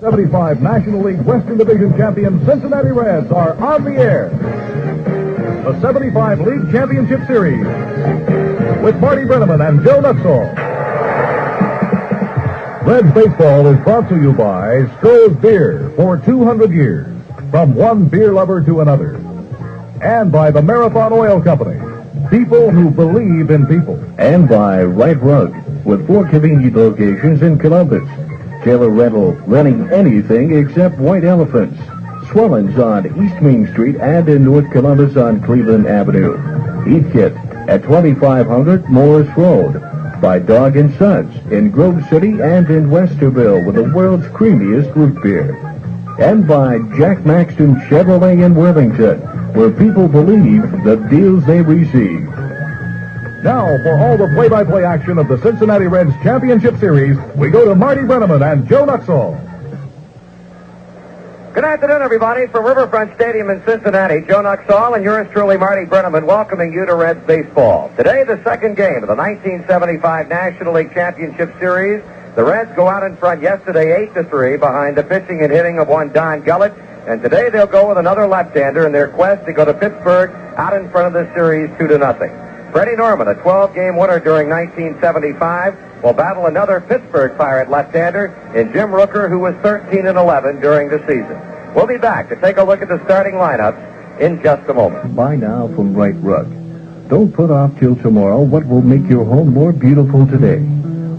75 National League Western Division champion Cincinnati Reds are on the air. The 75 League Championship Series with Marty Brenneman and Joe Nuxall. Reds baseball is brought to you by Stroh's Beer for 200 years, from one beer lover to another. And by the Marathon Oil Company, people who believe in people. And by Right Rug, with 4 convenient locations in Columbus. Taylor Rental, renting anything except white elephants. Swellens on East Main Street and in North Columbus on Cleveland Avenue. Heathkit at 2500 Morris Road. By Dog & Sons in Grove City and in Westerville with the world's creamiest root beer. And by Jack Maxton Chevrolet in Worthington, where people believe the deals they receive. Now, for all the play-by-play action of the Cincinnati Reds Championship Series, we go to Marty Brenneman and Joe Nuxall. Good afternoon, everybody. From Riverfront Stadium in Cincinnati, Joe Nuxall and yours truly, Marty Brenneman, welcoming you to Reds baseball. Today, the second game of the 1975 National League Championship Series. The Reds go out in front yesterday 8-3 behind the pitching and hitting of one Don Gullett. And today they'll go with another left-hander in their quest to go to Pittsburgh out in front of the series 2-0. Freddie Norman, a 12-game winner during 1975, will battle another Pittsburgh Pirate left-hander in Jim Rooker, who was 13-11 during the season. We'll be back to take a look at the starting lineups in just a moment. Buy now from Right Rug. Don't put off till tomorrow what will make your home more beautiful today.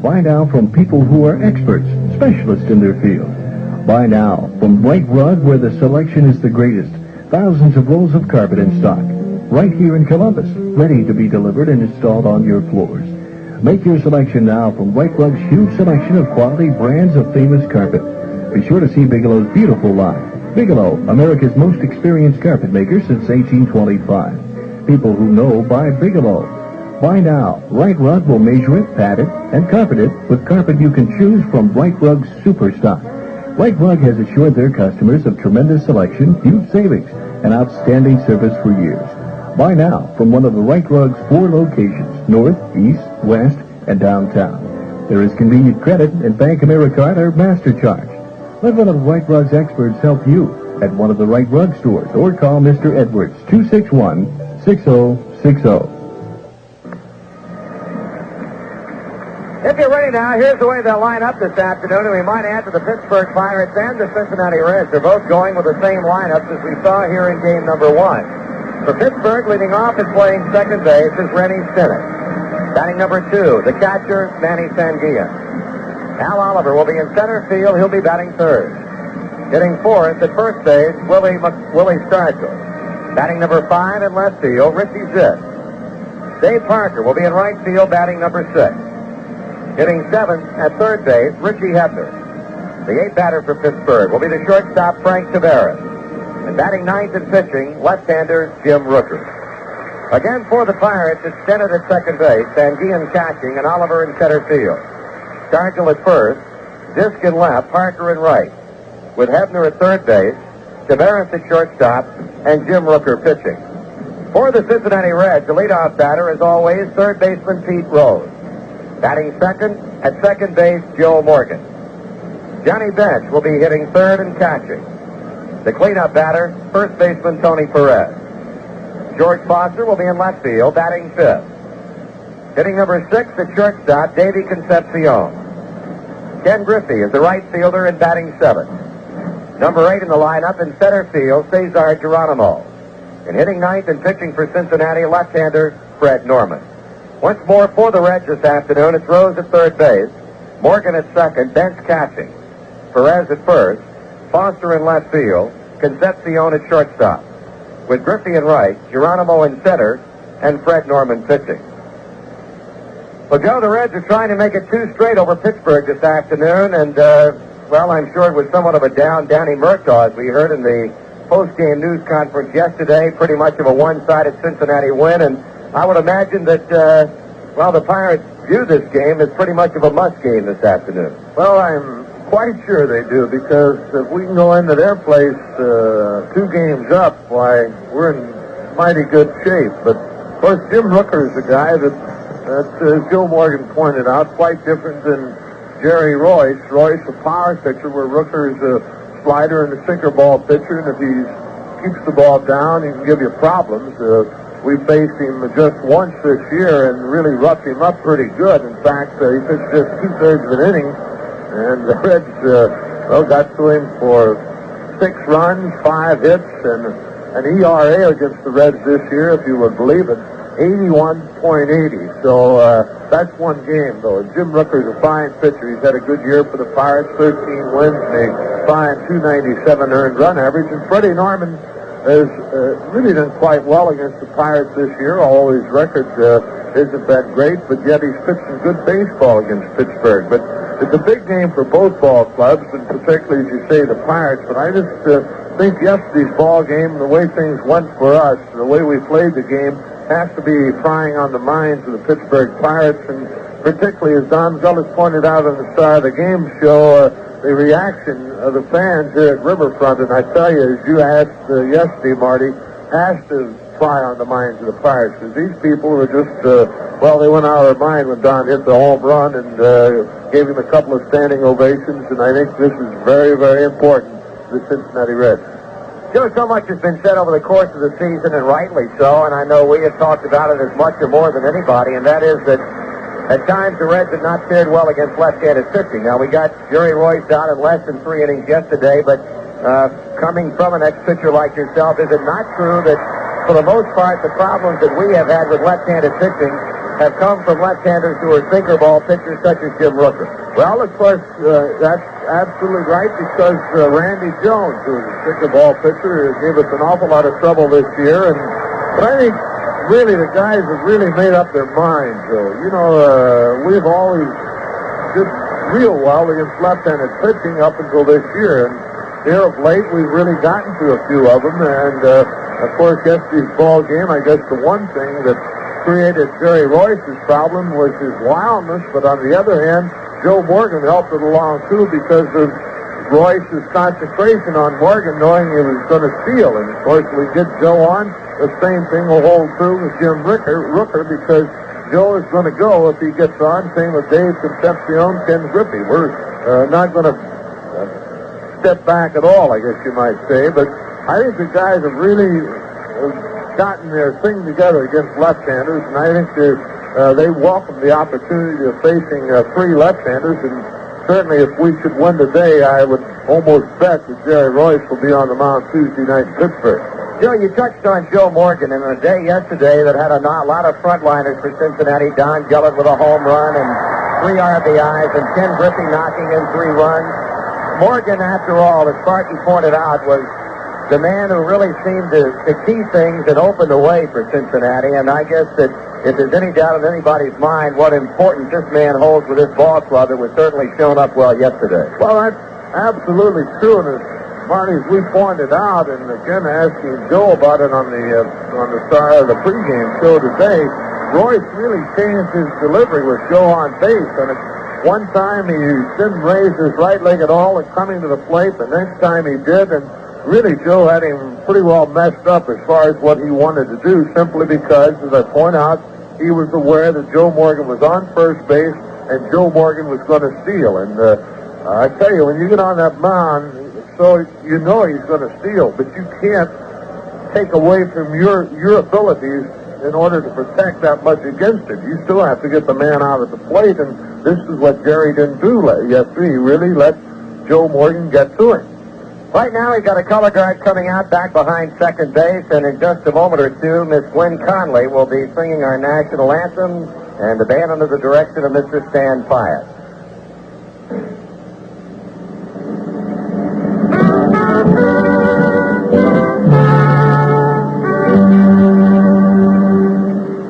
Buy now from people who are experts, specialists in their field. Buy now from Right Rug, where the selection is the greatest. Thousands of rolls of carpet in stock. Right here in Columbus, ready to be delivered and installed on your floors. Make your selection now from Right Rug's huge selection of quality brands of famous carpet. Be sure to see Bigelow's beautiful line. Bigelow, America's most experienced carpet maker since 1825. People who know buy Bigelow. Buy now. Right Rug will measure it, pat it, and carpet it with carpet you can choose from Right Rug's super stock. Right Rug has assured their customers of tremendous selection, huge savings, and outstanding service for years. Buy now from one of the Right Rug's 4 locations, north, east, west, and downtown. There is convenient credit and Bank Americard or MasterCharge. Let one of Right Rug's experts help you at one of the Right Rug stores or call Mr. Edwards, 261-6060. If you're ready now, here's the way they'll line up this afternoon, and we might add to the Pittsburgh Pirates and the Cincinnati Reds. They're both going with the same lineups as we saw here in game number 1. For Pittsburgh, leading off and playing second base is Rennie Stinnett. Batting number 2, the catcher, Manny Sanguillen. Al Oliver will be in center field. He'll be batting third. Hitting fourth at first base, Willie Stargell. Batting number 5 in left field, Richie Hebner. Dave Parker will be in right field, batting number 6. Hitting seventh at third base, Richie Hebner. The 8th batter for Pittsburgh will be the shortstop, Frank Tavares. And batting ninth and pitching, left-hander Jim Rooker. Again for the Pirates, it's Stinnett at second base, Sanguillen catching, and Oliver in center field. Stargell at first, Disk in left, Parker in right. With Hebner at third base, Tavares at shortstop, and Jim Rooker pitching. For the Cincinnati Reds, the leadoff batter, as always, third baseman Pete Rose. Batting second, at second base, Joe Morgan. Johnny Bench will be hitting third and catching. The cleanup batter, first baseman Tony Perez. George Foster will be in left field, batting fifth. Hitting number 6 at shortstop, Davey Concepcion. Ken Griffey is the right fielder and batting seventh. Number 8 in the lineup in center field, Cesar Geronimo. And hitting ninth and pitching for Cincinnati, left-hander Fred Norman. Once more for the Reds this afternoon, it's Rose at third base, Morgan at second, Bench catching. Perez at first, Foster in left field, Concepcion at shortstop. With Griffey in right, Geronimo in center, and Fred Norman pitching. Well, Joe, the Reds are trying to make it 2 straight over Pittsburgh this afternoon, and, well, I'm sure it was somewhat of a down Danny Murtaugh, as we heard in the post-game news conference yesterday, pretty much of a one-sided Cincinnati win, and I would imagine that, well, the Pirates view this game as pretty much of a must game this afternoon. Well, I'm quite sure they do, because if we can go into their place 2 games up, why, we're in mighty good shape. But, of course, Jim Rooker is a guy that, as Joe Morgan pointed out, quite different than Jerry Royce. Royce, a power pitcher, where Rooker's a slider and a sinker ball pitcher, and if he keeps the ball down, he can give you problems. We faced him just once this year and really roughed him up pretty good. In fact, he pitched just 2/3 of an inning, and the Reds got to him for 6 runs, 5 hits, and an ERA against the Reds this year, if you would believe it, 81.80. So that's one game, though. Jim Rooker's a fine pitcher. He's had a good year for the Pirates, 13 wins, and a fine 297 earned run average. And Freddie Norman has really done quite well against the Pirates this year, although his record isn't that great, but yet he's pitched some good baseball against Pittsburgh. But it's a big game for both ball clubs, and particularly, as you say, the Pirates. But I just think yesterday's ball game, the way things went for us, the way we played the game, has to be frying on the minds of the Pittsburgh Pirates, and particularly, as Don Gullis pointed out on the Star of the Game show, the reaction of the fans here at Riverfront. And I tell you, as you asked yesterday, Marty, has to fry on the minds of the Pirates, because these people were just, they went out of their mind when Don hit the home run and gave him a couple of standing ovations, and I think this is very, very important to the Cincinnati Reds. Joe, so much has been said over the course of the season, and rightly so, and I know we have talked about it as much or more than anybody, and that is that at times the Reds have not fared well against left-handed pitching. Now, we got Jerry Royce out in less than 3 innings yesterday, but coming from an ex-pitcher like yourself, is it not true that for the most part the problems that we have had with left-handed pitching have come from left-handers who are sinker ball pitchers such as Jim Rooker? Well, of course, that's absolutely right, because Randy Jones, who is a sinker ball pitcher, gave us an awful lot of trouble this year. But I think really the guys have really made up their minds, though. You know, we've always did real well against left-handed pitching up until this year, and here of late we've really gotten to a few of them. And of course, yesterday's ball game, I guess the one thing that created Jerry Royce's problem was his wildness, but on the other hand, Joe Morgan helped it along too, because of Royce's concentration on Morgan, knowing he was going to steal. And of course, we get Joe on, the same thing will hold true with Jim Rooker, because Joe is going to go if he gets on. Same with Dave Concepcion, Ken Griffey. We're not going to step back at all, I guess you might say. But I think the guys have really gotten their thing together against left-handers, and I think they welcome the opportunity of facing 3 left-handers. And certainly, if we should win today, I would almost bet that Jerry Royce will be on the mound Tuesday night in Pittsburgh. Joe, you touched on Joe Morgan in a day yesterday that had a lot of frontliners for Cincinnati. Don Gillett with a home run and 3 RBIs, and Ken Griffey knocking in 3 runs. Morgan, after all, as Sparky pointed out, was the man who really seemed to key things and open the way for Cincinnati. And I guess that if there's any doubt in anybody's mind what importance this man holds with this ball club, it was certainly shown up well yesterday. Well, that's absolutely true. And as Marty, as we pointed out, and again asking Joe about it on the Star of the pregame show today, Royce really changed his delivery with Joe on base. And one time he didn't raise his right leg at all and coming to the plate. The next time he did, and really, Joe had him pretty well messed up as far as what he wanted to do, simply because, as I point out, he was aware that Joe Morgan was on first base and Joe Morgan was going to steal. And I tell you, when you get on that mound, so you know he's going to steal, but you can't take away from your abilities in order to protect that much against it. You still have to get the man out at the plate, and this is what Jerry didn't do yesterday. He really let Joe Morgan get to him. Right now, we've got a color guard coming out back behind second base, and in just a moment or two, Miss Gwen Conley will be singing our national anthem, and the band under the direction of Mr. Stan Pyatt.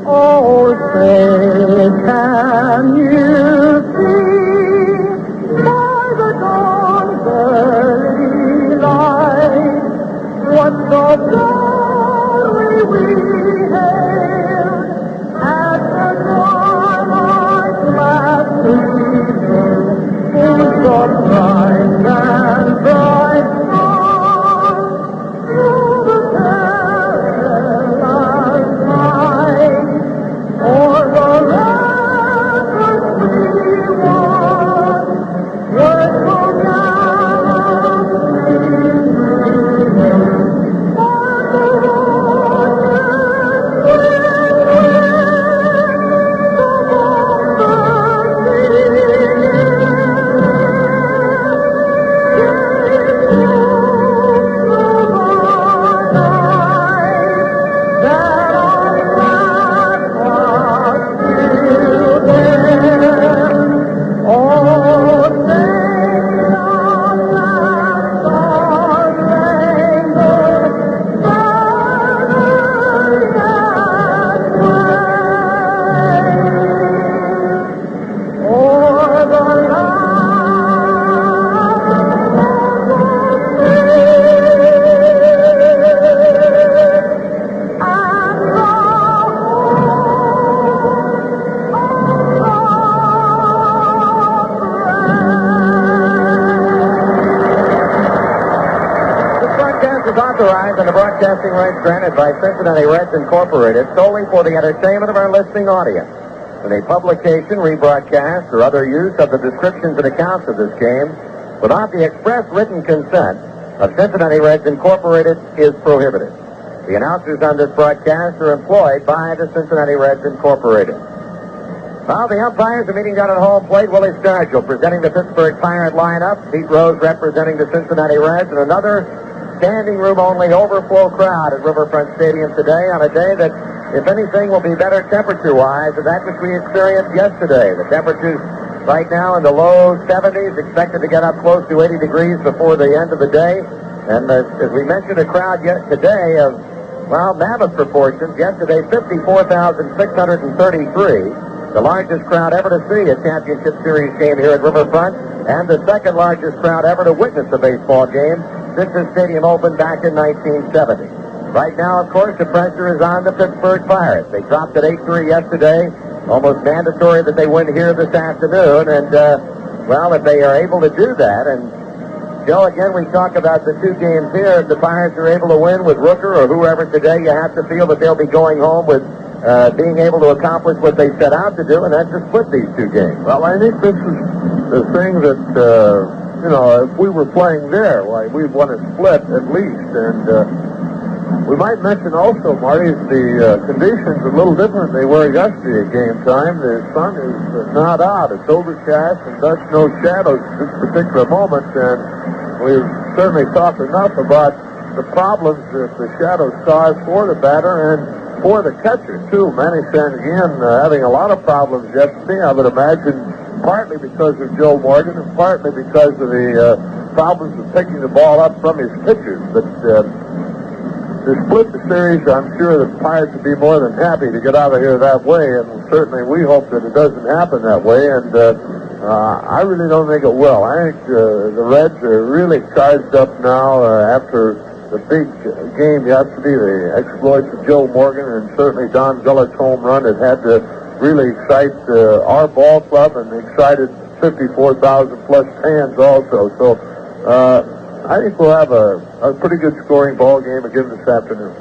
Oh, say, can you see by the dawn's early light what the glory we hailed at the twilight's last gleaming in the bright and bright star through the perilous night? For the reverence we won is authorized on the broadcasting rights granted by Cincinnati Reds Incorporated solely for the entertainment of our listening audience. Any publication, rebroadcast, or other use of the descriptions and accounts of this game without the express written consent of Cincinnati Reds Incorporated is prohibited. The announcers on this broadcast are employed by the Cincinnati Reds Incorporated. Now the umpires are meeting down at home plate. Willie Stargell presenting the Pittsburgh Pirate lineup. Pete Rose representing the Cincinnati Reds, and another standing room only overflow crowd at Riverfront Stadium today on a day that, if anything, will be better temperature-wise than that which we experienced yesterday. The temperatures right now in the low 70s, expected to get up close to 80 degrees before the end of the day. And as we mentioned, a crowd yet today of, well, mammoth proportions. Yesterday, 54,633. The largest crowd ever to see a championship series game here at Riverfront, and the second largest crowd ever to witness a baseball game since the stadium opened back in 1970. Right now, of course, the pressure is on the Pittsburgh Pirates. They dropped at 8-3 yesterday. Almost mandatory that they win here this afternoon, and, well, if they are able to do that, and, Joe, again, we talk about the two games here. If the Pirates are able to win with Rooker or whoever today, you have to feel that they'll be going home with being able to accomplish what they set out to do, and that's to split these two games. Well, I think this is the thing that, if we were playing there, why, we'd want to split at least. And we might mention also, Marty, the conditions are a little different than they were yesterday at game time. The sun is not out. It's overcast and thus no shadows at this particular moment. And we've certainly talked enough about the problems that the shadows cause for the batter and for the catcher, too. Manny Sanguin having a lot of problems yesterday, I would imagine, partly because of Joe Morgan and partly because of the problems of picking the ball up from his pitchers. But to split the series, I'm sure the Pirates would be more than happy to get out of here that way, and certainly we hope that it doesn't happen that way, and I really don't think it will. I think the Reds are really charged up now after the big game yesterday, the exploits of Joe Morgan and certainly Don Gullett's home run has had to really excite our ball club and excited 54,000 plus fans also. So I think we'll have a pretty good scoring ball game again this afternoon.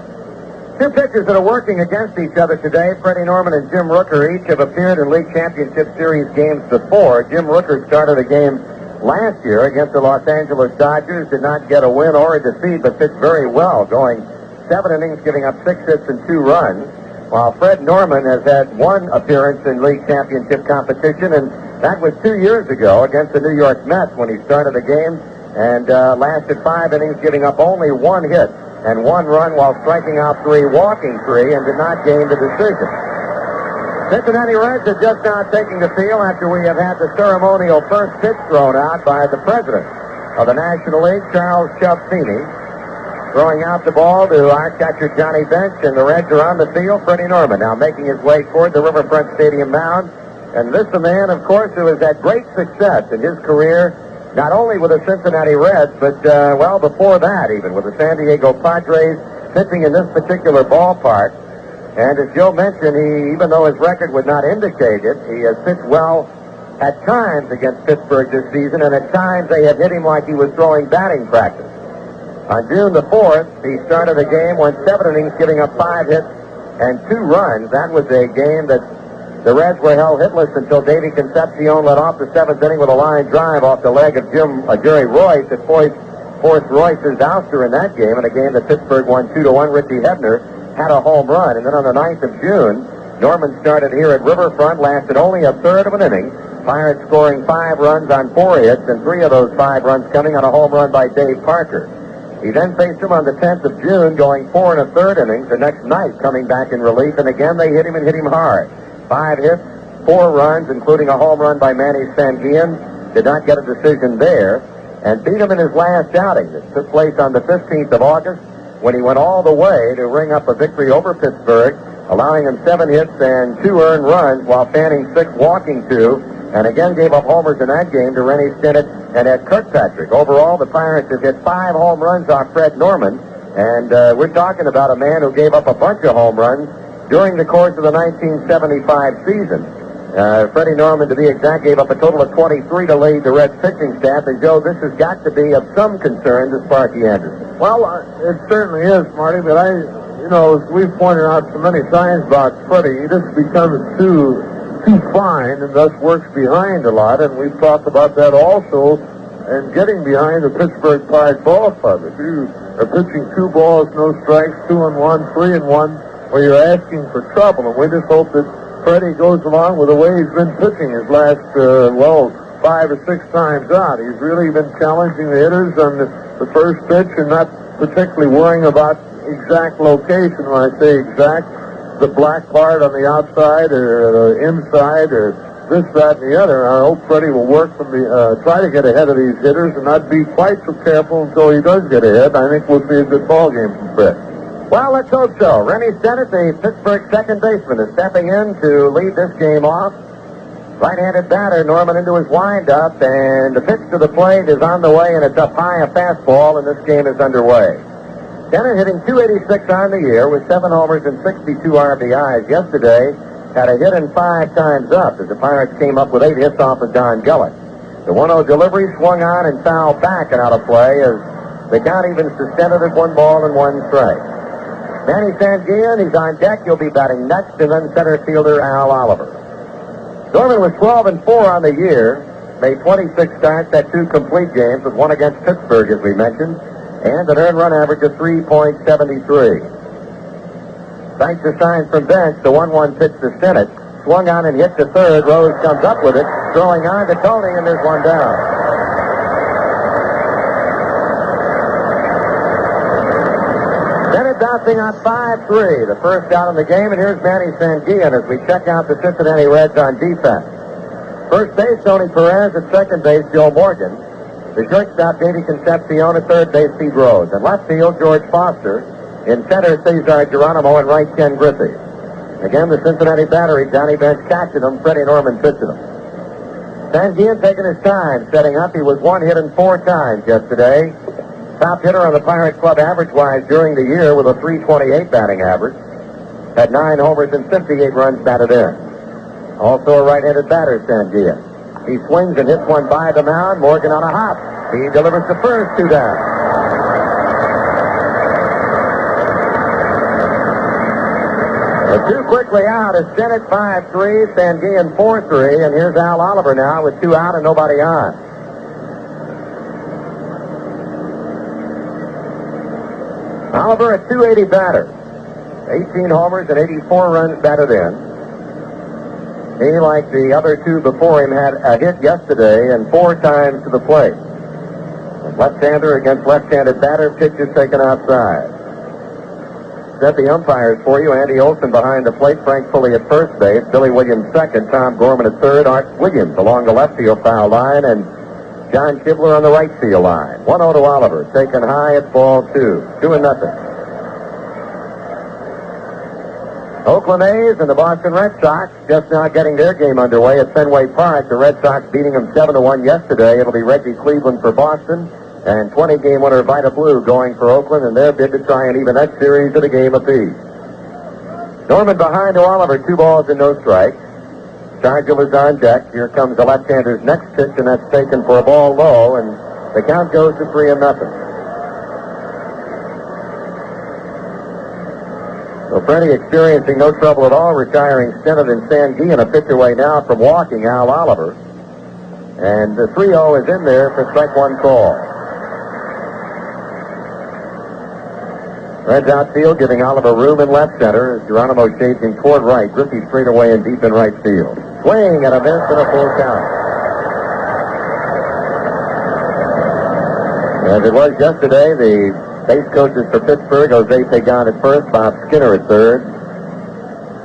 Two pitchers that are working against each other today, Freddie Norman and Jim Rooker, each have appeared in League Championship Series games before. Jim Rooker started a game last year against the Los Angeles Dodgers, did not get a win or a defeat, but pitched very well, going 7 innings, giving up 6 hits and 2 runs, while Fred Norman has had one appearance in League Championship competition, and that was 2 years ago against the New York Mets when he started the game and lasted 5 innings, giving up only 1 hit and 1 run while striking out 3, walking 3, and did not gain the decision. Cincinnati Reds are just now taking the field after we have had the ceremonial first pitch thrown out by the president of the National League, Charles Chubb Feeney, throwing out the ball to our catcher, Johnny Bench, and the Reds are on the field. Freddie Norman now making his way toward the Riverfront Stadium mound. And this a man, of course, who has had great success in his career, not only with the Cincinnati Reds, but, well, before that even, with the San Diego Padres, pitching in this particular ballpark. And as Joe mentioned, even though his record would not indicate it, he has pitched well at times against Pittsburgh this season, and at times they have hit him like he was throwing batting practice. On June the 4th, he started a game, went 7 innings, giving up 5 hits and 2 runs. That was a game that the Reds were held hitless until Davey Concepcion led off the 7th inning with a line drive off the leg of Jerry Royce that forced Royce's ouster in that game, in a game that Pittsburgh won 2-1. Richie Hebner had a home run. And then on the 9th of June, Norman started here at Riverfront, lasted only a third of an inning. Pirates scoring 5 runs on 4 hits, and 3 of those 5 runs coming on a home run by Dave Parker. He then faced him on the 10th of June, going 4 1/3 innings. The next night, coming back in relief, and again they hit him and hit him hard. 5 hits, 4 runs, including a home run by Manny Sanguin. Did not get a decision there, and beat him in his last outing. It took place on the 15th of August, when he went all the way to ring up a victory over Pittsburgh, allowing him 7 hits and 2 earned runs while fanning 6, walking 2, and again gave up homers in that game to Rennie Stinnett and Ed Kirkpatrick. Overall, the Pirates have hit 5 home runs off Fred Norman, and we're talking about a man who gave up a bunch of home runs during the course of the 1975 season. Freddie Norman, to be exact, gave up a total of 23 to lead the Reds pitching staff. And, Joe, this has got to be of some concern to Sparky Anderson. Well, it certainly is, Marty, but as we've pointed out so many times about Freddie, he just becomes too fine and thus works behind a lot, and we've talked about that also, and getting behind the Pittsburgh Pirates ball club. If you are pitching 2 balls, no strikes, 2-1, 3-1, well, you're asking for trouble, and we just hope that Freddie goes along with the way he's been pitching his last, 5 or 6 times out. He's really been challenging the hitters on the first pitch and not particularly worrying about exact location. When I say exact, the black part on the outside or the inside or this, that, and the other. I hope Freddie will work from try to get ahead of these hitters and not be quite so careful until he does get ahead. I think we'll see a good ball game from Fred. Well, let's hope so. Rennie Stennett, the Pittsburgh second baseman, is stepping in to lead this game off. Right-handed batter, Norman into his windup, and the pitch to the plate is on the way, and it's up high, a fastball, and this game is underway. Stennett hitting .286 on the year with 7 homers and 62 RBIs. Yesterday, had a hit in 5 times up as the Pirates came up with 8 hits off of Don Gillett. The 1-0 delivery swung on and fouled back and out of play as the count evens to Stennett at 1 ball and 1 strike. Manny Sanguillen, he's on deck. He'll be batting next, and then center fielder Al Oliver. Norman was 12-4 on the year, made 26 starts, had 2 complete games, with 1 against Pittsburgh, as we mentioned, and an earned run average of 3.73. Thanks to signs from bench, the 1-1 pitch to Stennett swung on and hit to third. Rose comes up with it, throwing on to Tony, and there's 1 down. Stennett bouncing on 5-3, the first out in the game, and here's Manny Sanguillen as we check out the Cincinnati Reds on defense. First base, Tony Perez. At second base, Joe Morgan. The shortstop, Davey Concepcion. At third base, Pete Rose. At left field, George Foster. In center, Cesar Geronimo, and right, Ken Griffey. Again, the Cincinnati battery, Johnny Bench catching them, Freddie Norman pitching them. Sanguillen taking his time, setting up. He was 1 hit in 4 times yesterday. Top hitter on the Pirate Club average-wise during the year with a .328 batting average. Had 9 homers and 58 runs batted in. Also a right-handed batter, Sanguillen. He swings and hits one by the mound. Morgan on a hop. He delivers the first, 2 down. The 2 quickly out is Stennett 5-3, Sanguillen 4-3, and here's Al Oliver now with 2 out and nobody on. Oliver, a .280 batter. 18 homers and 84 runs batted in. He, like the other 2 before him, had a hit yesterday and 4 times to the plate. Left-hander against left-handed batter, pitches taken outside. Set the umpires for you. Andy Olson behind the plate, Frank Pulley at first base, Billy Williams second, Tom Gorman at third, Art Williams along the left field foul line, and John Kibler on the right field line. 1-0 to Oliver, taken high at ball 2. 2-0. Oakland A's and the Boston Red Sox just now getting their game underway at Fenway Park. The Red Sox beating them 7-1 yesterday. It'll be Reggie Cleveland for Boston and 20-game winner Vida Blue going for Oakland in their bid to try and even that series at a game apiece. Norman behind to Oliver, 2 balls and no strikes. Stargell is on deck. Here comes the left-hander's next pitch, and that's taken for a ball low, and the count goes to 3-0. So Freddie experiencing no trouble at all, retiring Stennett and Sanguillen a pitch away now from walking Al Oliver. And the 3-0 is in there for strike 1 call. Reds outfield giving Oliver room in left center as Geronimo shading toward right. Griffey straight away and deep in right field. Swing and a miss and a full count. As it was yesterday, the base coaches for Pittsburgh, Jose Pagan at first, Bob Skinner at third.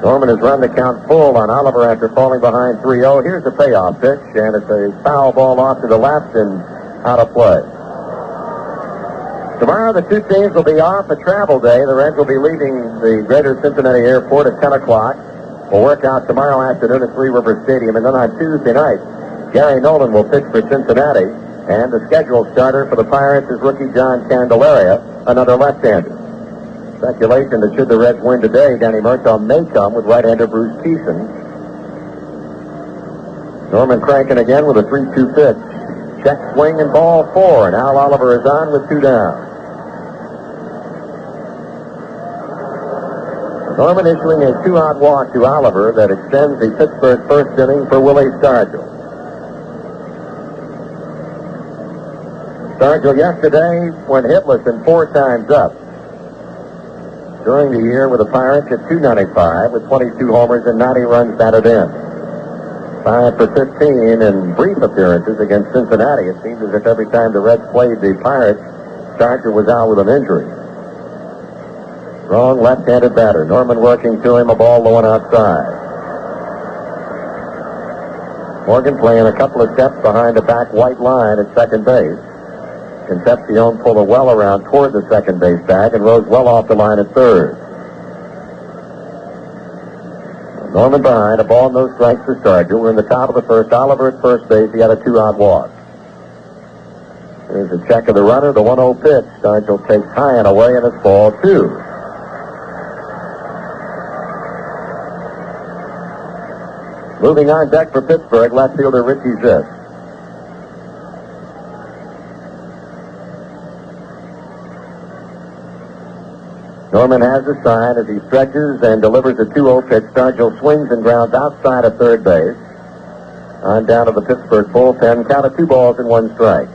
Norman has run the count full on Oliver after falling behind 3-0. Here's the payoff pitch, and it's a foul ball off to the left and out of play. Tomorrow, the 2 teams will be off, a travel day. The Reds will be leaving the greater Cincinnati airport at 10 o'clock. We'll work out tomorrow afternoon at Three Rivers Stadium. And then on Tuesday night, Gary Nolan will pitch for Cincinnati. And the scheduled starter for the Pirates is rookie John Candelaria, another left-hander. Speculation that should the Reds win today, Danny Murtaugh may come with right-hander Bruce Thiessen. Norman cranking again with a 3-2 pitch. Check swing and ball 4, and Al Oliver is on with 2 down. Norman issuing a 2-out walk to Oliver that extends the Pittsburgh first inning for Willie Stargell. Stargell yesterday went hitless in 4 times up. During the year with the Pirates at .295 with 22 homers and 90 runs batted in. 5 for 15 in brief appearances against Cincinnati. It seemed as if every time the Reds played the Pirates, Stargell was out with an injury. Strong left-handed batter. Norman working to him, a ball low and outside. Morgan playing a couple of steps behind the back white line at second base. Concepcion pulled a well around toward the second base bag and rose well off the line at third. Norman behind, a ball, no strikes for Stargell. We're in the top of the first. Oliver at first base. He had a 2-out walk. Here's a check of the runner, the 1-0 pitch. Stargell takes high and away, and it's ball 2. Moving on deck for Pittsburgh, left fielder Richie Hebner. Norman has the sign as he stretches and delivers a 2-0 pitch. Stargell swings and grounds outside of third base. On down to the Pittsburgh bullpen. Count of 2 balls and 1 strike.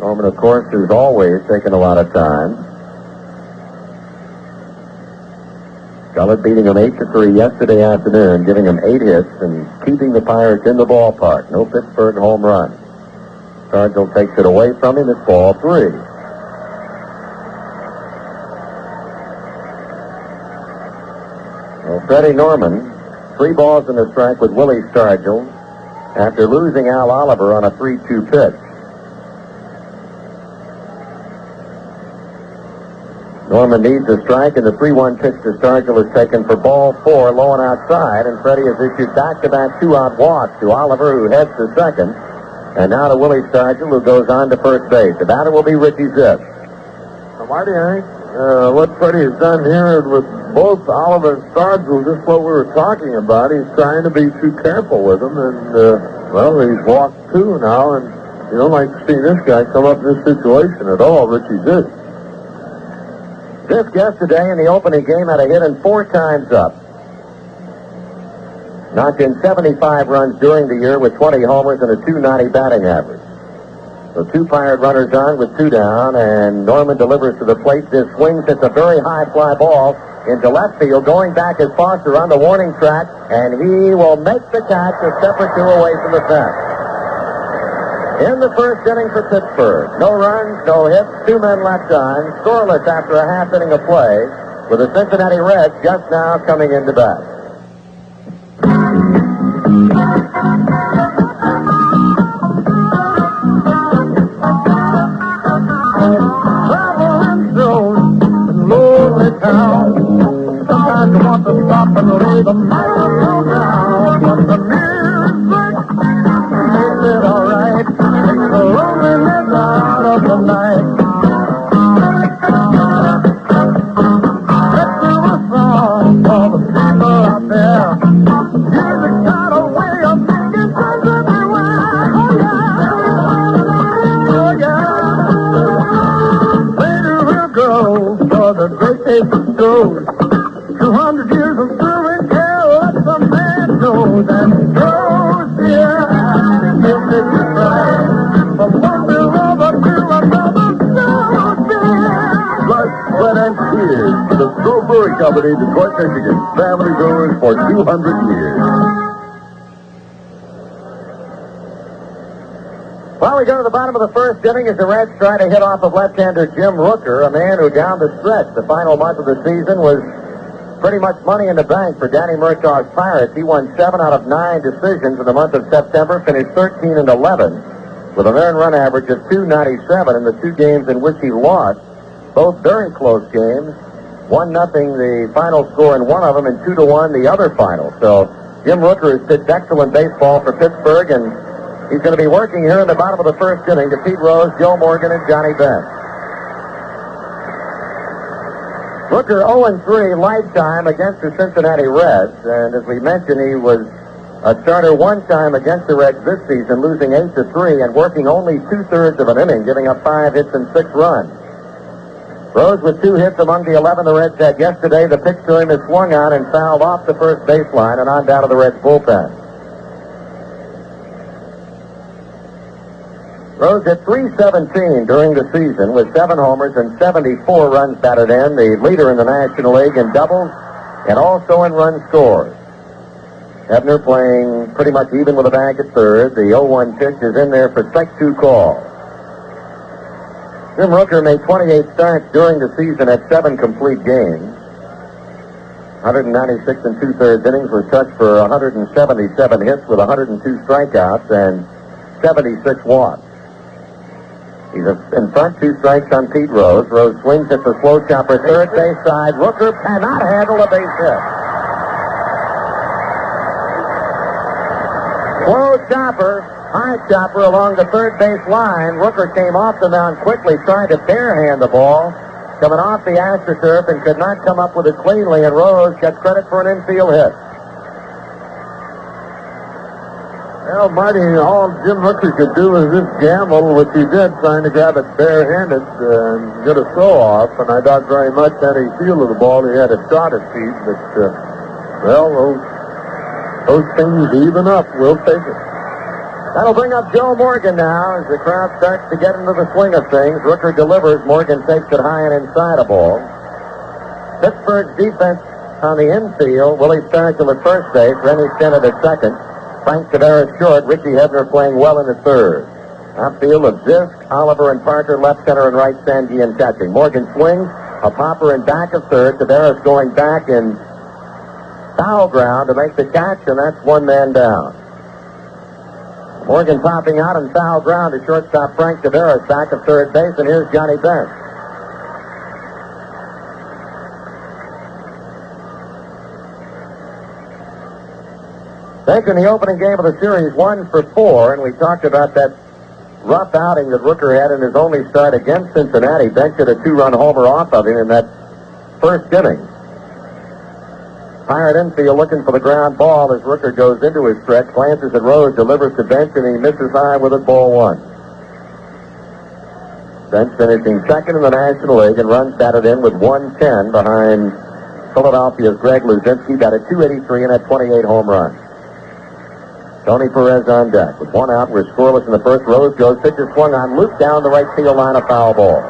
Norman, of course, has always taken a lot of time. Gullett beating him 8-3 yesterday afternoon, giving him 8 hits and keeping the Pirates in the ballpark. No Pittsburgh home run. Stargell takes it away from him. It's ball 3. Well, Freddie Norman, 3 balls and a strike with Willie Stargell after losing Al Oliver on a 3-2 pitch. Norman needs a strike, and the 3-1 pitch to Stargell is taken for ball 4, low and outside, and Freddie has issued back-to-back 2-out walks to Oliver, who heads to second, and now to Willie Stargell, who goes on to first base. The batter will be Richie Hebner. Marty, I think what Freddie has done here with both Oliver and Stargell, just what we were talking about. He's trying to be too careful with them, and, well, he's walked 2 now, and you don't like to see this guy come up in this situation at all, Richie Hebner. Fisk yesterday in the opening game had a hit in 4 times up. Knocked in 75 runs during the year with 20 homers and a .290 batting average. So 2 Pirate runners on with 2 down, and Norman delivers to the plate. This swings at a very high fly ball into left field, going back as Foster on the warning track, and he will make the catch a step or 2 away from the fence. In the first inning for Pittsburgh. No runs, no hits, 2 men left on. Scoreless after a half inning of play, with the Cincinnati Reds just now coming into bat. Traveling through lonely town. Sometimes you want to stop and lay the man down. But the music makes it all right. Takes the loneliness out of the night. Let's do a song for the people out there. Music got a way of making friends everywhere. Oh yeah, oh yeah. Later we'll go for the great taste of shows. 200 years of brewing care, let the man knows and goes here. He'll make you cry. From one beloved to another, so dear. Blood, sweat, and tears for the Stroh Brewing Company, Detroit, Michigan. Family brewers for 200 years. Well, we go to the bottom of the first inning as the Reds try to hit off of left-hander Jim Rooker, a man who down the stretch, the final month of the season, was pretty much money in the bank for Danny Murtaugh's Pirates. He won 7 out of 9 decisions in the month of September, finished 13-11 with an earned run average of .297 in the 2 games in which he lost, both very close games. 1-0 the final score in one of them, and 2-1 the other final. So Jim Rooker has pitched excellent baseball for Pittsburgh, and he's going to be working here in the bottom of the first inning to Pete Rose, Joe Morgan, and Johnny Bench. Rooker 0-3 lifetime against the Cincinnati Reds, and as we mentioned, he was a starter one time against the Reds this season, losing 8-3 and working only 2/3 of an inning, giving up 5 hits and 6 runs. Rose with 2 hits among the 11 the Reds had yesterday. The pitch to him is swung on and fouled off the first baseline and on down to the Reds bullpen. Rose hit .317 during the season with 7 homers and 74 runs batted in, the leader in the National League in doubles and also in runs scored. Hebner playing pretty much even with a bag at third. The 0-1 pitch is in there for strike 2 call. Jim Rooker made 28 starts during the season at 7 complete games. 196 and 2/3 innings, was touched for 177 hits with 102 strikeouts and 76 walks. He's in front, 2 strikes on Pete Rose. Rose swings at the slow chopper, third base side. Rooker cannot handle a base hit. Slow chopper, high chopper along the third base line. Rooker came off the mound quickly, tried to barehand the ball, coming off the AstroTurf and could not come up with it cleanly, and Rose gets credit for an infield hit. Well, Marty, all Jim Rooker could do was just gamble, which he did, trying to grab it barehanded and get a throw off. And I doubt very much any feel of the ball. He had a shot at Pete, but, those things even up. We'll take it. That'll bring up Joe Morgan now as the crowd starts to get into the swing of things. Rooker delivers. Morgan takes it high and inside a ball. Pittsburgh's defense on the infield. Willie Stargell at first base. Rennie Stennett at second. Frank Tavares short. Richie Hebner playing well in the third. Outfield of Zisk, Oliver, and Parker, left, center, and right, Sanguian catching. Morgan swings, a popper in back of third. Tavares going back in foul ground to make the catch, and that's 1 man down. Morgan popping out in foul ground to shortstop Frank Tavares, back of third base, and here's Johnny Bench. Bench in the opening game of the series, 1 for 4, and we talked about that rough outing that Rooker had in his only start against Cincinnati. Bench hit a 2-run homer off of him in that first inning. Pirate infield looking for the ground ball as Rooker goes into his stretch, glances at Rose, delivers to Bench, and he misses high with it, ball 1. Bench finishing second in the National League and runs batted in with 110 behind Philadelphia's Greg Luzinski, batted .283 and had 28 home runs. Tony Perez on deck. With 1 out, we're scoreless in the first. Rose goes, pitch is swung on, loop down the right field line, a foul ball.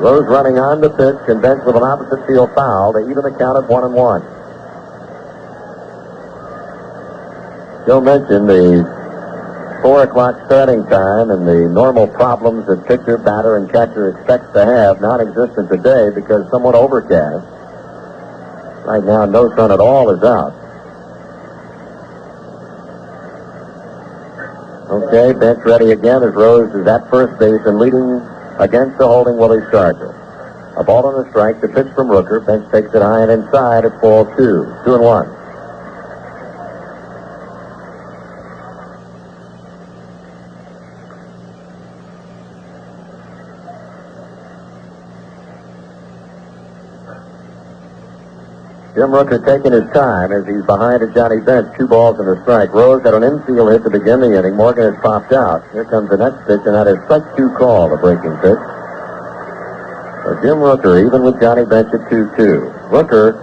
Rose running on the pitch, and Bench with an opposite field foul. They even the count at 1-1. Joe mentioned the 4 o'clock starting time and the normal problems that pitcher, batter, and catcher expects to have, non-existent today because somewhat overcast. Right now, no sun at all is out. Okay, Bench ready again as Rose is at first base and leading against the holding Willie Stargell. A ball on the strike, the pitch from Rooker. Bench takes it high and inside at ball 2. 2-1. Jim Rooker taking his time as he's behind at Johnny Bench. 2 balls and a strike. Rose had an infield hit to begin the inning. Morgan has popped out. Here comes the next pitch, and that is strike 2 call, the breaking pitch. So Jim Rooker, even with Johnny Bench at 2-2. Rooker,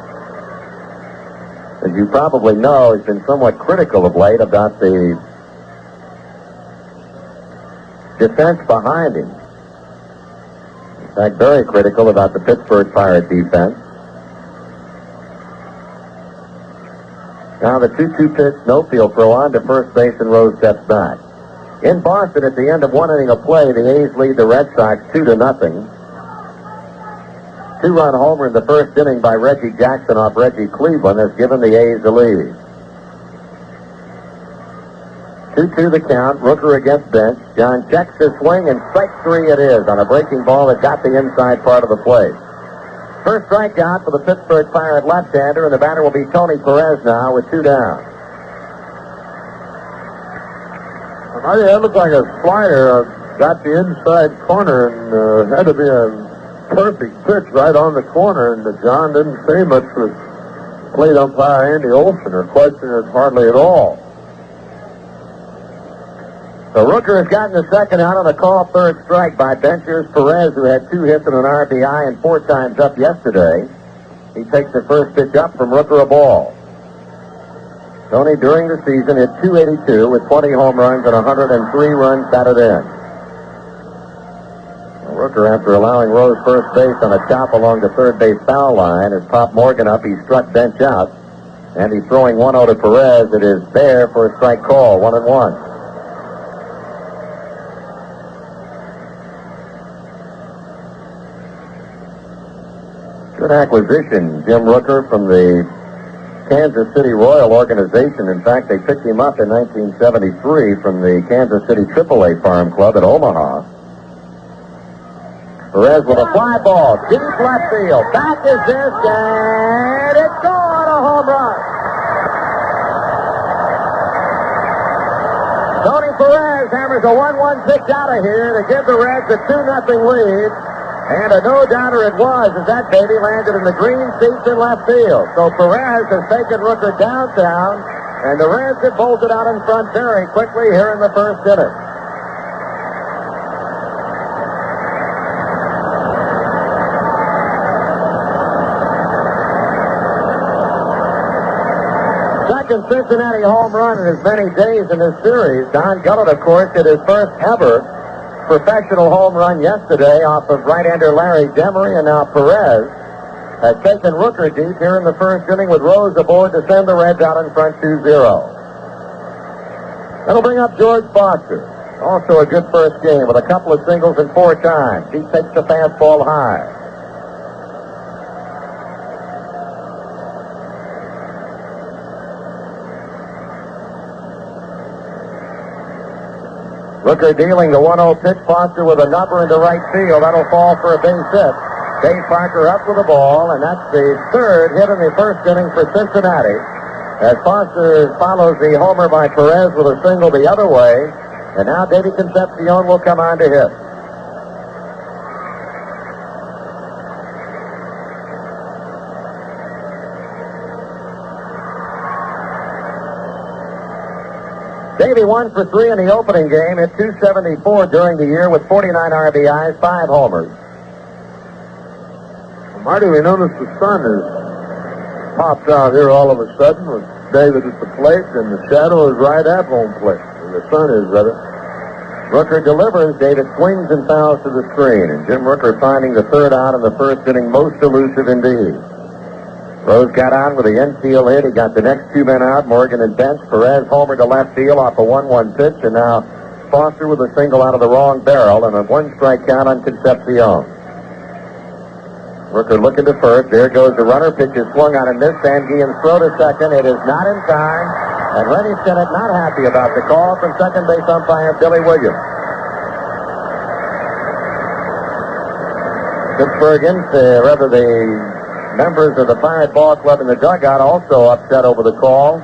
as you probably know, has been somewhat critical of late about the defense behind him. In fact, very critical about the Pittsburgh Pirate defense. Now the 2-2 pitch, no field throw on to first base, and Rose steps back. In Boston, at the end of 1 inning of play, the A's lead the Red Sox 2-0. 2-run homer in the first inning by Reggie Jackson off Reggie Cleveland has given the A's the lead. 2-2 the count. Rooker against Bench. John checks his swing, and strike 3 it is on a breaking ball that got the inside part of the plate. First strikeout for the Pittsburgh Pirate left-hander, and the batter will be Tony Perez now with 2 down. That looked like a slider. Got the inside corner and had to be a perfect pitch right on the corner, and John didn't say much with plate umpire Andy Olson, or question it hardly at all. So Rooker has gotten the second out on a call third strike by benchers Perez, who had 2 hits and an RBI and 4 times up yesterday. He takes the first pitch up from Rooker, a ball. Tony, during the season, hit .282 with 20 home runs and 103 runs batted in. Rooker, after allowing Rose first base on a chop along the third base foul line, has popped Morgan up. He struck bench out, and he's throwing 1-0 to Perez. It is there for a strike call, 1-1. Good acquisition, Jim Rooker, from the Kansas City Royal organization. In fact, they picked him up in 1973 from the Kansas City AAA Farm Club at Omaha. Perez with a fly ball, deep left field. Back is this, and it's gone, a home run. Tony Perez hammers a 1-1 pitch out of here to give the Reds a 2-0 lead. And a no-doubter it was, as that baby landed in the green seats in left field. So Perez has taken Rooker downtown, and the Reds have bolted out in front very quickly here in the first inning. Second Cincinnati home run in as many days in this series. Don Gullett, of course, hit his first ever professional home run yesterday off of right-hander Larry Demery, and now Perez has taken Rooker deep here in the first inning with Rose aboard to send the Reds out in front 2-0. That'll bring up George Foster. Also a good first game with a couple of singles and 4 times. He takes the fastball high. Rooker dealing the 1-0 pitch. Foster with a number into right field. That'll fall for a base hit. Dave Parker up with the ball, and that's the third hit in the first inning for Cincinnati, as Foster follows the homer by Perez with a single the other way, and now Davey Concepcion will come on to hit. Davey 1 for 3 in the opening game, hit .274 during the year with 49 RBIs, 5 homers. Marty, we noticed the sun has popped out here all of a sudden with David at the plate, and the shadow is right at home plate. The sun is, rather. Rooker delivers. David swings and fouls to the screen, and Jim Rooker finding the third out in the first inning most elusive indeed. Rose got on with the infield hit. He got the next 2 men out, Morgan and Bench. Perez homered to left field off a 1-1 pitch, and now Foster with a single out of the wrong barrel and a 1-strike count on Concepcion. Rooker looking to first. There goes the runner. Pitch is swung on and missed. Van Gien's throw to second. It is not in time, and Rennie Stennett not happy about the call from second base umpire Billy Williams. Pittsburgh, the members of the Pirate Ball Club in the dugout also upset over the call.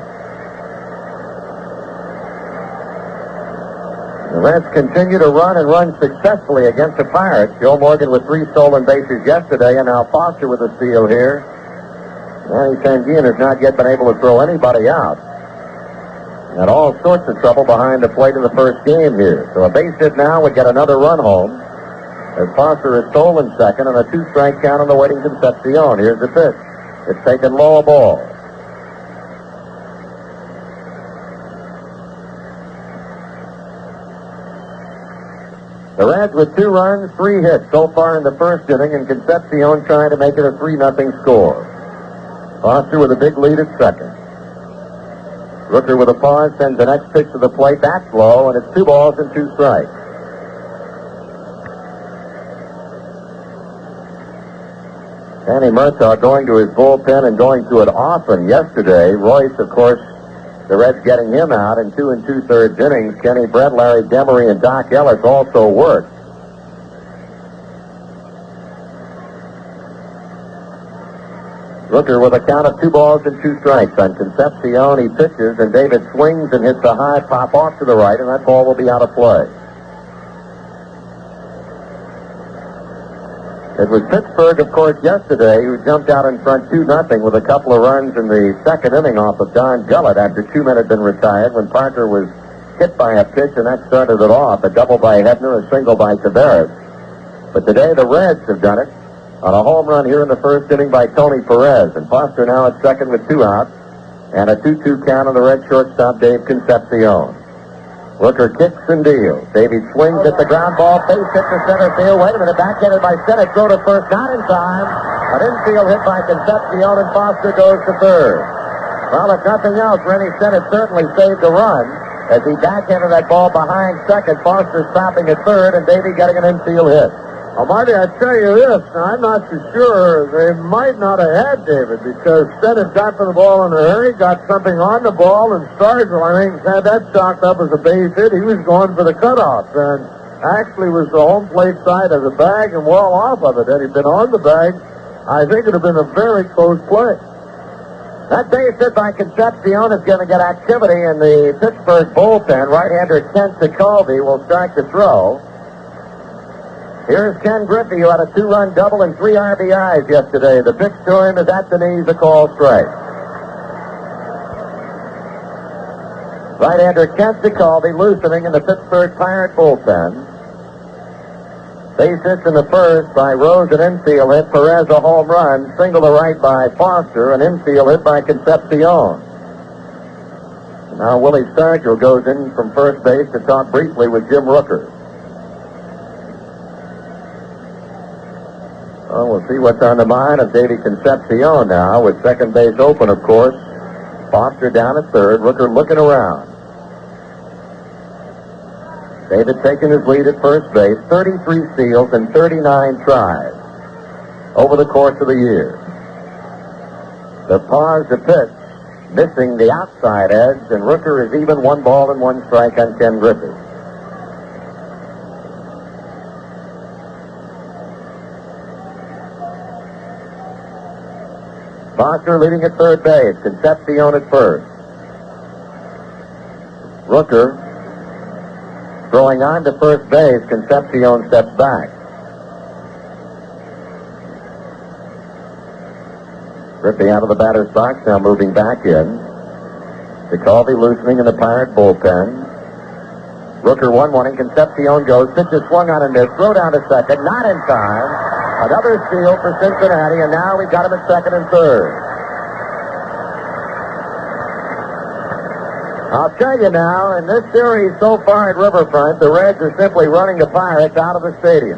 The Reds continue to run and run successfully against the Pirates. Joe Morgan with 3 stolen bases yesterday, and now Foster with a steal here. Manny Sanguin has not yet been able to throw anybody out. Had all sorts of trouble behind the plate in the first game here. So a base hit now would get another run home, as Foster is stolen second, and a 2-strike count on the waiting Concepcion. Here's the pitch. It's taken low, a ball. The Reds with 2 runs, 3 hits so far in the first inning, and Concepcion trying to make it a 3-0 score. Foster with a big lead at second. Rooker with a pause sends the next pitch to the plate. That's low, and it's 2 balls and 2 strikes. Danny Murtaugh going to his bullpen and going to it often yesterday. Royce, of course, the Reds getting him out in 2 2/3 innings. Kenny Brett, Larry Demery, and Doc Ellis also worked. Rooker with a count of 2 balls and 2 strikes on Concepcion. He pitches, and David swings and hits a high pop off to the right, and that ball will be out of play. It was Pittsburgh, of course, yesterday, who jumped out in front 2-0 with a couple of runs in the second inning off of Don Gullett after 2 men had been retired when Parker was hit by a pitch, and that started it off. A double by Hebner, a single by Tavares. But today the Reds have done it on a home run here in the first inning by Tony Perez. And Foster now at second with 2 outs. And a 2-2 count on the Red shortstop, Dave Concepcion. Rooker kicks and deals. Davey swings at the ground ball. Base hit to center field. Wait a minute. Backhanded by Sennett. Throw to first. Not in time. An infield hit by Concepcion, and Foster goes to third. Well, if nothing else, Rennie Sennett certainly saved a run as he backhanded that ball behind second. Foster stopping at third, and Davey getting an infield hit. Well, Marty, I tell you this, I'm not so sure they might not have had David because Sennett got to the ball in a hurry, got something on the ball, and Stargell, I think, had that chalked up as a base hit. He was going for the cutoff, and actually was the home plate side of the bag and well off of it. Had he been on the bag, I think it would have been a very close play. That base hit by Concepcion is going to get activity in the Pittsburgh bullpen. Right-hander Kent Tekulve will start to throw. Here's Ken Griffey, who had a 2-run double and 3 RBIs yesterday. The pitch to him is at the knees, a call strike. Right-hander Kent Tekulve loosening in the Pittsburgh Pirate bullpen. Base hits in the first by Rose, an infield hit. Perez, a home run. Single to right by Foster, an infield hit by Concepcion. Now Willie Stargell goes in from first base to talk briefly with Jim Rooker. Well, we'll see what's on the mind of Davey Concepcion now, with second base open, of course. Foster down at third. Rooker looking around. David taking his lead at first base, 33 steals and 39 tries over the course of the year. The pause to pitch, missing the outside edge, and Rooker is even 1 ball and 1 strike on Ken Griffey. Foster leading at third base. Concepcion at first. Rooker throwing on to first base. Concepcion steps back. Griffey out of the batter's box, now moving back in. Tekulve loosening in the Pirate bullpen. Rooker 1-1, and Concepcion goes. Pitch is swung on and missed. Throw down to second. Not in time. Another steal for Cincinnati, and now we've got him at second and third. I'll tell you now, in this series so far at Riverfront, the Reds are simply running the Pirates out of the stadium.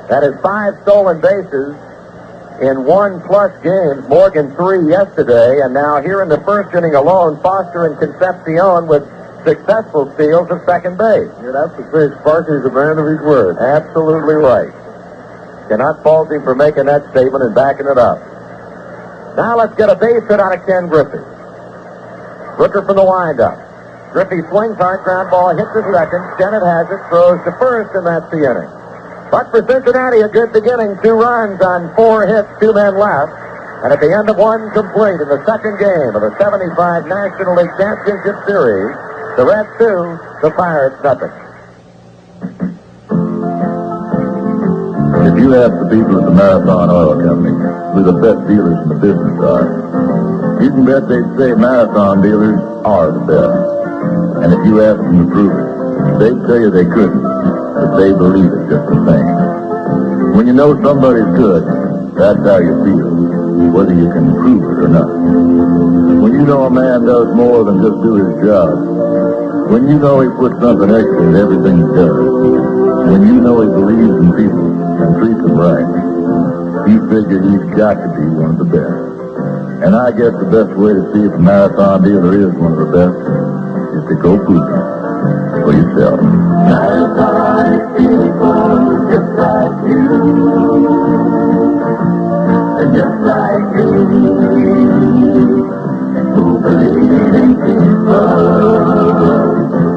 That is 5 stolen bases in 1+ games, Morgan 3 yesterday, and now here in the first inning alone, Foster and Concepcion with successful steals of second base. You'd have to say Sparky's a man of his word. Absolutely right. Cannot fault him for making that statement and backing it up. Now let's get a base hit out of Ken Griffey. Rooker from the windup. Griffey swings hard, ground ball, hits to second. Sennett has it, throws to first, and that's the inning. But for Cincinnati, a good beginning. 2 runs on 4 hits, 2 men left. And at the end of 1 complete in the second game of the 75 National League Championship Series, the Reds 2, the Pirates nothing. If you ask the people at the Marathon Oil Company who the best dealers in the business are, you can bet they'd say Marathon dealers are the best. And if you ask them to prove it, they'd tell you they couldn't, but they believe it just the same. When you know somebody's good, that's how you feel, whether you can prove it or not. When you know a man does more than just do his job, when you know he puts something extra in everything he does, when you know he believes in people and treats them right, you figure he's got to be one of the best. And I guess the best way to see if a Marathon dealer is one of the best is to go prove it for yourself. Marathon people just like you, and just like you, who believe in people.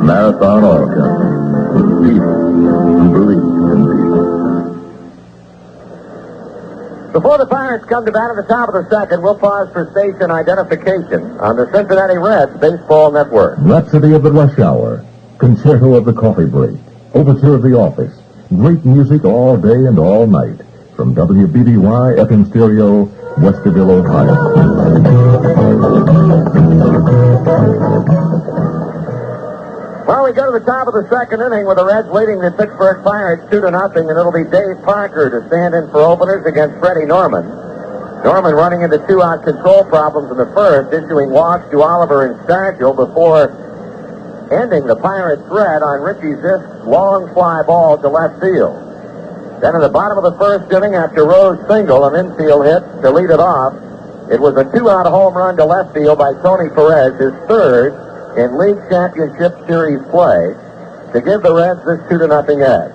Marathon Oil Company, with people who believe in people. Before the Pirates come to bat at the top of the second, we'll pause for station identification on the Cincinnati Reds Baseball Network. Rhapsody of the Rush Hour, Concerto of the Coffee Break, Overture of the Office, Great music all day and all night. From WBBY FM Stereo, Westerville, Ohio. Well, we go to the top of the second inning with the Reds leading the Pittsburgh Pirates 2-0, and it'll be Dave Parker to stand in for openers against Freddie Norman. Norman running into two-out control problems in the first, issuing walks to Oliver and Stargell before ending the Pirate threat on Richie Zisk's long fly ball to left field. Then in the bottom of the first inning, after Rowe's single, an infield hit to lead it off, it was a two-out home run to left field by Tony Perez, his third in League Championship Series play, to give the Reds this 2-0 edge.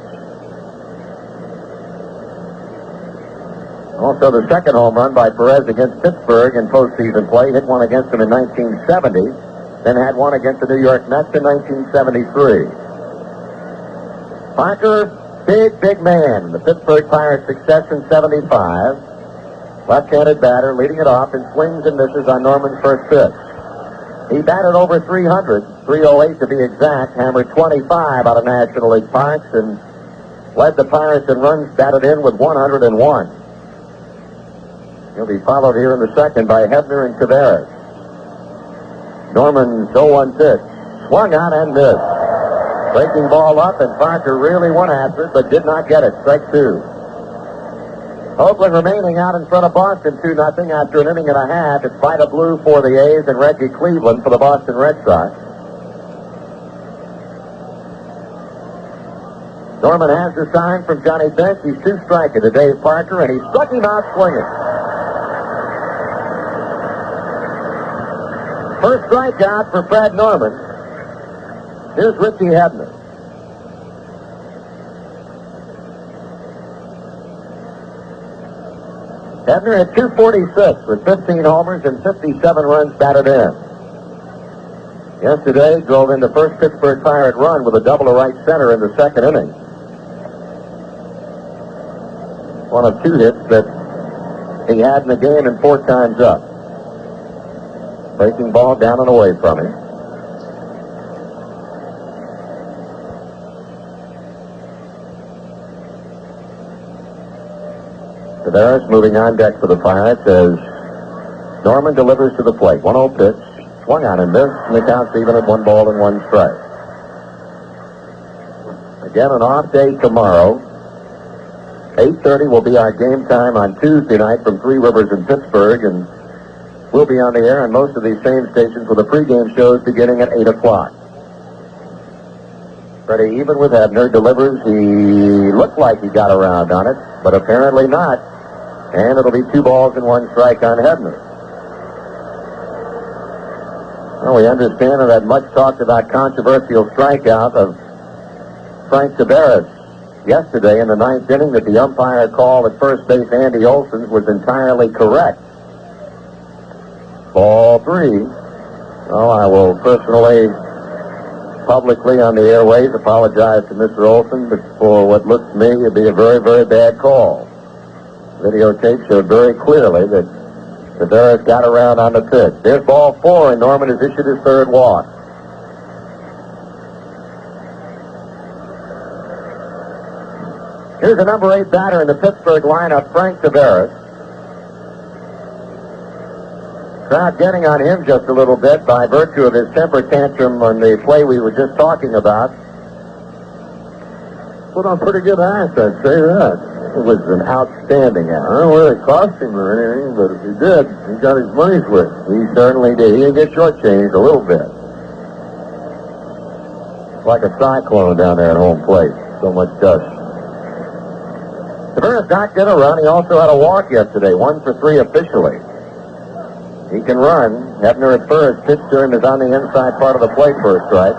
Also, the second home run by Perez against Pittsburgh in postseason play, hit one against them in 1970, then had one against the New York Mets in 1973. Parker, big man. The Pittsburgh Pirates' success in 75. Left-handed batter, leading it off and swings and misses on Norman's first pitch. He batted over 300, 308 to be exact, hammered 25 out of National League parks, and led the Pirates in runs batted in with 101. He'll be followed here in the second by Hebner and Tavares. Norman's 0-1 pitch. Swung on and missed. Breaking ball up, and Parker really went after it, but did not get it. Strike two. Oakland remaining out in front of Boston 2-0 after an inning and a half. It's Vida Blue for the A's and Reggie Cleveland for the Boston Red Sox. Norman has the sign from Johnny Bench. He's two striking to Dave Parker, and he struck him out swinging. First strikeout for Fred Norman. Here's Richie Hebner. Hebner had 246 with 15 homers and 57 runs batted in. Yesterday, drove in the first Pittsburgh Pirate run with a double to right center in the second inning. One of two hits that he had in the game and 4 times up. Breaking ball down and away from him. Tavares moving on deck for the Pirates as Norman delivers to the plate. 1-0 pitch. Swung on and missed, and the count's even at 1 ball and 1 strike. Again, an off day tomorrow. 8:30 will be our game time on Tuesday night from Three Rivers in Pittsburgh, and we'll be on the air on most of these same stations with the pregame shows beginning at 8 o'clock. Freddie, even with Hebner, delivers. He looked like he got around on it, but apparently not. And it'll be 2 balls and 1 strike on Hebner. Well, we understand that much talked about controversial strikeout of Frank Tavares yesterday in the 9th inning, that the umpire call at first base Andy Olson's was entirely correct. Ball 3. Well, I will personally, publicly on the airways, apologize to Mr. Olson for what looks to me to be a very, very bad call. Videotape showed very clearly that Tavares got around on the pitch. There's ball 4, and Norman has issued his 3rd walk. Here's the number 8 batter in the Pittsburgh lineup, Frank Tavares. Crowd getting on him just a little bit by virtue of his temper tantrum on the play we were just talking about. Put on pretty good act, I'd say that. It was an outstanding act. I don't know whether it cost him or anything, but if he did, he got his money's worth. He certainly did. He didn't get shortchanged a little bit. It's like a cyclone down there at home plate. So much dust. Tavares knocked in a run. He also had a walk yesterday, 1 for 3 officially. He can run. Hebner at first. Pitch to him is on the inside part of the plate for a strike.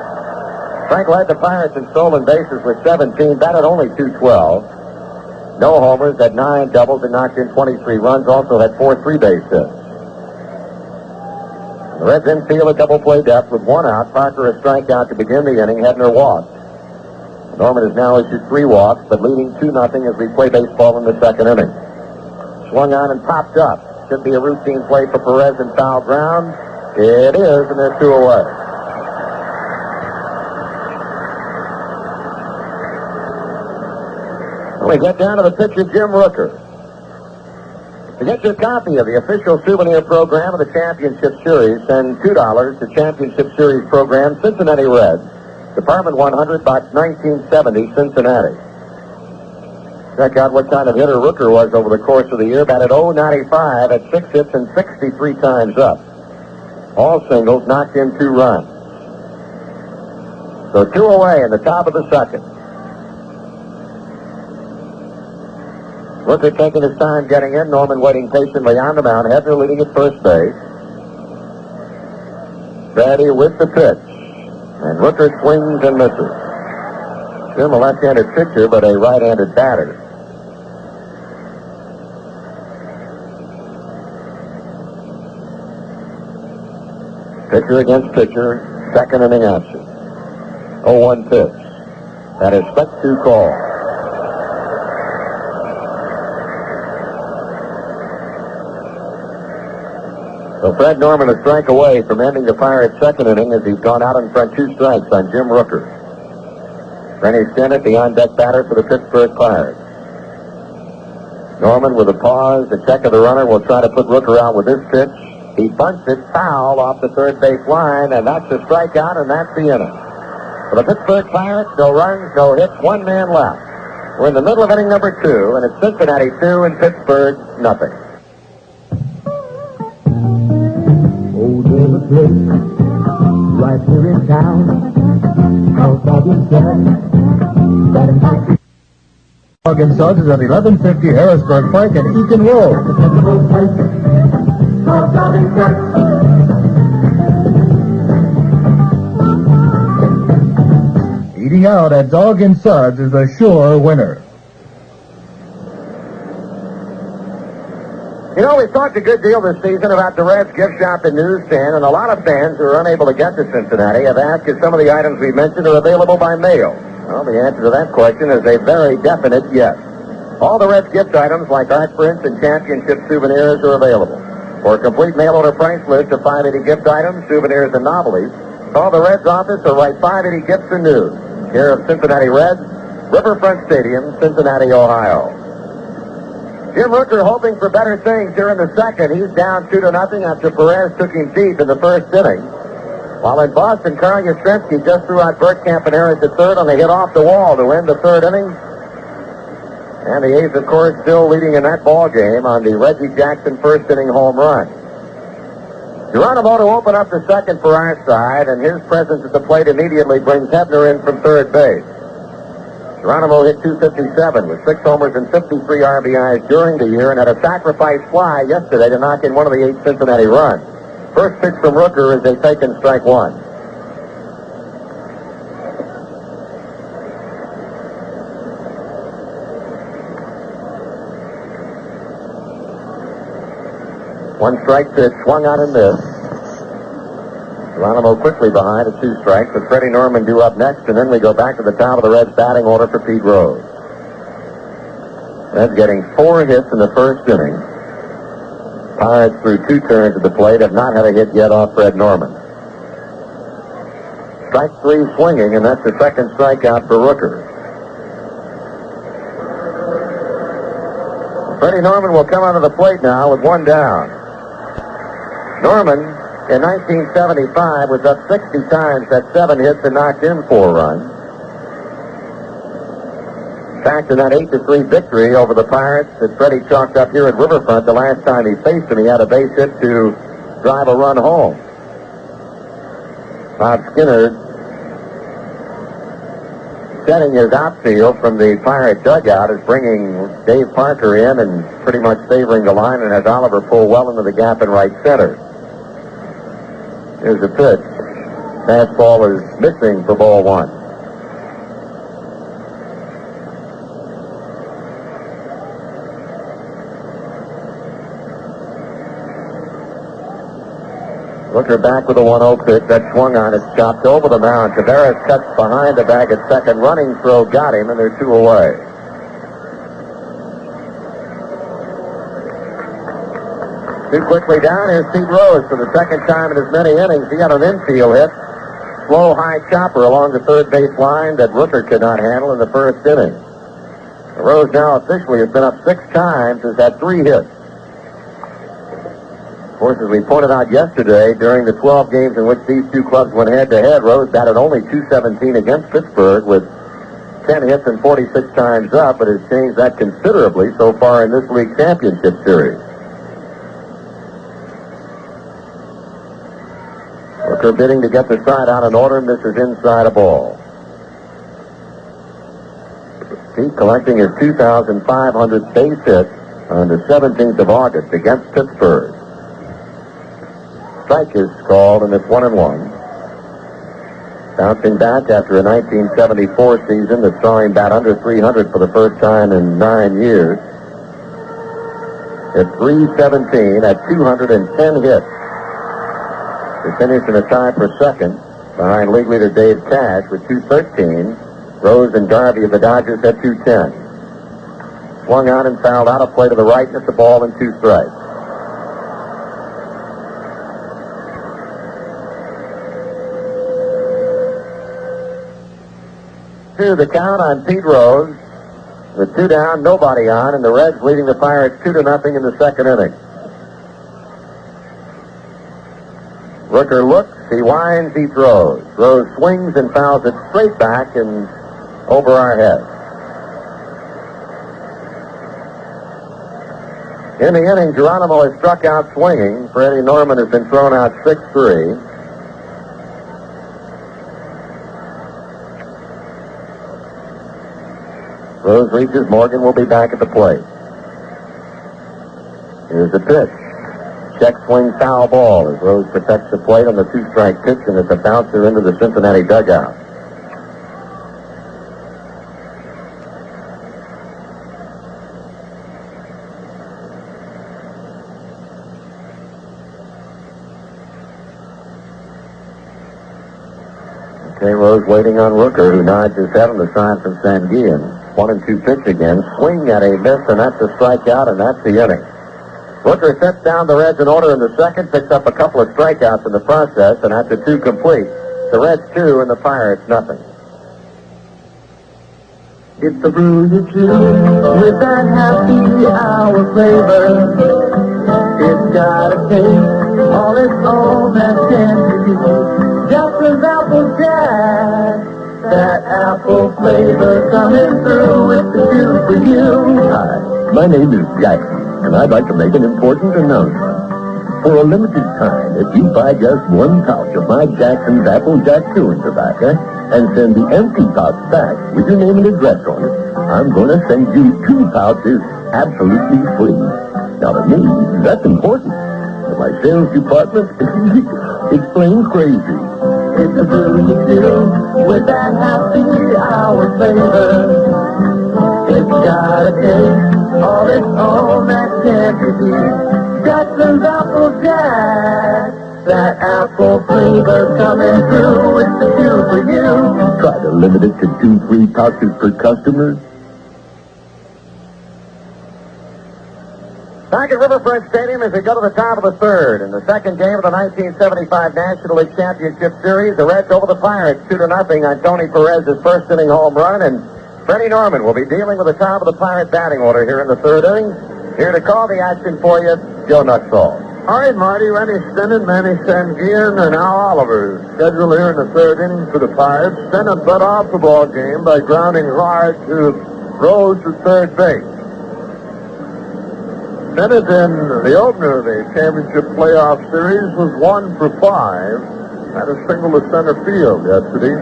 Frank led the Pirates in stolen bases with 17, batted only .212. No homers, had 9 doubles, and knocked in 23 runs. Also had 4 3-base hits. The Reds infield a double play depth with 1 out. Parker a strikeout to begin the inning. Hebner walked. Norman has now issued 3 walks, but leading 2-0 as we play baseball in the second inning. Swung on and popped up. Should be a routine play for Perez in foul ground. It is, and they're 2 away. we get down to the pitcher, Jim Rooker. To get your copy of the official souvenir program of the Championship Series, send $2 to Championship Series program, Cincinnati Reds, Department 100, Box 1970, Cincinnati. Check out what kind of hitter Rooker was over the course of the year. Batted .095 at 6 hits and 63 times up. All singles, knocked in 2 runs. So 2 away in the top of the second. Rooker taking his time getting in. Norman waiting patiently on the mound. Hebner leading at first base. Ready with the pitch. And Rooker swings and misses. Still a left-handed pitcher, but a right-handed batter. Pitcher against pitcher. Second inning action. 0-1 pitch. That is strike 2 call. So Fred Norman a strike away from ending the Pirates' second inning as he's gone out in front 2 strikes on Jim Rooker. Rennie Stennett, the on-deck batter for the Pittsburgh Pirates. Norman with a pause, the check of the runner, will try to put Rooker out with this pitch. He bunts it foul off the third base line, and that's a strikeout, and that's the inning. For the Pittsburgh Pirates, no runs, no hits, 1 man left. We're in the middle of inning number 2, and it's Cincinnati 2 and Pittsburgh nothing. Oh, there's a place right here in town called Dog and Sons. That invites Dog and Sons is at 1150 Harrisburg Pike and Eaton Road. called Dog and Sons. Eating out at Dog and Sons is a sure winner. You know, we've talked a good deal this season about the Reds gift shop and newsstand, and a lot of fans who are unable to get to Cincinnati have asked if some of the items we mentioned are available by mail. Well, the answer to that question is a very definite yes. All the Reds gift items like art prints and championship souvenirs are available. For a complete mail-order price list of 580 gift items, souvenirs, and novelties, call the Reds office or write 580 Gifts and News, care of Cincinnati Reds, Riverfront Stadium, Cincinnati, Ohio. Jim Rooker hoping for better things here in the second. He's down 2-0 after Perez took him deep in the first inning. While in Boston, Carl Yastrzemski just threw out Bergkamp and Harris at third on a hit off the wall to end the third inning. And the A's, of course, still leading in that ball game on the Reggie Jackson first inning home run. Geronimo to open up the second for our side, and his presence at the plate immediately brings Hebner in from third base. Geronimo hit .257 with 6 homers and 53 RBIs during the year and had a sacrifice fly yesterday to knock in one of the 8 Cincinnati runs. First pitch from Rooker is a taken strike 1. One strike pitch swung out and missed. Geronimo quickly behind at 2 strikes, with Freddie Norman due up next, and then we go back to the top of the Reds batting order for Pete Rose. Reds getting 4 hits in the first inning. Pirates through 2 turns at the plate have not had a hit yet off Fred Norman. Strike 3 swinging, and that's the second strikeout for Rooker. Freddie Norman will come onto the plate now with 1 down. Norman, in 1975, was up 60 times, had 7 hits and knocked in 4 runs. In fact, in that 8-3 victory over the Pirates that Freddie chalked up here at Riverfront, the last time he faced him, he had a base hit to drive a run home. Bob Skinner setting his outfield from the Pirate dugout is bringing Dave Parker in and pretty much favoring the line, and has Oliver pull well into the gap in right center. Here's the pitch. Fastball is missing for ball 1. Rooker back with a 1-0 pitch. That swung on. It's chopped over the mound. Tavares cuts behind the bag at second. Running throw got him, and they're 2 away. Too quickly down. Here's Pete Rose for the second time in as many innings. He got an infield hit. Slow, high chopper along the third base line that Rooker could not handle in the first inning. Rose now officially has been up 6 times, has had 3 hits. Of course, as we pointed out yesterday, during the 12 games in which these two clubs went head-to-head, Rose batted only .217 against Pittsburgh with 10 hits and 46 times up, but has changed that considerably so far in this league championship series. Rooker bidding to get the side out in order, and this is inside a ball. Pete collecting his 2,500th base hit on the 17th of August against Pittsburgh. Strike is called, and it's 1-1. Bouncing back after a 1974 season that saw him bat under 300 for the first time in 9 years. At .317 at 210 hits. To finish in a tie for second behind league leader Dave Cash with 213. Rose and Garvey of the Dodgers had 210. Swung on and fouled out of play to the right, and it's a ball and 2 strikes. To the count on Pete Rose. With 2 down, nobody on, and the Reds leading the Pirates 2-0 in the second inning. Rooker looks, he winds, he throws. Rose swings and fouls it straight back and over our heads. In the inning, Geronimo has struck out swinging. Freddie Norman has been thrown out 6-3. Rose reaches. Morgan will be back at the plate. Here's the pitch. Check swing foul ball as Rose protects the plate on the 2-strike pitch, and it's a bouncer into the Cincinnati dugout. Okay, Rose waiting on Rooker, who nods his head on the sign from Sanguillen. 1-2 pitch again. Swing at a miss, and that's a strikeout, and that's the inning. Rooker sets down the Reds in order in the second, picks up a couple of strikeouts in the process, and after 2 complete, the Reds 2 and the Pirates nothing. It's the brew you choose with that happy hour flavor. It's got a taste all its own that can't be beat. Jackson's Apple Jack, that apple flavor coming through with the juice for you. Hi, my name is Jackson, and I'd like to make an important announcement. For a limited time, if you buy just 1 pouch of my Jackson's Apple Jack chewing tobacco and send the empty pouch back with your name and address on it, I'm going to send you 2 pouches absolutely free. Now to me, that's important. And my sales department explains crazy. It's the brew you do with that happy hour flavor. It's got a taste all its own that can't be beat. Jackson's Apple Jack, that apple flavor coming through with the juice for you. Try to limit it to 2 free pouches per customer. Back at Riverfront Stadium as we go to the top of the third. In the second game of the 1975 National League Championship Series, the Reds over the Pirates 2-0 on Tony Perez's first inning home run, and Freddie Norman will be dealing with the top of the Pirate batting order here in the third inning. Here to call the action for you, Joe Nuxall. All right, Marty, Rennie Stennett, Manny Sanguillen, and Al Oliver scheduled here in the third inning for the Pirates. Stennett led off the ball game by grounding hard to Rose at third base. Stennett in the opener of the championship playoff series was 1 for 5. Had a single to center field yesterday.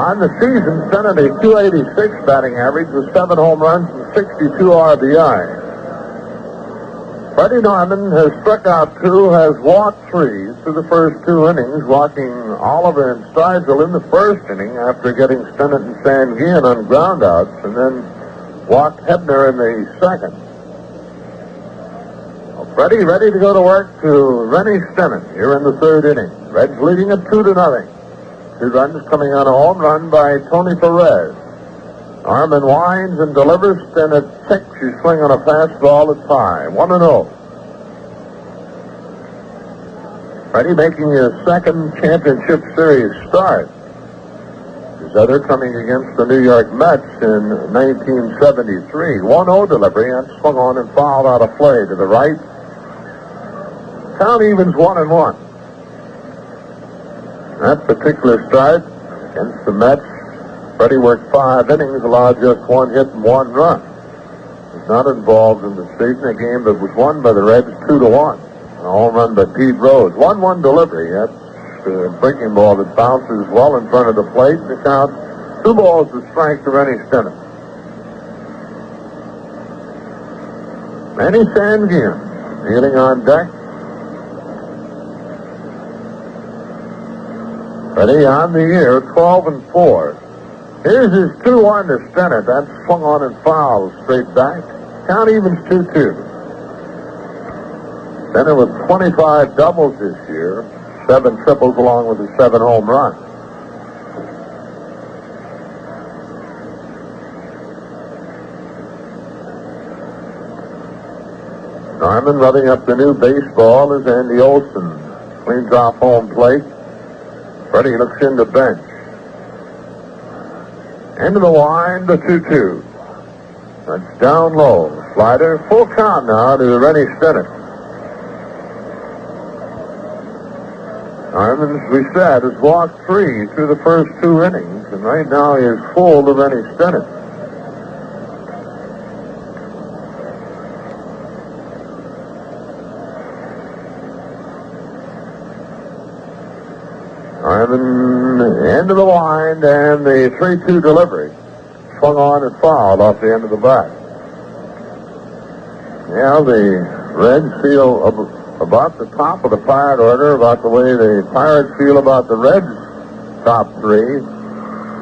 On the season, Stennett a .286 batting average with 7 home runs and 62 RBI. Freddie Norman has struck out 2, has walked 3 through the first 2 innings, walking Oliver and Stargell in the first inning after getting Stennett and Sanguillen on groundouts, and then walked Hebner in the second. Well, Freddie ready to go to work to Rennie Stennett here in the third inning. Reds leading at 2-0. 2 runs coming on a home run by Tony Perez. Norman winds and delivers. Stennett checks his swing on a fastball. It's high. 1-0. Freddie making his second championship series start. His They're coming against the New York Mets in 1973. 1-0 delivery, and swung on and fouled out of play to the right. Count evens 1-1. That particular start against the Mets, Freddie worked 5 innings, allowed just 1 hit and 1 run. He's not involved in the season, a game that was won by the Reds 2-1. A home run by Pete Rose. 1-1 delivery. That's a breaking ball that bounces well in front of the plate. The count 2 balls to strike to Rennie Stennett. Manny Sanguin kneeling on deck. Ready on the year, 12-4. Here's his 2-1 to Stennett. That's swung on and fouled straight back. Count evens 2-2. Stennett with 25 doubles this year, 7 triples along with the 7 home runs. Norman rubbing up the new baseball as Andy Olson cleans off home plate. Freddie looks in the bench. Into the line, the 2-2. That's down low. Slider, full count now to Rennie Stennett. Norman, as we said, has walked 3 through the first 2 innings, and right now he is full to Rennie Stennett. Norman into the line, and the 3-2 delivery. Swung on and fouled off the end of the bat. Yeah, the Reds feel about the top of the Pirate order, about the way the Pirates feel about the Reds' top 3,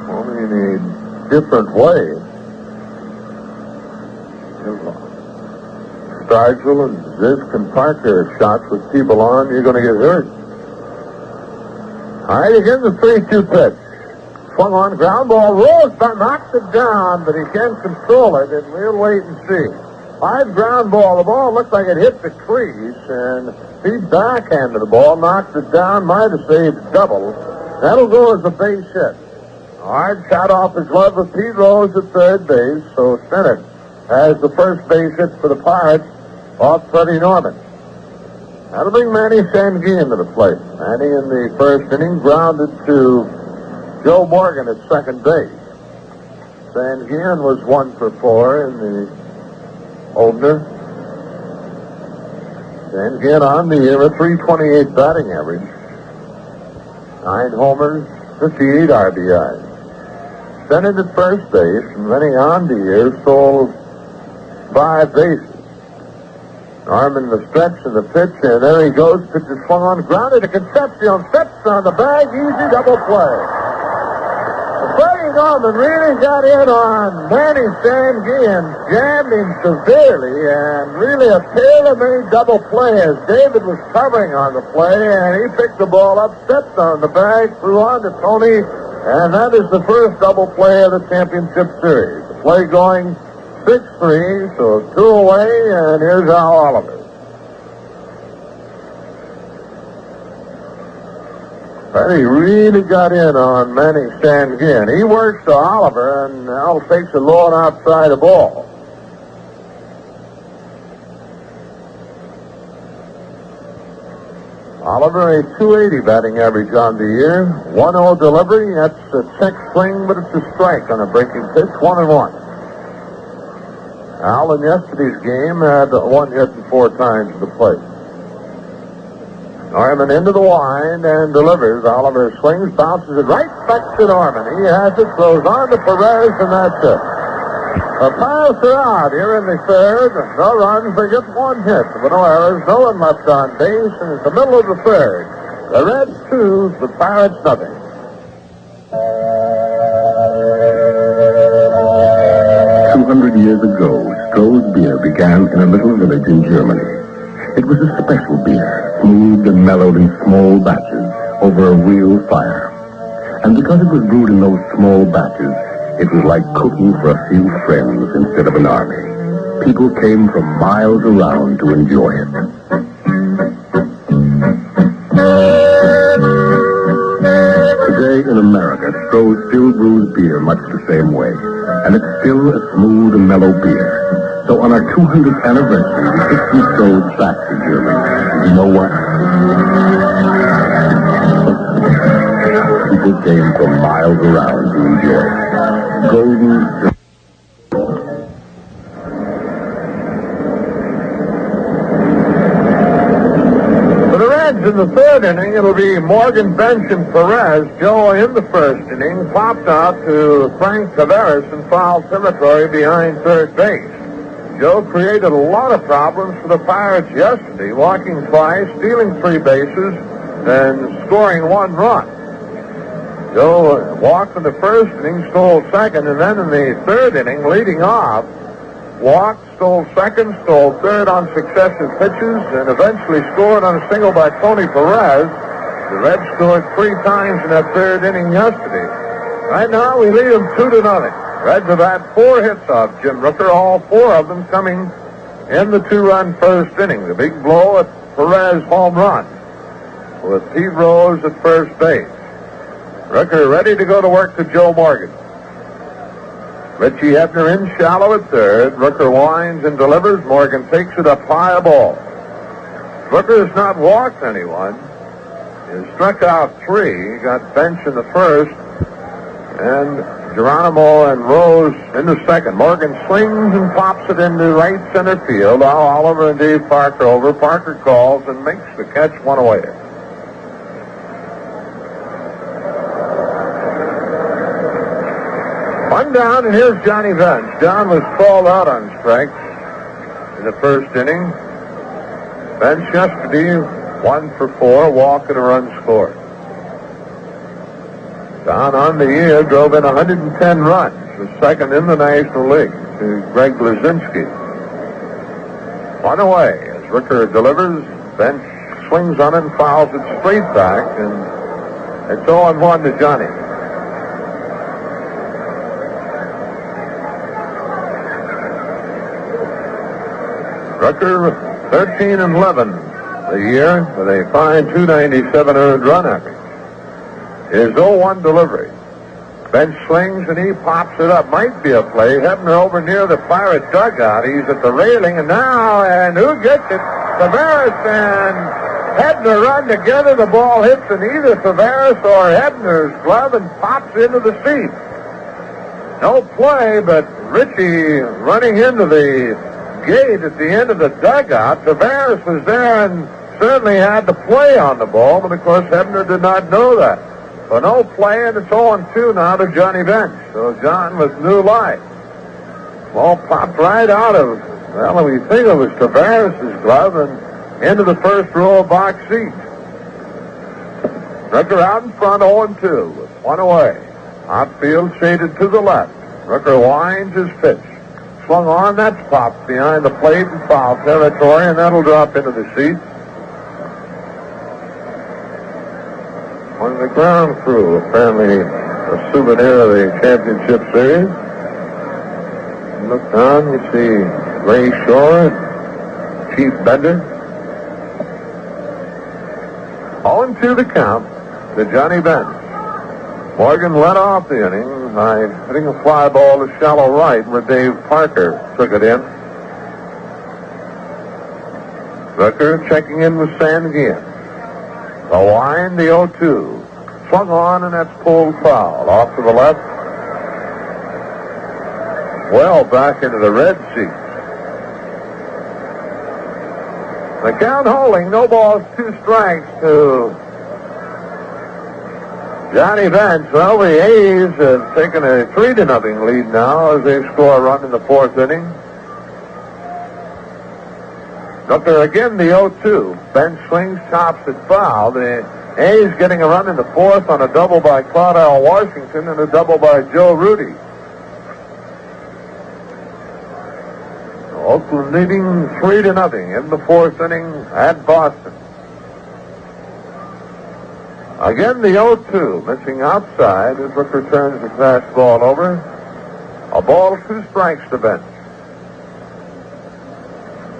only in a different way. Stargell and Zisk and Parker shots with people on, you're going to get hurt. All right, again the 3-2 pitch. Swung on, ground ball, Rose knocks it down, but he can't control it, and we'll wait and see. High ground ball. The ball looked like it hit the crease, and he backhanded the ball, knocked it down, might have saved double. That'll go as a base hit. Hard shot off his glove with Pete Rose at third base, so Stennett has the first base hit for the Pirates off Freddie Norman. That'll bring Manny Sanguin to the plate. Manny in the first inning grounded to Joe Morgan at second base. Sanguin was 1 for 4 in the opener. Sanguin on the year, a .328 batting average. 9 homers, 58 RBIs. Stennett at first base, and Manny on the year stole 5 bases. Norman the stretch and the pitch, and there he goes. Pitch is swung on, grounded to Concepcion. Steps on the bag, easy double play. Freddie Norman really got in on Manny Sanguin, jammed him severely, and really a tailor-made double play as David was covering on the play, and he picked the ball up, stepped on the bag, threw on to Tony, and that is the first double play of the championship series. The play going 6-3, so 2 away, and here's Al Oliver. Freddie really got in on Manny Sanguin. He works to Oliver, and Al takes a low and outside the ball. Oliver, a .280 batting average on the year. 1-0 delivery. That's a check swing, but it's a strike on a breaking pitch. 1-1. Al in yesterday's game had 1 hit and 4 times to the plate. Norman into the line and delivers. Oliver swings, bounces it right back to Norman. He has it, throws on to Perez, and that's it. The Pirates are out here in the third. No runs, they get 1 hit, but no errors, no one left on base, and it's the middle of the third. The Reds 2, the Pirates nothing. 200 years ago, Stroh's beer began in a little village in Germany. It was a special beer, smooth and mellowed in small batches over a real fire. And because it was brewed in those small batches, it was like cooking for a few friends instead of an army. People came from miles around to enjoy it. Today in America, Stroh still brews much the same way, and it's still a smooth and mellow beer. So on our 200th anniversary, we picked and sold Saxon German. You know what? People came from miles around to enjoy it. Golden... In the third inning, it'll be Morgan, Bench, and Perez. Joe, in the first inning, popped out to Frank Tavares in foul territory behind third base. Joe created a lot of problems for the Pirates yesterday, walking twice, stealing 3 bases, and scoring 1 run. Joe walked in the first inning, stole second, and then in the third inning, leading off, walked, stole second, stole third on successive pitches, and eventually scored on a single by Tony Perez. The Reds scored 3 times in that third inning yesterday. Right now, we lead them 2-0. Reds have had 4 hits off Jim Rooker, all 4 of them coming in the 2-run first inning. The big blow at Perez home run with Pete Rose at first base. Rooker ready to go to work to Joe Morgan. Richie Hebner in shallow at third. Rooker winds and delivers. Morgan takes it up high, a ball. Rooker has not walked anyone. He struck out 3. He got Bench in the first. And Geronimo and Rose in the second. Morgan swings and pops it into right center field. Now Oliver and Dave Parker over. Parker calls and makes the catch, 1 away. One down, and here's Johnny Bench. John was called out on strikes in the first inning. Bench yesterday, 1 for 4, walk and a run scored. John on the year drove in 110 runs, the second in the National League to Greg Blazinski. 1 away as Rooker delivers. Bench swings on it and fouls it straight back, and it's 0-1 to Johnny. Rooker 13-11 the year with a fine 297 earned run average. His 0-1 delivery. Bench swings and he pops it up. Might be a play. Hebner over near the Pirate dugout. He's at the railing, and who gets it? Tavares and Hebner run together. The ball hits in either Tavares or Hebner's glove and pops into the seat. No play, but Richie running into the gate at the end of the dugout. Tavares was there and certainly had the play on the ball, but of course Hebner did not know that. So no play, and it's 0-2 now to Johnny Bench. So John with new life. Ball popped right out of, well, we think it was Tavares' glove and into the first row of box seats. Rooker out in front, 0-2 with 1 away. Outfield shaded to the left. Rooker winds his pitch. Swung on, that's popped behind the plate in foul territory, and that'll drop into the seat. On the ground crew, apparently a souvenir of the championship series. Look down, you see Ray Shore and Chief Bender. 0-2 the count to Johnny Bench. Morgan led off the inning by hitting a fly ball to shallow right where Dave Parker took it in. Rooker checking in with Sanguin. The line, the 0-2. Swung on, and that's pulled foul. Off to the left. Well back into the red seat. The count holding, no balls, 2 strikes to Johnny Bench. Well, the A's have taken a 3-0 lead now as they score a run in the 4th inning. Rooker again, the 0-2. Bench swings, chops it foul. The A's getting a run in the 4th on a double by Claudell Washington and a double by Joe Rudy. Oakland leading 3-0 in the 4th inning at Boston. Again, the 0-2, missing outside as Rooker turns the fastball over. A ball, 2 strikes to Bench.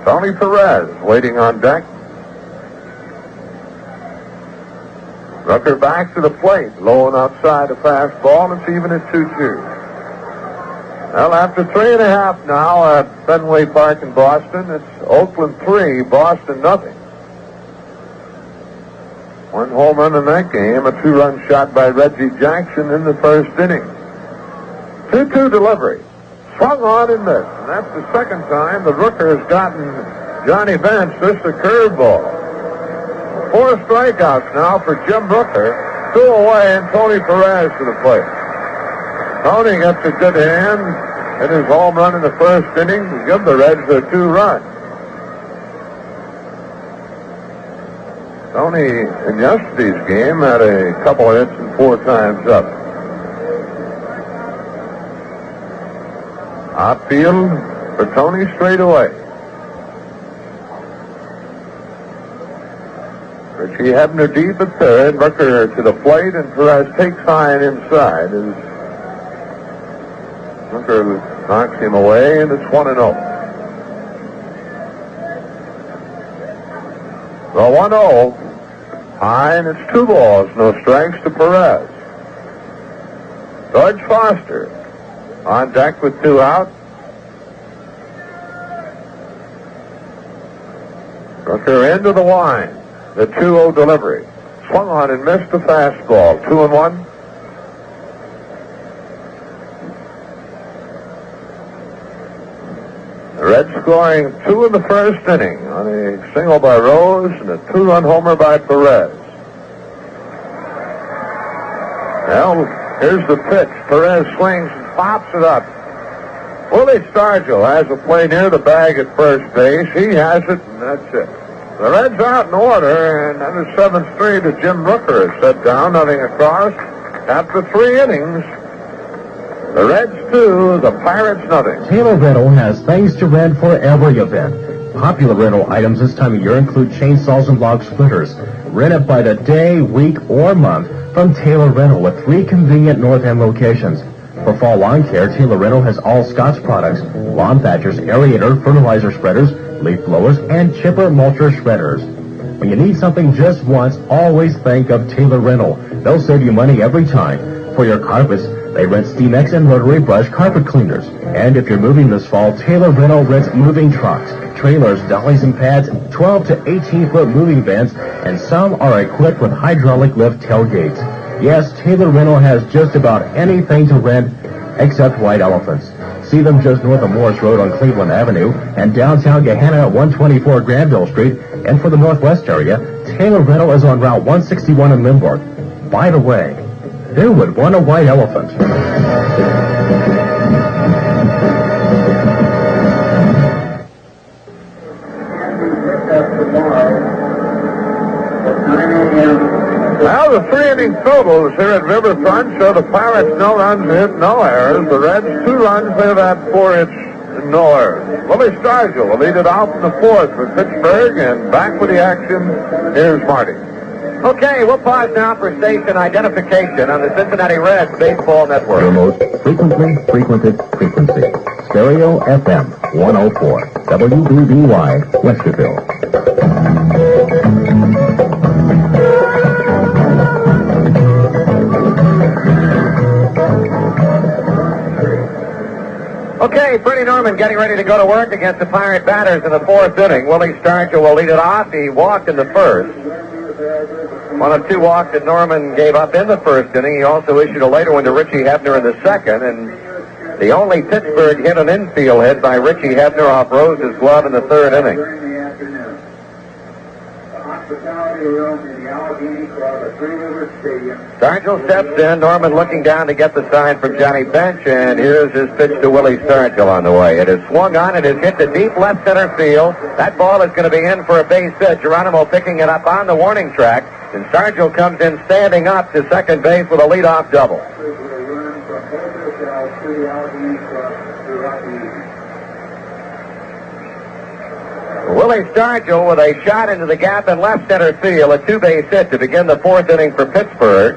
Tony Perez waiting on deck. Rooker back to the plate, low and outside a fastball. It's even at 2-2. Well, after 3.5 now at Fenway Park in Boston, it's Oakland 3, Boston nothing. One home run in that game, a 2-run shot by Reggie Jackson in the first inning. 2-2 delivery. Swung on and missed. And that's the second time the Rooker has gotten Johnny Bench just a curveball. 4 strikeouts now for Jim Rooker. 2 away and Tony Perez to the plate. Tony gets a good hand in his home run in the first inning to give the Reds a 2-run. Tony, in yesterday's game, had a couple of hits and 4 times up. Outfield for Tony straight away. Richie Hebner deep at third. Rooker to the plate, and Perez takes high and inside. As Rooker knocks him away, and it's 1-0. The 1-0. High, and it's 2 balls, no strikes to Perez. George Foster on deck with 2 out. Rooker into the line. The 2-0 delivery. Swung on and missed the fastball. 2-1. The Reds scoring 2 in the first inning on a single by Rose and a 2-run homer by Perez. Well, here's the pitch. Perez swings and pops it up. Willie Stargell has a play near the bag at first base. He has it, and that's it. The Reds out in order, and that is 7-3 to Jim Rooker is set down, nothing across. After 3 innings, the Reds 2, the Pirates nothing. Taylor Rental has things to rent for every event. Popular rental items this time of year include chainsaws and log splitters. Rent it by the day, week, or month from Taylor Rental with 3 convenient North End locations. For fall lawn care, Taylor Rental has all Scotts products, lawn thatchers, aerator, fertilizer spreaders, leaf blowers, and chipper mulcher shredders. When you need something just once, always think of Taylor Rental. They'll save you money every time. For your carpets, they rent Steamex and rotary brush carpet cleaners. And if you're moving this fall, Taylor Rental rents moving trucks, trailers, dollies and pads, 12 to 18-foot moving vans, and some are equipped with hydraulic lift tailgates. Yes, Taylor Rental has just about anything to rent except white elephants. See them just north of Morris Road on Cleveland Avenue and downtown Gahanna at 124 Granville Street. And for the Northwest area, Taylor Rental is on Route 161 in Limburg. By the way, who would want a white elephant? Well, the 3-inning totals here at Riverfront show the Pirates no runs, hit, no errors. The Reds 2 runs, they've had 4 hits, and no errors. Willie Stargell will lead it out in the 4th for Pittsburgh, and back with the action, here's Marty. Okay, we'll pause now for station identification on the Cincinnati Reds Baseball Network. Your most frequently frequented frequency. Stereo FM 104. WBBY, Westerville. Okay, Freddie Norman getting ready to go to work against the Pirate batters in the 4th inning. Willie Stargell will lead it off. He walked in the first. One of 2 walks that Norman gave up in the first inning. He also issued a later one to Richie Hebner in the second, and the only Pittsburgh hit, an infield hit by Richie Hebner off Rose's glove in the 3rd inning. Stargell steps in, Norman looking down to get the sign from Johnny Bench, and here's his pitch to Willie Stargell on the way. It is swung on, it is hit to deep left center field. That ball is going to be in for a base hit. Geronimo picking it up on the warning track, and Stargell comes in standing up to second base with a leadoff double. Willie Stargell with a shot into the gap in left center field, a 2-base hit to begin the 4th inning for Pittsburgh.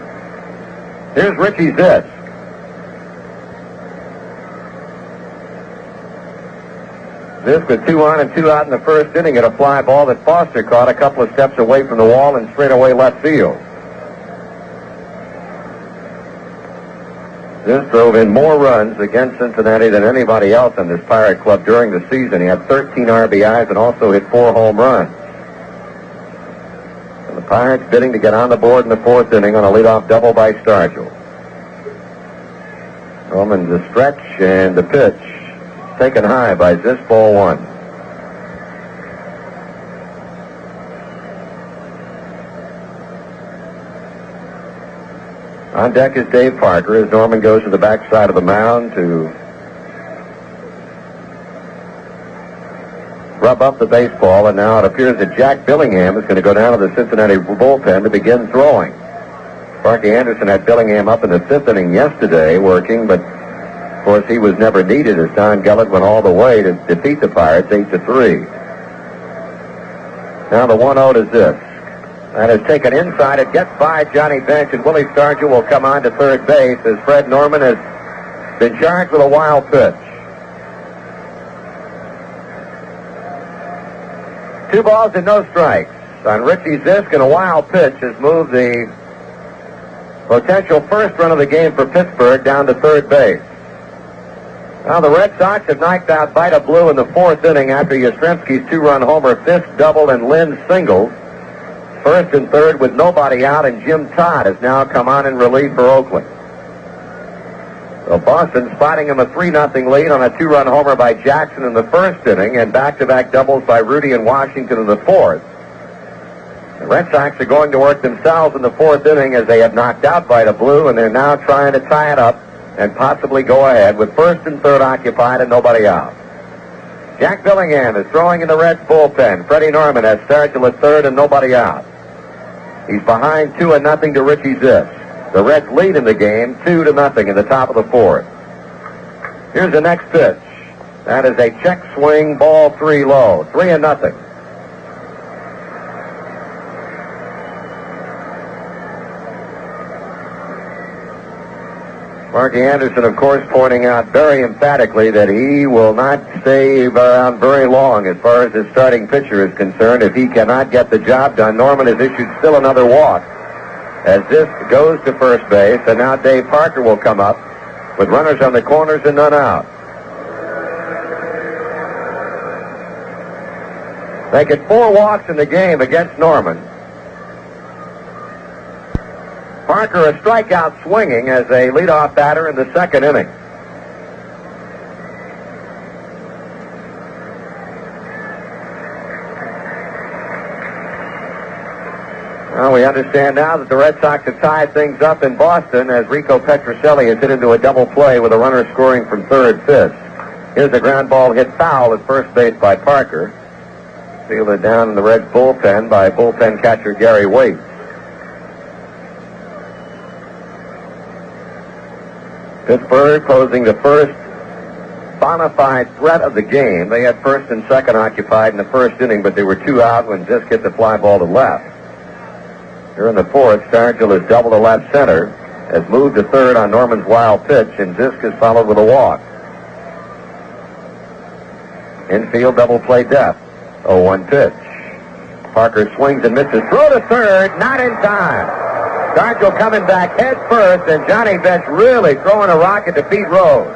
Here's Richie Zisk. Zisk with 2 on and 2 out in the first inning at a fly ball that Foster caught a couple of steps away from the wall and straight away left field. This drove in more runs against Cincinnati than anybody else on this Pirate club during the season. He had 13 RBIs and also hit 4 home runs. And the Pirates bidding to get on the board in the 4th inning on a leadoff double by Stargell. Norman the stretch and the pitch taken high by Zisk, ball 1. On deck is Dave Parker as Norman goes to the backside of the mound to rub up the baseball, and now it appears that Jack Billingham is going to go down to the Cincinnati bullpen to begin throwing. Sparky Anderson had Billingham up in the 5th inning yesterday working, but of course he was never needed as Don Gellert went all the way to defeat the Pirates 8-3. Now the 1-0 to Zisk. That is taken inside. It gets by Johnny Bench, and Willie Stargell will come on to third base as Fred Norman has been charged with a wild pitch. 2 balls and no strikes on Richie Zisk, and a wild pitch has moved the potential first run of the game for Pittsburgh down to third base. Now the Red Sox have knocked out Vida Blue in the 4th inning after Yastrzemski's 2-run homer, Fisk doubled, and Lynn singled. First and third with nobody out, and Jim Todd has now come on in relief for Oakland. So Boston spotting him a 3-0 lead on a 2-run homer by Jackson in the 1st inning, and back-to-back doubles by Rudy and Washington in the 4th. The Red Sox are going to work themselves in the 4th inning as they have knocked out Vida Blue, and they're now trying to tie it up and possibly go ahead with 1st and 3rd occupied and nobody out. Jack Billingham is throwing in the Reds bullpen. Freddie Norman has Stargell at 3rd and nobody out. He's behind 2-0 to Richie Zisk. The Reds lead in the game 2-0 in the top of the 4th. Here's the next pitch. That is a check swing, ball 3 low, 3-0. Sparky Anderson, of course, pointing out very emphatically that he will not stay around very long as far as his starting pitcher is concerned if he cannot get the job done. Norman has issued still another walk as this goes to first base, and now Dave Parker will come up with runners on the corners and none out. They get 4 walks in the game against Norman. Parker a strikeout swinging as a leadoff batter in the 2nd inning. Well, we understand now that the Red Sox have tied things up in Boston as Rico Petrocelli has hit into a double play with a runner scoring from 3rd, 5th. Here's a ground ball hit foul at first base by Parker. Fielded down in the Reds bullpen by bullpen catcher Gary Waite. Pittsburgh posing the first bona fide threat of the game. They had 1st and 2nd occupied in the 1st inning, but they were 2 out when Zisk hit the fly ball to left. Here in the 4th, Stargell has doubled to left center, has moved to 3rd on Norman's wild pitch, and Zisk has followed with a walk. Infield double play death. 0-1 pitch. Parker swings and misses. Throw to 3rd, not in time. Stargell coming back head first, and Johnny Bench really throwing a rocket to Pete Rose.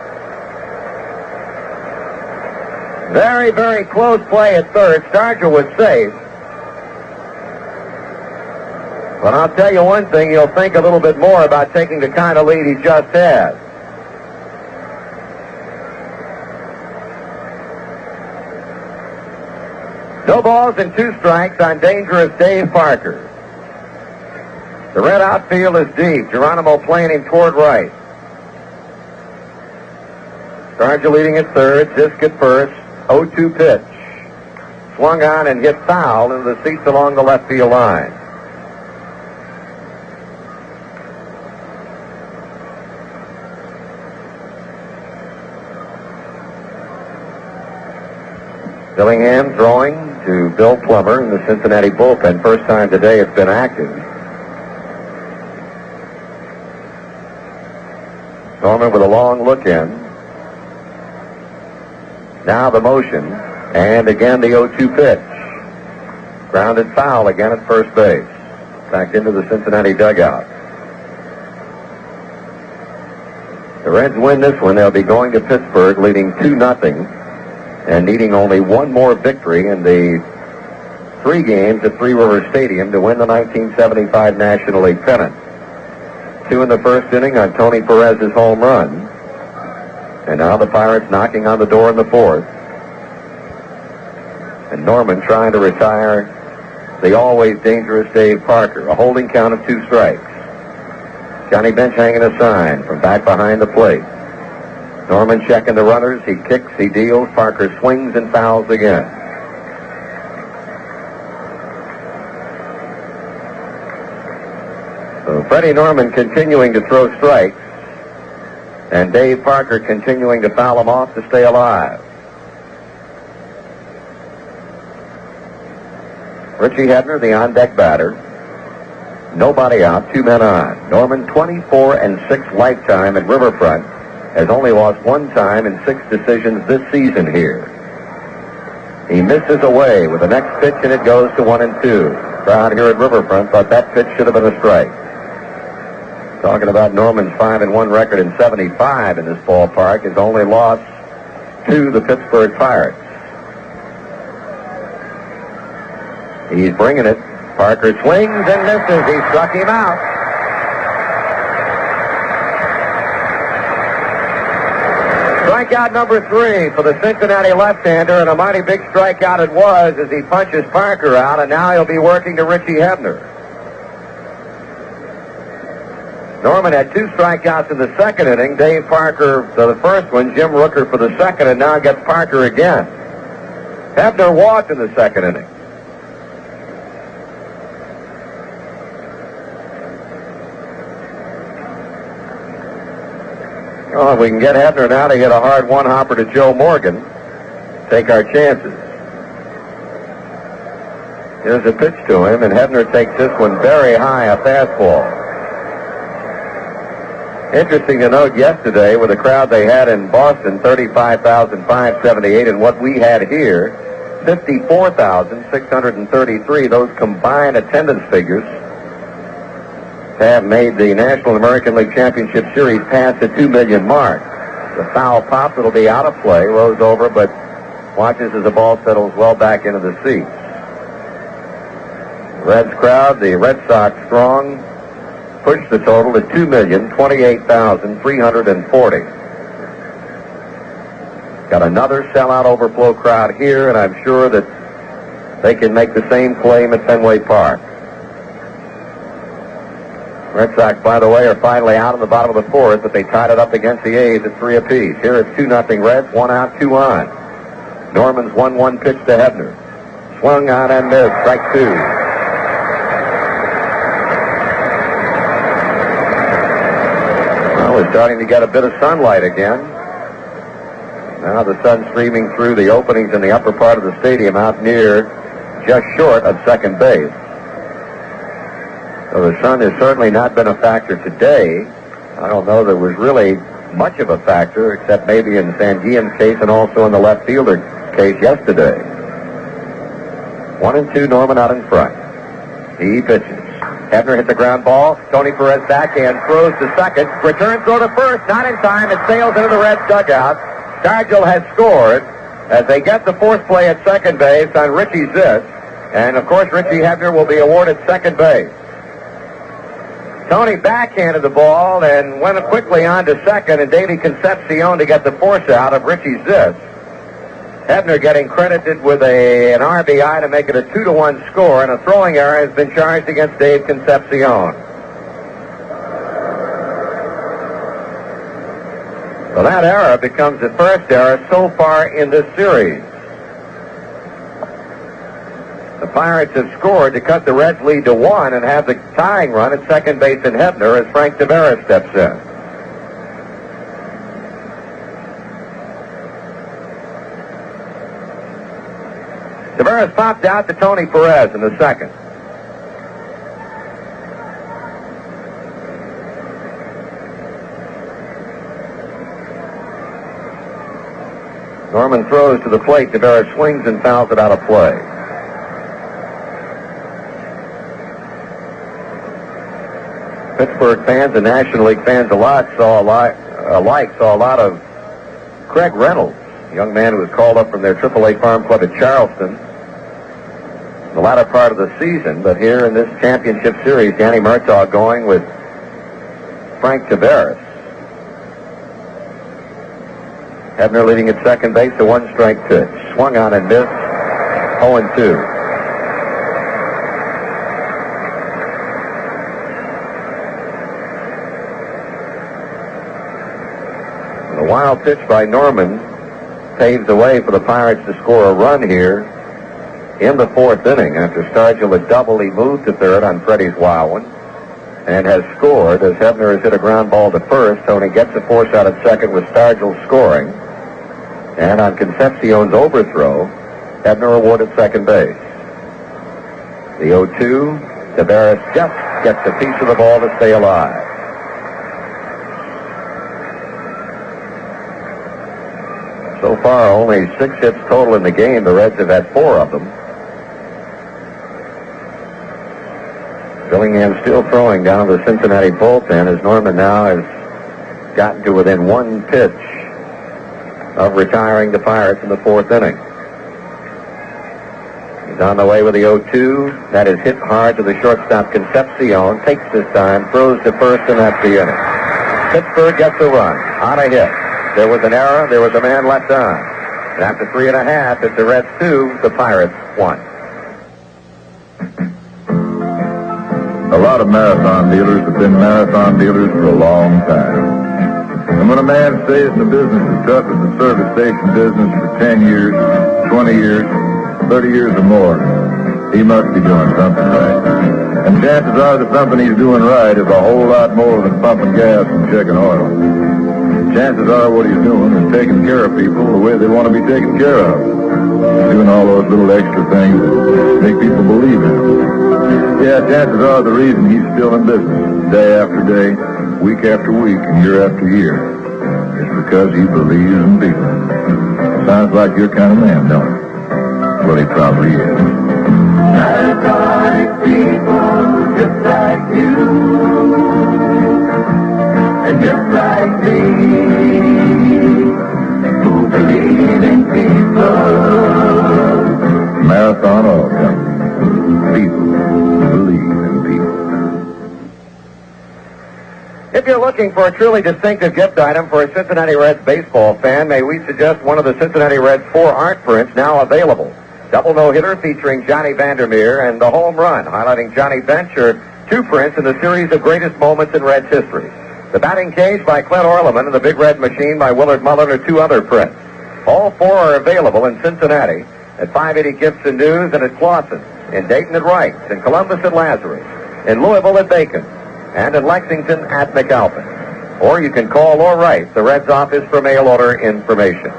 Very, very close play at 3rd. Stargell was safe. But I'll tell you one thing, you'll think a little bit more about taking the kind of lead he just had. No balls and 2 strikes on dangerous Dave Parker. The Red outfield is deep. Geronimo playing him toward right. Stargell leading at 3rd, Zisk at 1st, 0-2 pitch. Swung on and hit foul into the seats along the left field line. Billingham throwing to Bill Plummer in the Cincinnati bullpen. First time today it's been active. Norman with a long look in. Now the motion. And again the 0-2 pitch. Grounded foul again at first base. Back into the Cincinnati dugout. The Reds win this one. They'll be going to Pittsburgh leading 2-0 and needing only one more victory in the 3 games at Three River Stadium to win the 1975 National League pennant. 2 in the first inning on Tony Perez's home run. And now the Pirates knocking on the door in the 4th. And Norman trying to retire the always dangerous Dave Parker. A holding count of 2 strikes. Johnny Bench hanging a sign from back behind the plate. Norman checking the runners. He kicks, he deals. Parker swings and fouls again. So Freddie Norman continuing to throw strikes, and Dave Parker continuing to foul him off to stay alive. Richie Hebner, the on-deck batter. Nobody out, 2 men on. Norman, 24-6 lifetime at Riverfront, has only lost 1 time in 6 decisions this season here. He misses away with the next pitch, and it goes to 1-2. Crowd here at Riverfront thought that pitch should have been a strike. Talking about Norman's 5-1 record in 75 in this ballpark, his only loss to the Pittsburgh Pirates. He's bringing it. Parker swings and misses. He struck him out. Strikeout number 3 for the Cincinnati left-hander, and a mighty big strikeout it was as he punches Parker out, and now he'll be working to Richie Hebner. Norman had 2 strikeouts in the second inning. Dave Parker for the first one, Jim Rooker for the second, and now gets Parker again. Hebner walked in the second inning. Oh, if we can get Hebner now to hit a hard one-hopper to Joe Morgan, take our chances. Here's a pitch to him, and Hebner takes this one very high, a fastball. Interesting to note yesterday with the crowd they had in Boston, 35,578, and what we had here, 54,633. Those combined attendance figures have made the National American League Championship Series pass the 2 million mark. The foul pops, it'll be out of play, rolls over, but watches as the ball settles well back into the seats. Reds crowd, the Red Sox strong, push the total to 2,028,340. Got another sellout overflow crowd here, and I'm sure that they can make the same claim at Fenway Park. Red Sox, by the way, are finally out in the bottom of the 4th, but they tied it up against the A's at 3 apiece. Here it's 2-0 Reds, 1 out, 2 on. Norman's 1-1 pitch to Hebner. Swung on and missed, strike 2. Well, we're starting to get a bit of sunlight again. Now the sun streaming through the openings in the upper part of the stadium out near, just short of second base. So the sun has certainly not been a factor today. I don't know that it was really much of a factor, except maybe in Sanguillen's case and also in the left fielder case yesterday. 1-2, Norman out in front. He pitches. Hebner hits a ground ball. Tony Perez backhand throws to second. Return throw to first. Not in time. It sails into the Reds dugout. Stargell has scored as they get the 4th play at second base on Richie Ziss. And, of course, Richie Hebner will be awarded second base. Tony backhanded the ball and went quickly on to second, and Davey Concepcion to get the force out of Richie Ziss. Hebner getting credited with an RBI to make it a 2-1 score, and a throwing error has been charged against Dave Concepcion. So that error becomes the first error so far in this series. The Pirates have scored to cut the Reds' lead to 1 and have the tying run at second base in Hebner as Frank Tavares steps in. Tavares popped out to Tony Perez in the second. Norman throws to the plate. Tavares swings and fouls it out of play. Pittsburgh fans and National League fans alike saw alike saw a lot of Craig Reynolds, a young man who was called up from their AAA farm club at Charleston in the latter part of the season. But here in this championship series, Danny Murtaugh going with Frank Tavares. Hebner leading at second base, a one-strike pitch. Swung on and missed. 0-2. The wild pitch by Norman paves the way for the Pirates to score a run here in the fourth inning. After Stargell had doubled, he moved to third on Freddie's wild one and has scored as Hebner has hit a ground ball to first. Tony gets a force out at second with Stargell scoring. And on Concepcion's overthrow, Hebner awarded second base. The 0-2, Tavares just gets a piece of the ball to stay alive. So far, only 6 hits total in the game. The Reds have had 4 of them. Dillingham still throwing down the Cincinnati bullpen as Norman now has gotten to within 1 pitch of retiring the Pirates in the fourth inning. He's on the way with the 0-2. That is hit hard to the shortstop Concepcion. Takes this time, throws to first, and that's the inning. Pittsburgh gets a run on a hit. There was an error. There was a man left on. And after 3.5, it's the Reds 2, the Pirates 1. A lot of marathon dealers have been marathon dealers for a long time. And when a man stays in the business as tough as the service station business for 10 years, 20 years, 30 years or more, he must be doing something right. And chances are the something he's doing right is a whole lot more than pumping gas and checking oil. Chances are what he's doing is taking care of people the way they want to be taken care of. Doing all those little extra things that make people believe in him. Yeah, chances are the reason he's still in business day after day, week after week, and year after year is because he believes in people. Sounds like your kind of man, don't it? Well, he probably is. Narcotic people just like you, and just like me, who believe in people. Marathon Oil Company. People believe in people. If you're looking for a truly distinctive gift item for a Cincinnati Reds baseball fan, may we suggest one of the Cincinnati Reds 4 art prints now available. Double no-hitter featuring Johnny Vandermeer and the home run highlighting Johnny Bench are 2 prints in the series of greatest moments in Reds history. The batting cage by Clint Orleman and the Big Red Machine by Willard Mullen are 2 other prints. All 4 are available in Cincinnati at 580 Gibson News and at Clawson, in Dayton at Wright's, in Columbus at Lazarus, in Louisville at Bacon, and in Lexington at McAlpin. Or you can call or write the Reds office for mail order information.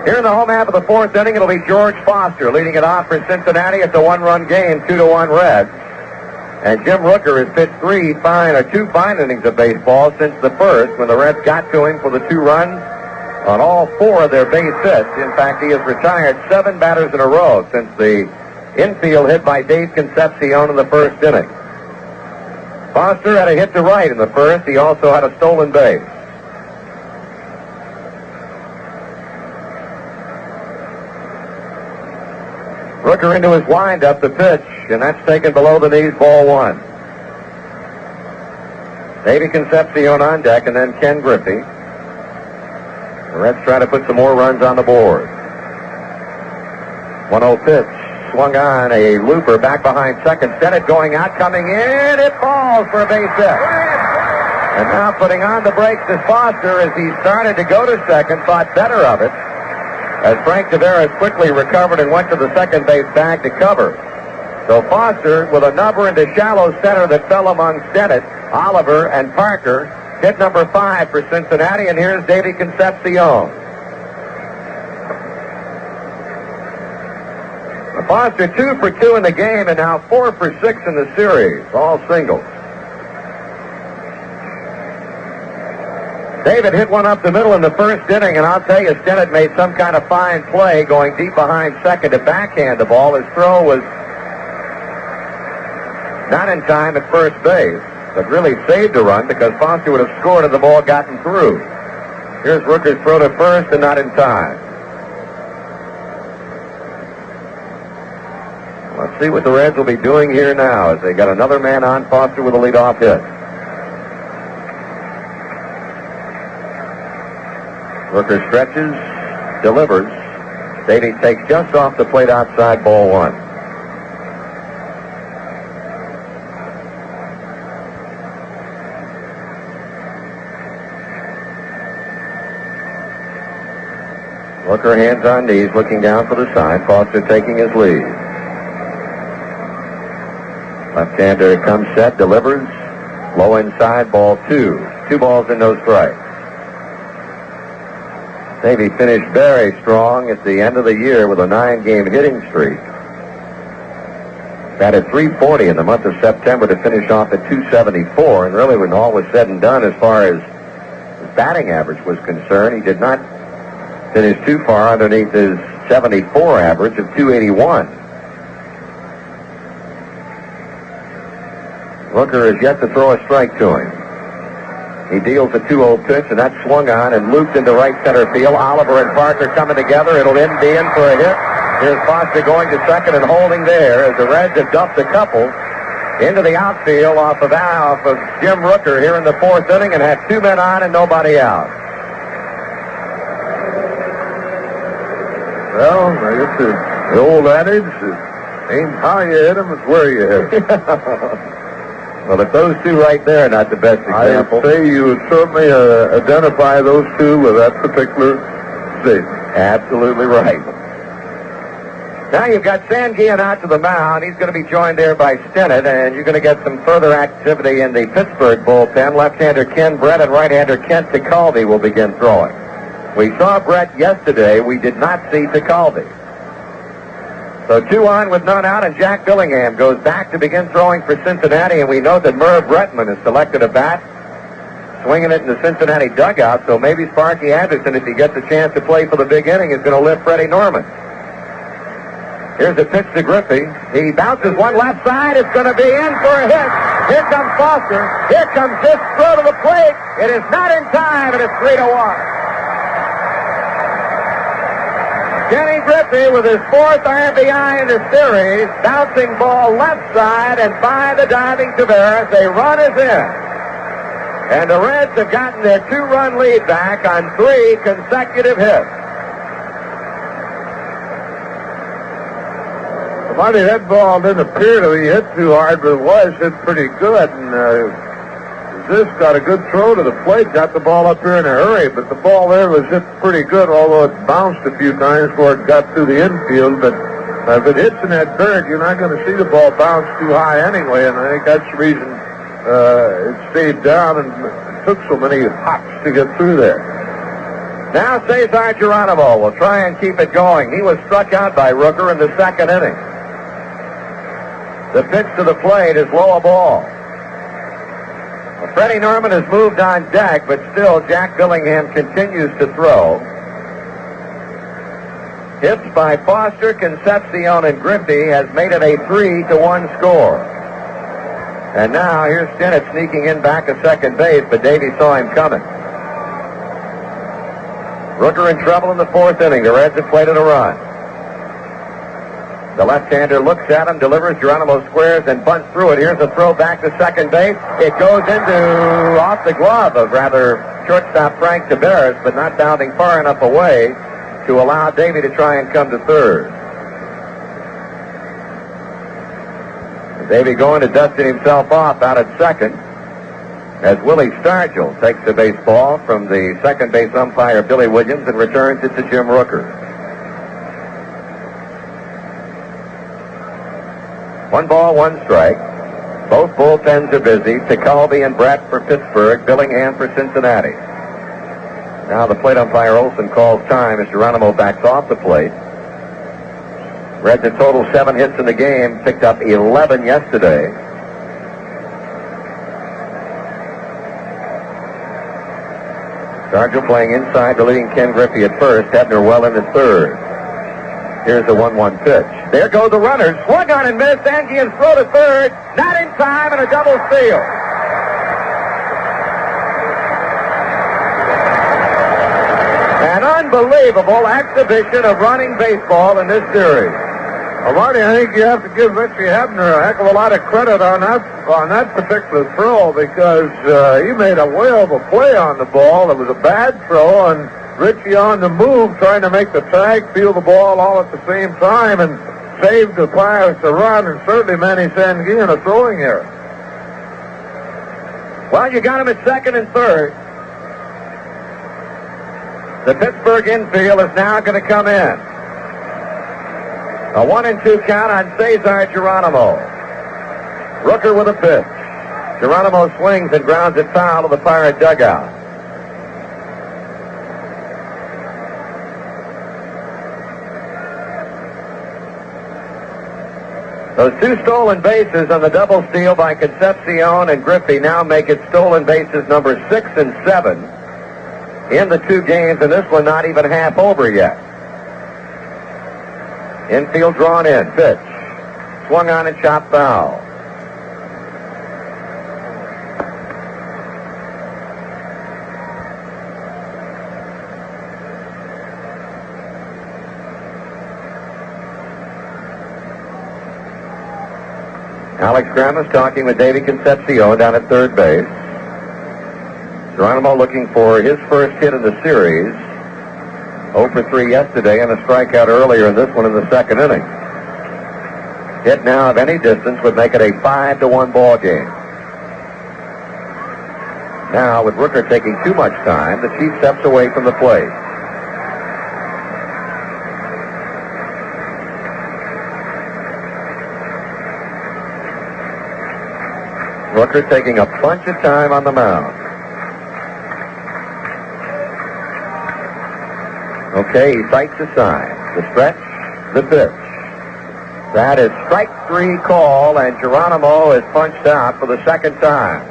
Here in the home half of the fourth inning, it'll be George Foster leading it off for Cincinnati. It's a 1-run game, 2-1 Reds. And Jim Rooker has pitched 2 fine innings of baseball since the first, when the Reds got to him for the 2 runs on all 4 of their base hits. In fact, he has retired 7 batters in a row since the infield hit by Dave Concepcion in the first inning. Foster had a hit to right in the first. He also had a stolen base. Rooker into his windup, the pitch, and that's taken below the knees, ball 1. Davey Concepcion on deck, and then Ken Griffey. The Reds try to put some more runs on the board. 1-0 pitch, swung on, a looper back behind second. Stennett going out, coming in, it falls for a base hit. And now putting on the brakes is Foster as he started to go to second, thought better of it, as Frank Tavares quickly recovered and went to the second base bag to cover. So Foster, with a number into shallow center that fell among Stennett, Oliver, and Parker, hit number 5 for Cincinnati, and here's Davey Concepcion. Foster 2 for 2 in the game, and now 4 for 6 in the series, all singles. David hit one up the middle in the first inning, and I'll tell you, Stennett made some kind of fine play going deep behind second to backhand the ball. His throw was not in time at first base. but really saved a run because Foster would have scored if the ball gotten through. Here's Rooker's throw to first and not in time. Let's see what the Reds will be doing here now as they got another man on. Foster with a leadoff hit. Rooker stretches, delivers. Davey takes just off the plate outside, ball one. Rooker hands on knees, looking down for the sign. Foster taking his lead. Left-hander comes set, delivers. Low inside, ball two. 2 balls and no strikes. Davey finished very strong at the end of the year with a 9-game hitting streak. Batted .340 in the month of September to finish off at .274, and really when all was said and done as far as his batting average was concerned, he did not finish too far underneath his 74 average of .281. Rooker has yet to throw a strike to him. He deals a 2-0 pitch, and that's swung on and looped into right center field. Oliver and Parker coming together. It'll end be in for a hit. Here's Foster going to second and holding there as the Reds have dumped a couple into the outfield off of Jim Rooker here in the 4th inning and had 2 men on and nobody out. Well, I guess the old adage is ain't how you hit them, it's where you hit them. Well, if those two right there are not the best example. I'd say you would certainly identify those two with that particular statement. Absolutely right. Now you've got Sanguillen out to the mound. He's going to be joined there by Stennett, and you're going to get some further activity in the Pittsburgh bullpen. Left-hander Ken Brett and right-hander Kent Tekulve will begin throwing. We saw Brett yesterday. We did not see Tekulve. So 2 on with none out, and Jack Billingham goes back to begin throwing for Cincinnati, and we know that Merv Bretman has selected a bat, swinging it in the Cincinnati dugout, so maybe Sparky Anderson, if he gets a chance to play for the big inning, is going to lift Freddie Norman. Here's a pitch to Griffey. He bounces one left side. It's going to be in for a hit. Here comes Foster. Here comes this throw to the plate. It is not in time, and it's 3-1. Kenny Griffey with his 4th RBI in the series, bouncing ball left side, and by the diving Tavares, a run is in. And the Reds have gotten their 2-run lead back on 3 consecutive hits. Monty, that ball didn't appear to be hit too hard, but it was hit pretty good, and this got a good throw to the plate, got the ball up here in a hurry, but the ball there was hit pretty good, although it bounced a few times before it got through the infield. But if it hits in that dirt, you're not going to see the ball bounce too high anyway, and I think that's the reason it stayed down and took so many hops to get through there. Now Cesar Geronimo will try and keep it going. He was struck out by Rooker in the 2nd inning. The pitch to the plate is low a ball. Well, Freddie Norman has moved on deck, but still Jack Billingham continues to throw. Hits by Foster, Concepcion, and Griffey has made it a 3-1 score. And now here's Stennett sneaking in back at second base, but Davey saw him coming. Rooker in trouble in the 4th inning. The Reds have played it a run. The left-hander looks at him, delivers. Geronimo squares and bunts through it. Here's a throw back to second base. It goes into off the glove of rather shortstop Frank Tavares, but not bounding far enough away to allow Davey to try and come to third. Davey going to dusting himself off out at second as Willie Stargell takes the baseball from the second base umpire Billy Williams and returns it to Jim Rooker. 1 ball, 1 strike. Both bullpens are busy. Tekulve and Brett for Pittsburgh, Billingham for Cincinnati. Now the plate umpire Olson calls time as Geronimo backs off the plate. Reds a total 7 hits in the game, picked up 11 yesterday. Stargell playing inside, relieving Ken Griffey at first. Hebner well in the 3rd. Here's the 1-1 pitch. There go the runners. Swung on and missed. Sanguillen's throw to third. Not in time, and a double steal. unbelievable exhibition of running baseball in this series. Well, Marty, I think you have to give Richie Hebner a heck of a lot of credit on that particular throw, because he made a whale of a play on the ball. It was a bad throw, and Richie on the move, trying to make the tag, feel the ball all at the same time, and saved the Pirates a run, and certainly Manny Sanguillen a throwing error. Well, you got him at second and third. The Pittsburgh infield is now going to come in. A 1-2 count on Cesar Geronimo. Rooker with a pitch. Geronimo swings and grounds it foul to the Pirate dugout. Those two stolen bases on the double steal by Concepcion and Griffey now make it stolen bases number 6 and 7 in the two games, and this one not even half over yet. Infield drawn in. Pitch. Swung on and chopped foul. Alex Graham is talking with Davey Concepcion down at third base. Geronimo looking for his first hit of the series. 0 for 3 yesterday and a strikeout earlier in this one in the second inning. Hit now of any distance would make it a 5-1 ball game. Now, with Rooker taking too much time, the Chief steps away from the plate. Rooker taking a bunch of time on the mound. Okay, he sights the sign. The stretch, the pitch. That is strike 3 call, and Geronimo is punched out for the second time.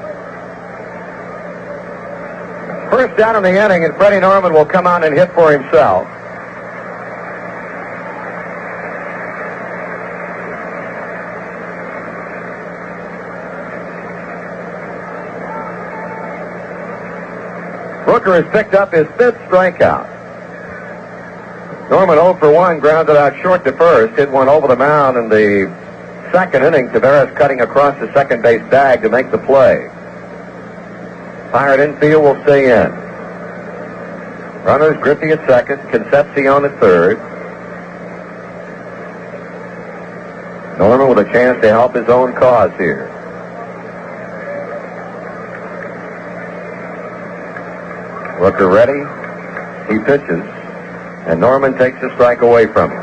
First down in the inning, and Freddie Norman will come out and hit for himself. Rooker has picked up his 5th strikeout. Norman 0 for 1, grounded out short to first, hit one over the mound in the second inning. Tavares cutting across the second base bag to make the play. Pirate infield will stay in. Runners Griffey at second, Concepcion at third. Norman with a chance to help his own cause here. Rooker ready. He pitches. And Norman takes a strike away from him.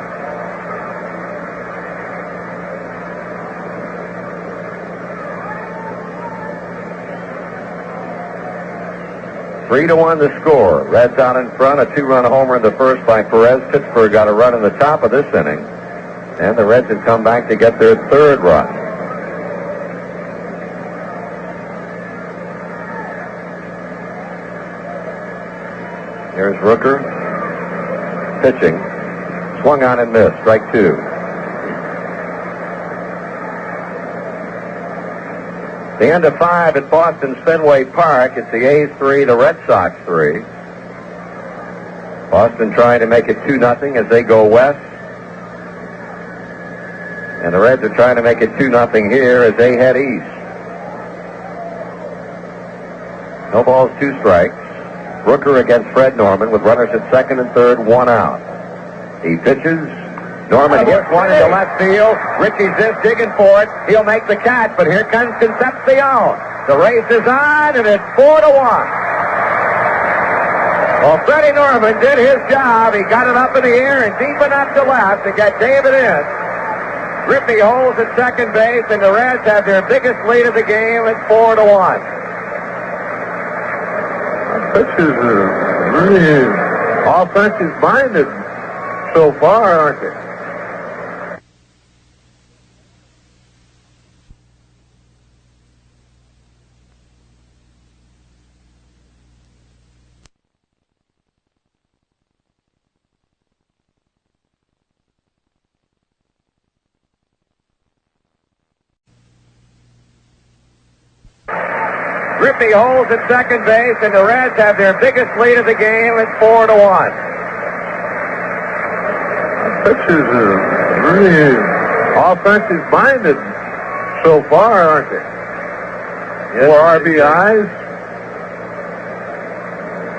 Three to 1 the score. Reds out in front. A 2-run homer in the first by Perez. Pittsburgh got a run in the top of this inning. And the Reds have come back to get their 3rd run. Here's Rooker. Pitching. Swung on and missed. Strike 2. The end of 5 at Boston's Fenway Park. It's the A's 3, the Red Sox 3. Boston trying to make it 2-0 as they go west. And the Reds are trying to make it 2-0 here as they head east. No balls, 2 strikes. Rooker against Fred Norman with runners at second and third, 1 out. He pitches. Norman hits one into left field. Richie's just digging for it. He'll make the catch, but here comes Concepcion. The race is on, and it's 4-1. Well, Freddie Norman did his job. He got it up in the air and deep enough to left to get David in. Griffey holds at second base, and the Reds have their biggest lead of the game at 4-1. Pitchers are really offensive-minded so far, aren't they? Griffey holds at second base, and the Reds have their biggest lead of the game at 4-1. pitchers are really offensive-minded so far, aren't they? Yes, 4 RBIs.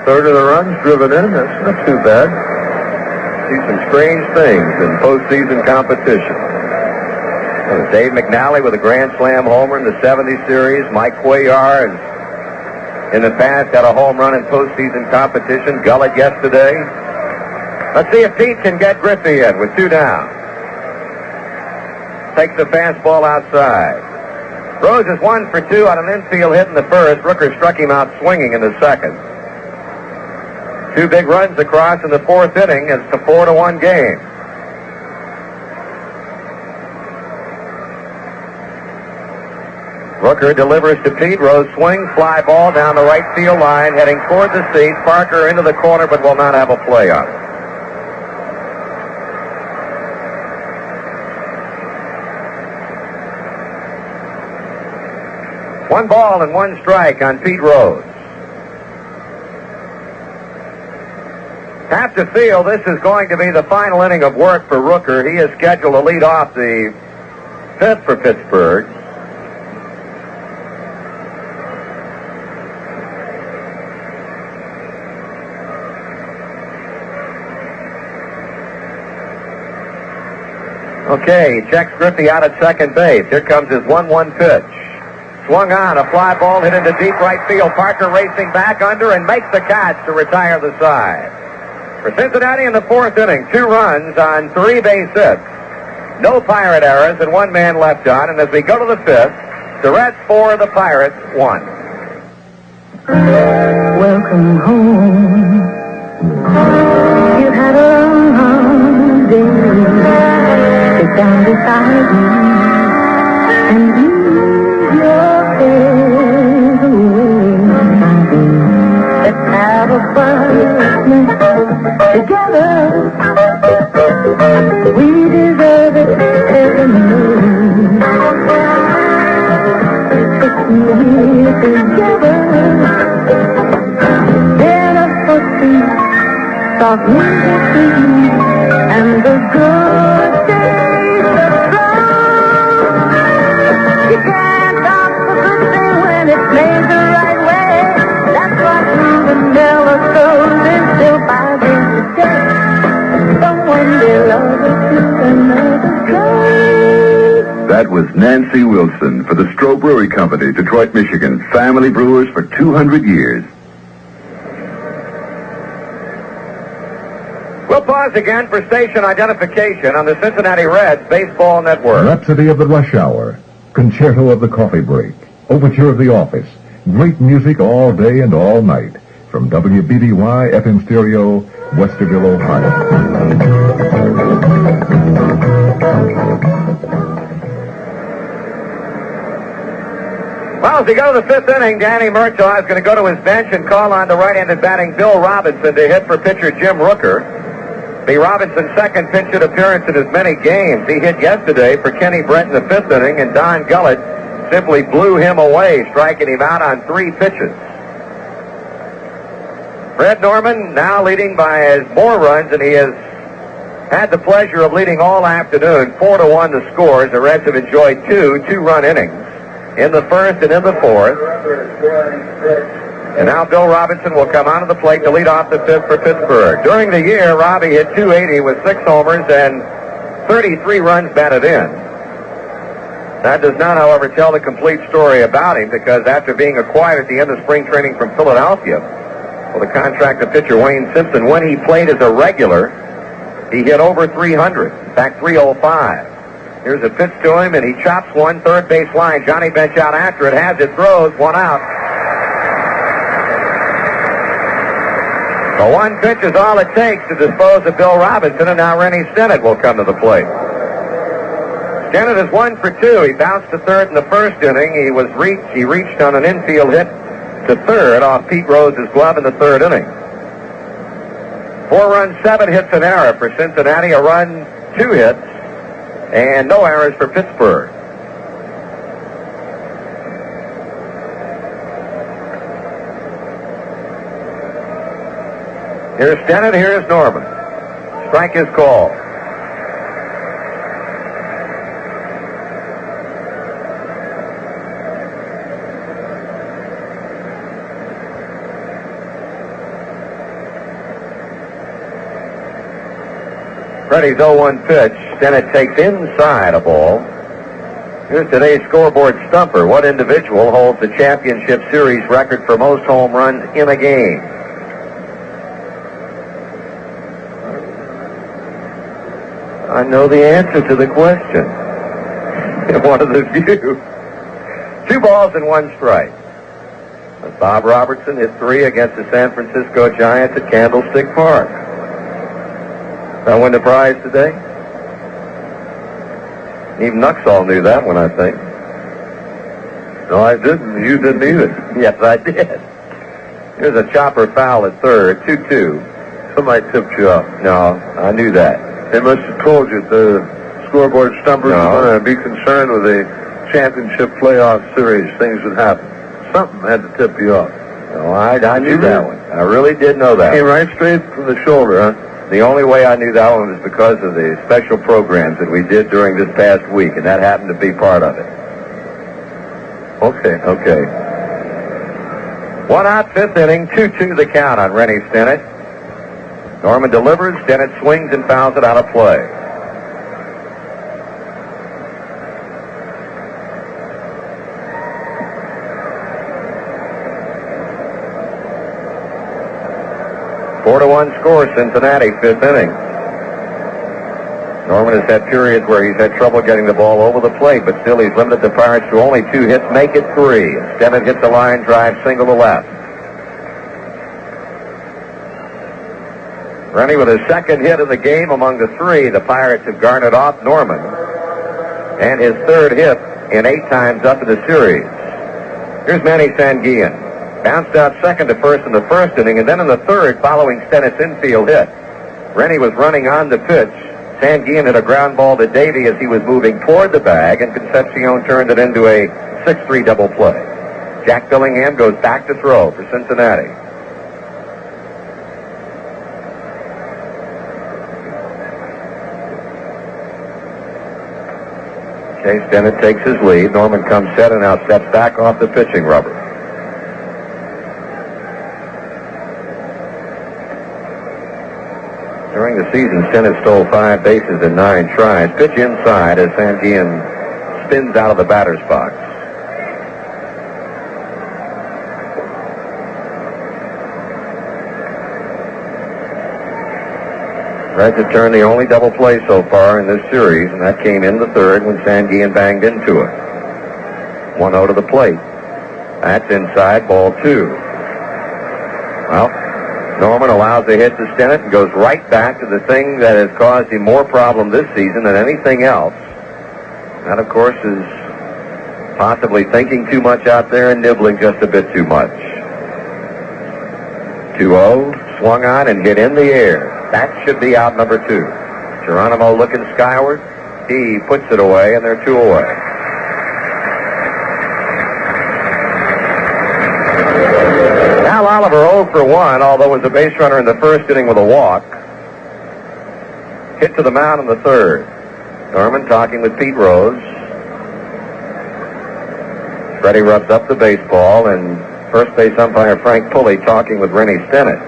Third of the runs driven in. That's not too bad. See some strange things in postseason competition. Dave McNally with a grand slam homer in the 70 series. Mike Cuellar has in the past had a home run in postseason competition. Gullett yesterday. Let's see if Pete can get Griffey in with 2 down. Takes the fastball outside. Rose is 1 for 2 on an infield hit in the first. Rooker struck him out swinging in the second. 2 big runs across in the 4th inning. It's a 4-1 game. Rooker delivers to Pete. Rose swings, fly ball down the right field line, heading toward the seats. Parker into the corner, but will not have a play on it. One ball and 1 strike on Pete Rose. Have to feel this is going to be the final inning of work for Rooker. He is scheduled to lead off the 5th for Pittsburgh. Okay, he checks Griffey out at second base. Here comes his 1-1 pitch. Swung on, a fly ball hit into deep right field. Parker racing back under and makes the catch to retire the side. For Cincinnati in the 4th inning, 2 runs on 3 base hits. No Pirate errors and 1 man left on. And as we go to the 5th, the Reds 4, the Pirates 1. Welcome home. You had a long day. Sit down beside me and ease your head away. Let's have a fun together. We deserve it, heaven It's me together. In a footbeat, soft music sweet, and the good days are strong. You can't stop the good thing when it plays the right way. That's why through the never goes until by the day. Someone beloved to another goes. That was Nancy Wilson for the Stroh Brewery Company, Detroit, Michigan. Family brewers for 200 years. We'll pause again for station identification on the Cincinnati Reds Baseball Network. Rhapsody of the Rush Hour, Concerto of the Coffee Break, Overture of the Office. Great music all day and all night. From WBDY FM Stereo, Westerville, Ohio. Well, as we go to the 5th inning, Danny Murtaugh is going to go to his bench and call on the right-handed batting Bill Robinson to hit for pitcher Jim Rooker. Be Robinson's second pinch hit appearance in as many games. He hit yesterday for Kenny Brent in the 5th inning, and Don Gullett simply blew him away, striking him out on 3 pitches. Fred Norman now leading by more runs than he has had the pleasure of leading all afternoon. 4-1 the scores. The Reds have enjoyed 2 2-run innings in the 1st and in the 4th. And now Bill Robinson will come onto the plate to lead off the 5th for Pittsburgh. During the year, Robbie hit .280 with 6 homers and 33 runs batted in. That does not, however, tell the complete story about him, because after being acquired at the end of spring training from Philadelphia, well, the contracted pitcher Wayne Simpson, when he played as a regular, he hit over 300. In fact, 305. Here's a pitch to him, and he chops one, third base line. Johnny Bench out after it, has it, throws, 1 out. The 1 pitch is all it takes to dispose of Bill Robinson, and now Rennie Stennett will come to the plate. Stennett is 1 for 2. He bounced to third in the 1st inning. He reached on an infield hit to third off Pete Rose's glove in the 3rd inning. 4 runs, 7 hits, an error for Cincinnati. A run, 2 hits, and no errors for Pittsburgh. Here's Stennett, here's Norman. Strike is called. Freddie's 0-1 pitch. Stennett takes inside a ball. Here's today's scoreboard stumper. What individual holds the championship series record for most home runs in a game? I know the answer to the question. One of the few. 2 balls and 1 strike. Bob Robertson hit 3 against the San Francisco Giants at Candlestick Park. That win the prize today? Even Nuxall knew that one, I think. No, I didn't. You didn't either. Yes, I did. Here's a chopper foul at third, 2-2. Somebody tipped you off. No, I knew that. They must have told you the scoreboard stumpers are going to be concerned with a championship playoff series. Things would happen. Something had to tip you off. No, I knew that one. I really did know that. Came right straight from the shoulder, huh? The only way I knew that one was because of the special programs that we did during this past week, and that happened to be part of it. Okay. 1 out, 5th inning, 2-2 the count on Rennie Stennett. Norman delivers, Stennett swings and fouls it out of play. Four to 1 score, Cincinnati, 5th inning. Norman has had periods where he's had trouble getting the ball over the plate, but still he's limited the Pirates to only 2 hits, make it 3. Stennett hits a line drive, single to left. Rennie with his 2nd hit of the game among the 3. The Pirates have garnered off Norman, and his 3rd hit in 8 times up in the series. Here's Manny Sanguillen. Bounced out second to first in the 1st inning, and then in the 3rd, following Stennett's infield hit. Rennie was running on the pitch. Sanguillen hit a ground ball to Davey as he was moving toward the bag, and Concepcion turned it into a 6-3 double play. Jack Billingham goes back to throw for Cincinnati. Okay, Stennett takes his lead. Norman comes set and now steps back off the pitching rubber. During the season, Stennett stole 5 bases in 9 tries. Pitch inside as Sanguillen spins out of the batter's box. Reds have turned the only double play so far in this series, and that came in the 3rd when Sanguillen banged into it. 1-0 to the plate. That's inside, ball 2. Well, Norman allows a hit to Stennett and goes right back to the thing that has caused him more problem this season than anything else. That, of course, is possibly thinking too much out there and nibbling just a bit too much. 2-0, swung on and hit in the air. That should be out number 2. Geronimo looking skyward. He puts it away, and they're 2 away. Al Oliver 0 for 1, although was a base runner in the 1st inning with a walk. Hit to the mound in the 3rd. Norman talking with Pete Rose. Freddie rubs up the baseball, and first base umpire Frank Pulley talking with Rennie Stennett.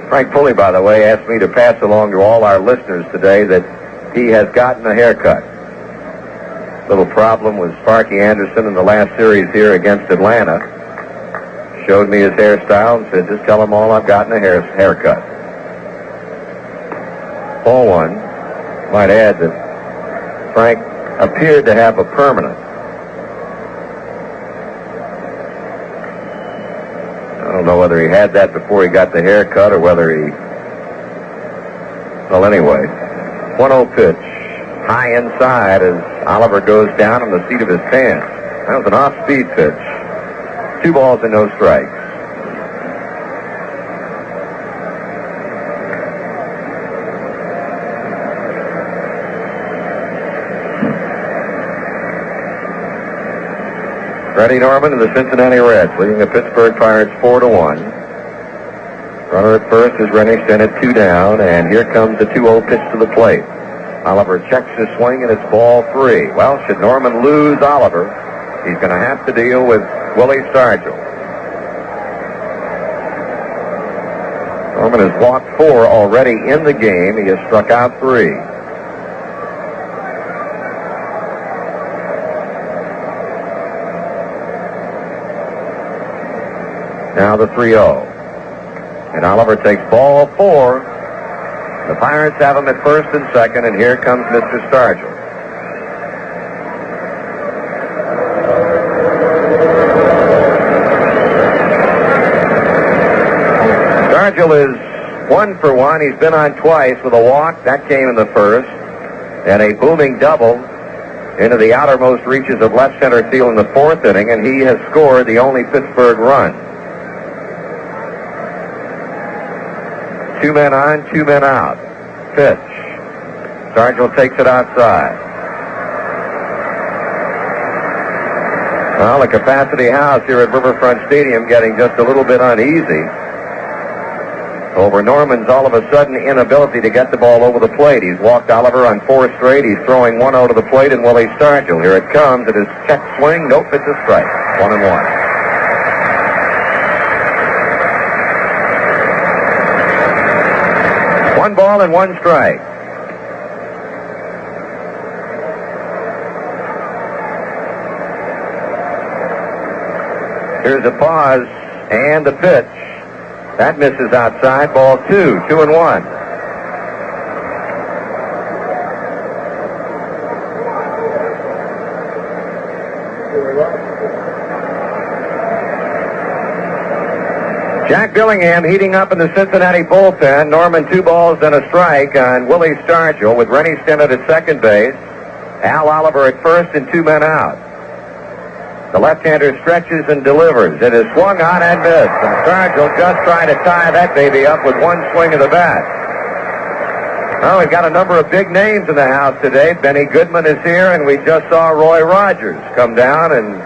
Frank Pulley, by the way, asked me to pass along to all our listeners today that he has gotten a haircut. Little problem with Sparky Anderson in the last series here against Atlanta. Showed me his hairstyle and said, just tell him all I've gotten a haircut. Ball 1. Might add that Frank appeared to have a permanent. I don't know whether he had that before he got the haircut or whether he... Well, anyway, 1-0 pitch. High inside as Oliver goes down on the seat of his pants. That was an off-speed pitch. 2 balls and no strikes. Freddie Norman of the Cincinnati Reds leading the Pittsburgh Pirates 4-1. Runner at first is Rennie Stennett, 2 down, and here comes the 2-0 pitch to the plate. Oliver checks his swing, and it's ball 3. Well, should Norman lose Oliver, he's going to have to deal with Willie Stargell. Norman has walked 4 already in the game. He has struck out 3. Now the 3-0. And Oliver takes ball 4. The Pirates have him at first and second, and here comes Mr. Stargell. Stargell is 1 for 1. He's been on twice with a walk. That came in the first. And a booming double into the outermost reaches of left center field in the 4th inning, and he has scored the only Pittsburgh run. 2 men on, 2 men out. Pitch. Stargell takes it outside. Well, the capacity house here at Riverfront Stadium getting just a little bit uneasy over Norman's all of a sudden inability to get the ball over the plate. He's walked Oliver on 4 straight. He's throwing 1 out of the plate, and Willie Stargell. Here it comes. It is check swing. Nope, it's a strike. 1-1. One ball and 1 strike. Here's a pause and the pitch. That misses outside. Ball 2, 2-1. Jack Billingham heating up in the Cincinnati bullpen. Norman 2 balls and a strike on Willie Stargell with Rennie Stennett at second base. Al Oliver at first and 2 men out. The left-hander stretches and delivers. It is swung on and missed. And Stargell just trying to tie that baby up with 1 swing of the bat. Well, we've got a number of big names in the house today. Benny Goodman is here, and we just saw Roy Rogers come down and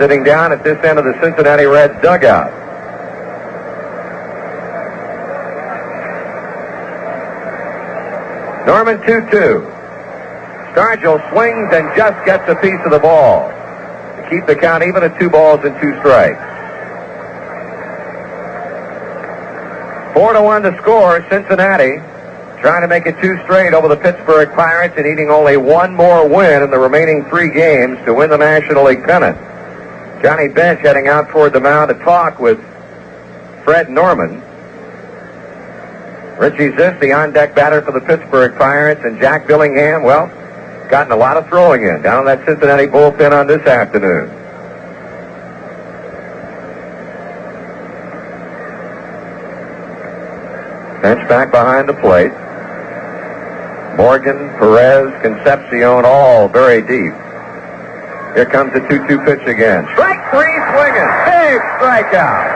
sitting down at this end of the Cincinnati Reds dugout. Norman 2-2. Stargell swings and just gets a piece of the ball to keep the count even at 2 balls and 2 strikes. 4-1 to score. Cincinnati trying to make it 2 straight over the Pittsburgh Pirates and needing only 1 more win in the remaining 3 games to win the National League pennant. Johnny Bench heading out toward the mound to talk with Fred Norman. Richie Ziff, the on-deck batter for the Pittsburgh Pirates, and Jack Billingham, well, gotten a lot of throwing in down in that Cincinnati bullpen on this afternoon. Bench back behind the plate. Morgan, Perez, Concepcion, all very deep. Here comes the 2-2 pitch again. Strike 3 swinging. Big strikeout.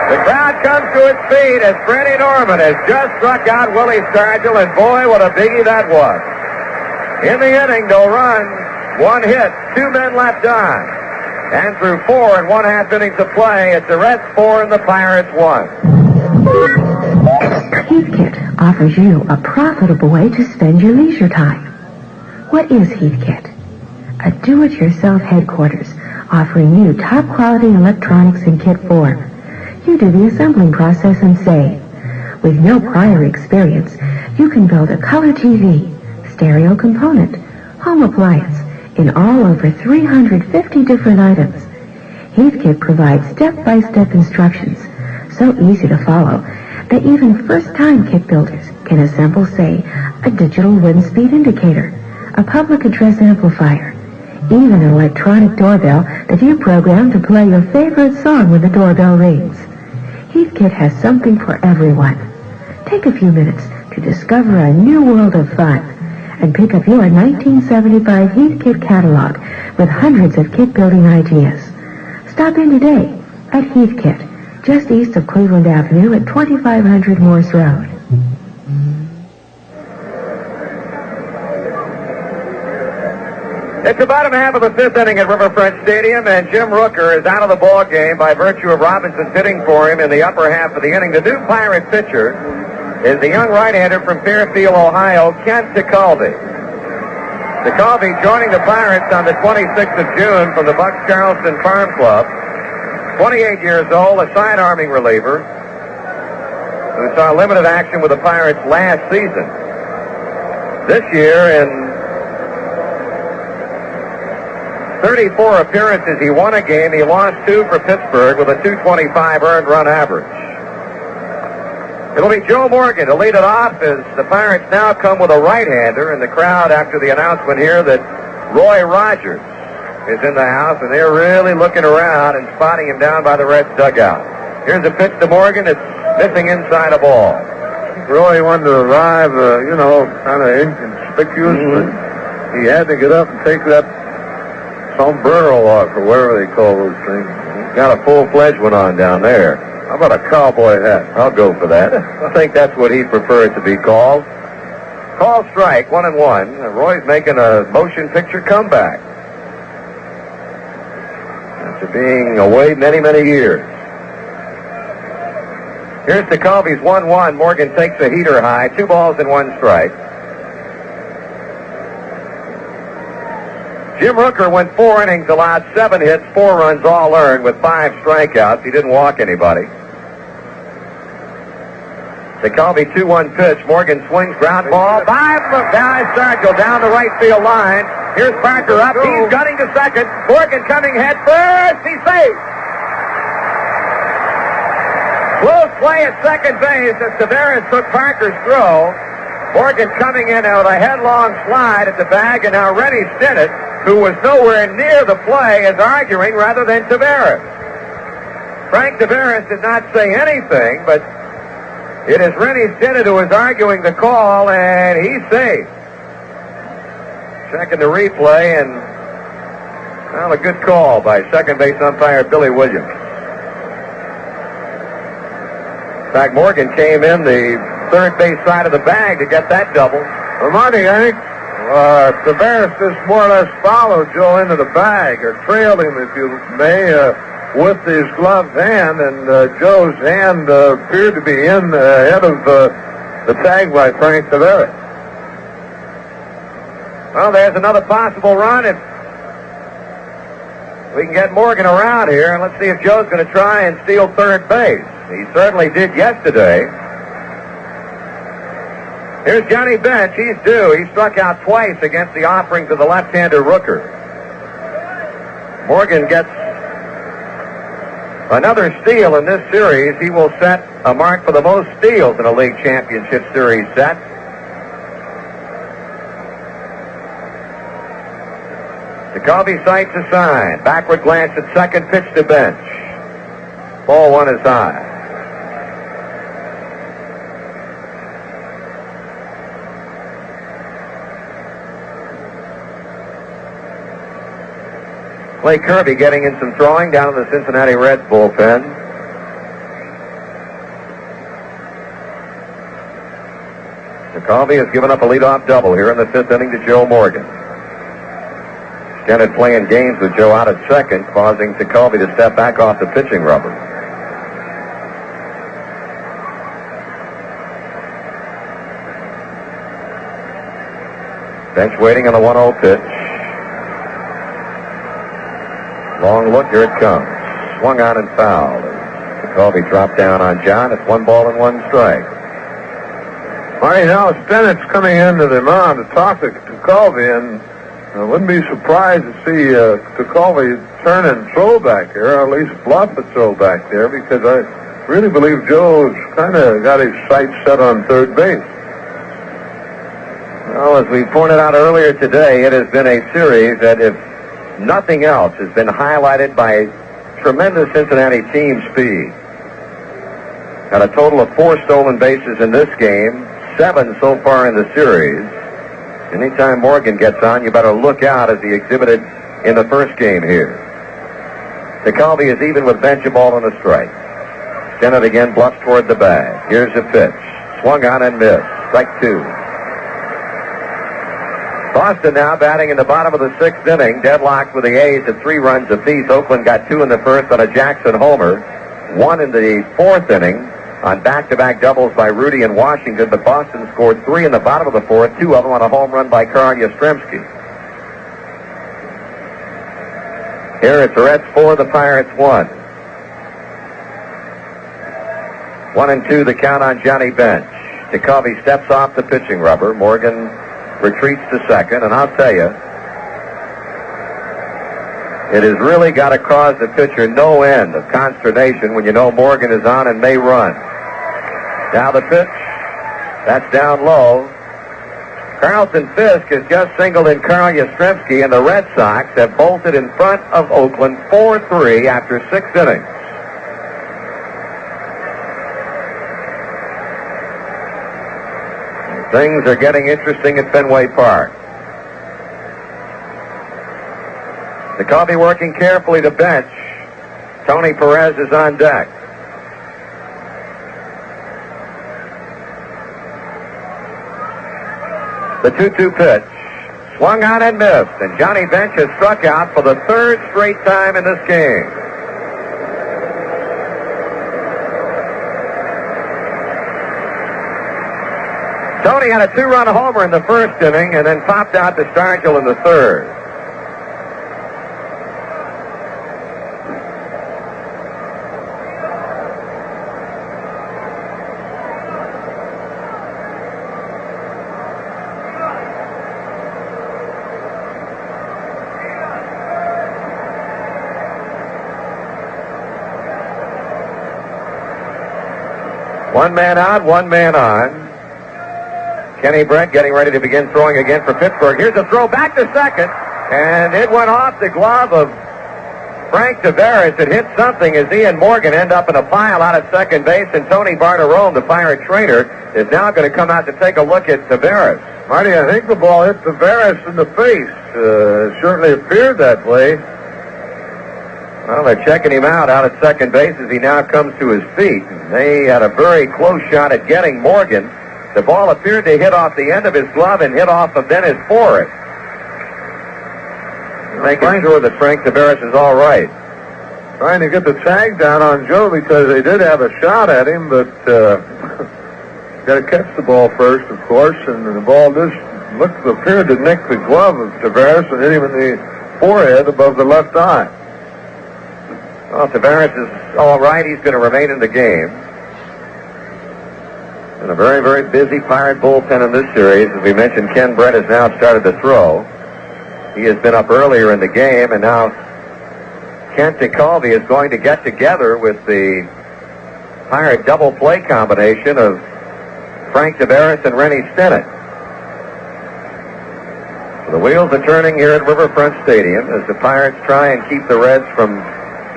The crowd comes to its feet as Freddie Norman has just struck out Willie Stargell, and boy, what a biggie that was. In the inning, no runs, 1 hit, 2 men left on. And through 4 1/2 innings of play, it's the Reds 4 and the Pirates 1. Heathkit offers you a profitable way to spend your leisure time. What is Heathkit? A do-it-yourself headquarters offering you top-quality electronics in kit form. You do the assembling process and save. With no prior experience, you can build a color TV, stereo component, home appliance in all over 350 different items. Heathkit provides step-by-step instructions so easy to follow that even first-time kit builders can assemble, say, a digital wind speed indicator, a public address amplifier, even an electronic doorbell that you program to play your favorite song when the doorbell rings. Heathkit has something for everyone. Take a few minutes to discover a new world of fun and pick up your 1975 Heathkit catalog with hundreds of kit building ideas. Stop in today at Heathkit, just east of Cleveland Avenue at 2500 Morse Road. It's the bottom half of the 5th inning at Riverfront Stadium, and Jim Rooker is out of the ball game by virtue of Robinson hitting for him in the upper half of the inning. The new Pirate pitcher is the young right-hander from Fairfield, Ohio, Kent DeCalvi. DeCalvi joining the Pirates on the 26th of June from the Bucks Charleston Farm Club. 28 years old, a side-arming reliever who saw limited action with the Pirates last season. This year, in 34 appearances, he won a game. He lost 2 for Pittsburgh with a .225 earned run average. It'll be Joe Morgan to lead it off as the Pirates now come with a right-hander, and the crowd after the announcement here that Roy Rogers is in the house, and they're really looking around and spotting him down by the Reds dugout. Here's a pitch to Morgan. It's missing inside a ball. Roy wanted to arrive, kind of inconspicuous, but he had to get up and take that sombrero off, or whatever they call those things. Got a full-fledged one on down there. How about a cowboy hat? I'll go for that. I think that's what he'd prefer it to be called. Call strike, 1-1. Roy's making a motion picture comeback after being away many, many years. Here's Tekulve's 1-1. Morgan takes a heater high. 2 balls and 1 strike. Jim Rooker went 4 innings, allowed 7 hits, 4 runs all earned with 5 strikeouts. He didn't walk anybody. Tekulve 2-1 pitch. Morgan swings, ground ball. 5 from Willie Stargell down the right field line. Here's Parker up. He's gunning to second. Morgan coming head first. He's safe. Close play at second base as Tavares took Parker's throw. Morgan coming in with a headlong slide at the bag, and now Rennie Stinnett, who was nowhere near the play, is arguing rather than Tavares. Frank Tavares did not say anything, but it is Rennie Stinnett who is arguing the call, and he's safe. Checking the replay, and well, a good call by second base umpire Billy Williams. In fact, Morgan came in the third base side of the bag to get that double. Well, Marty, I think Tavares just more or less followed Joe into the bag, or trailed him, if you may, with his gloved hand, and Joe's hand appeared to be in ahead of the tag by Frank Tavares. Well, there's another possible run if we can get Morgan around here, and let's see if Joe's going to try and steal third base. He certainly did yesterday. Here's Johnny Bench. He's due. He struck out twice against the offerings of the left-hander Rooker. Morgan gets another steal in this series. He will set a mark for the most steals in a league championship series set. Tekulve sights a sign. Backward glance at second, pitch to Bench. Ball 1 is high. Clay Kirby getting in some throwing down in the Cincinnati Reds bullpen. Tekulve has given up a leadoff double here in the 5th inning to Joe Morgan. Stinnett playing games with Joe out at second, causing Tekulve to step back off the pitching rubber. Bench waiting on the 1-0 pitch. Long look, here it comes. Swung on and fouled. Tekulve dropped down on John. It's 1 ball and 1 strike. Marty, now Stinnett's coming into the mound to talk to Tekulve, and I wouldn't be surprised to see Tekulve turn and throw back there, or at least bluff a throw back there, because I really believe Joe's kind of got his sights set on third base. Well, as we pointed out earlier today, it has been a series that, if nothing else, has been highlighted by tremendous Cincinnati team speed. Got a total of 4 stolen bases in this game, 7 so far in the series. Anytime Morgan gets on, you better look out, as he exhibited in the first game here. Tekulve is even with Bench, a ball and a strike. Stinnett again bluffs toward the bag. Here's a pitch. Swung on and missed. Strike 2. Boston now batting in the bottom of the 6th inning, deadlocked with the A's at 3 runs apiece. Oakland got 2 in the first on a Jackson homer, 1 in the 4th inning on back-to-back doubles by Rudy and Washington, but Boston scored 3 in the bottom of the 4th, 2 of them on a home run by Carl Yastrzemski. Here it's the Reds 4, the Pirates 1. 1-2 the count on Johnny Bench. Jacoby steps off the pitching rubber. Morgan retreats to second, and I'll tell you, it has really got to cause the pitcher no end of consternation when you know Morgan is on and may run. Now the pitch, that's down low. Carlton Fisk has just singled in Carl Yastrzemski, and the Red Sox have bolted in front of Oakland 4-3 after 6 innings. Things are getting interesting at Fenway Park. Jacoby working carefully to Bench. Tony Perez is on deck. The 2-2 pitch. Swung on and missed, and Johnny Bench has struck out for the 3rd straight time in this game. Tony had a 2-run homer in the 1st inning and then popped out to Stargell in the 3rd. One man out, one man on. Kenny Brent getting ready to begin throwing again for Pittsburgh. Here's a throw back to second, and it went off the glove of Frank Tavares. It hit something as he and Morgan end up in a pile out at second base, and Tony Barnarone, the Pirate trainer, is now going to come out to take a look at Tavares. Marty, I think the ball hit Tavares in the face. It certainly appeared that way. Well, they're checking him out at second base as he now comes to his feet. They had a very close shot at getting Morgan. The ball appeared to hit off the end of his glove and hit off of then his forehead. Making sure that Frank Tavares is all right. Trying to get the tag down on Joe because they did have a shot at him, but got to catch the ball first, of course, and the ball just appeared to nick the glove of Tavares and hit him in the forehead above the left eye. Well, Tavares is all right. He's going to remain in the game. And a very, very busy Pirate bullpen in this series. As we mentioned, Ken Brett has now started to throw. He has been up earlier in the game, and now Kent DeCalvi is going to get together with the Pirate double play combination of Frank Tavares and Rennie Stennett. So the wheels are turning here at Riverfront Stadium as the Pirates try and keep the Reds from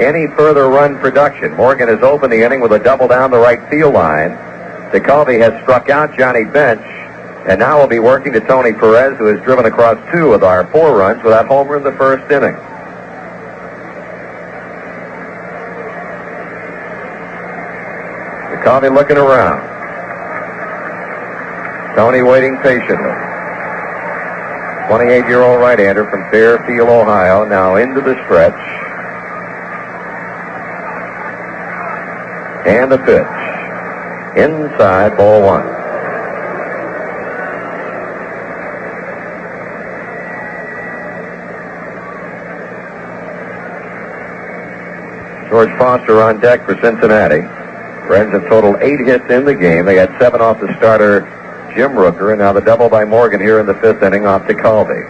any further run production. Morgan has opened the inning with a double down the right field line. DeCalvi has struck out Johnny Bench, and now will be working to Tony Perez, who has driven across 2 of our 4 runs with that homer in the 1st inning. DeCalvi looking around. Tony waiting patiently. 28-year-old right-hander from Fairfield, Ohio, now into the stretch. And the pitch. Inside, ball 1. George Foster on deck for Cincinnati. Reds have totaled 8 hits in the game. They had 7 off the starter, Jim Rooker, and now the double by Morgan here in the 5th inning off to Calvi.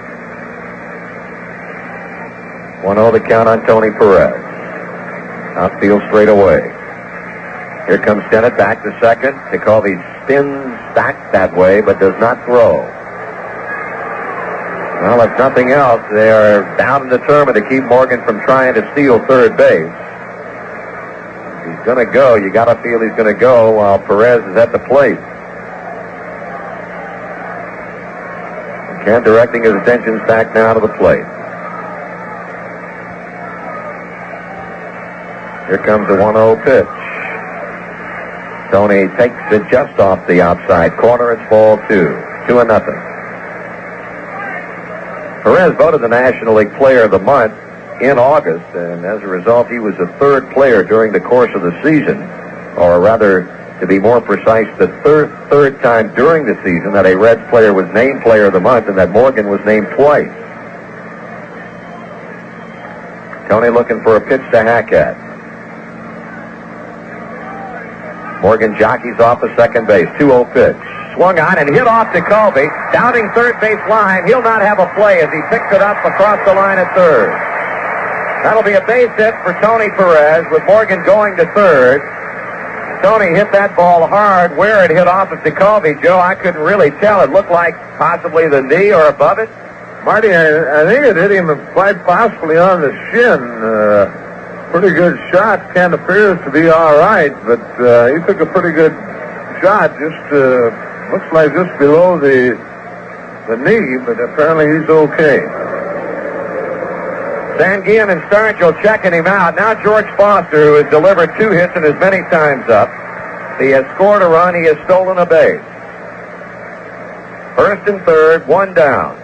1-0 the count on Tony Perez. Outfield straight away. Here comes Stennett back to second. DeCalvi spins back that way, but does not throw. Well, if nothing else, they are bound and determined to keep Morgan from trying to steal third base. If he's going to go, you got to feel he's going to go while Perez is at the plate. Ken directing his attentions back now to the plate. Here comes the 1-0 pitch. Tony takes it just off the outside corner. It's ball 2. 2-0. Perez voted the National League Player of the Month in August, and as a result, he was the 3rd player during the course of the season, or rather, to be more precise, the third time during the season that a Reds player was named Player of the Month, and that Morgan was named twice. Tony looking for a pitch to Hackett. Morgan jockeys off the second base. 2-0 pitch. Swung on and hit off to Colby. Downing third base line. He'll not have a play as he picks it up across the line at third. That'll be a base hit for Tony Perez with Morgan going to third. Tony hit that ball hard. Where it hit off of DeColby, Joe, I couldn't really tell. It looked like possibly the knee or above it. Marty, I think it hit him quite possibly on the shin. Pretty good shot. Kent appears to be all right, but he took a pretty good shot. Just looks like just below the knee, but apparently he's okay. Sanguillen and Stargell checking him out. Now George Foster, who has delivered 2 hits and is many times up. He has scored a run. He has stolen a base. First and third, 1 down.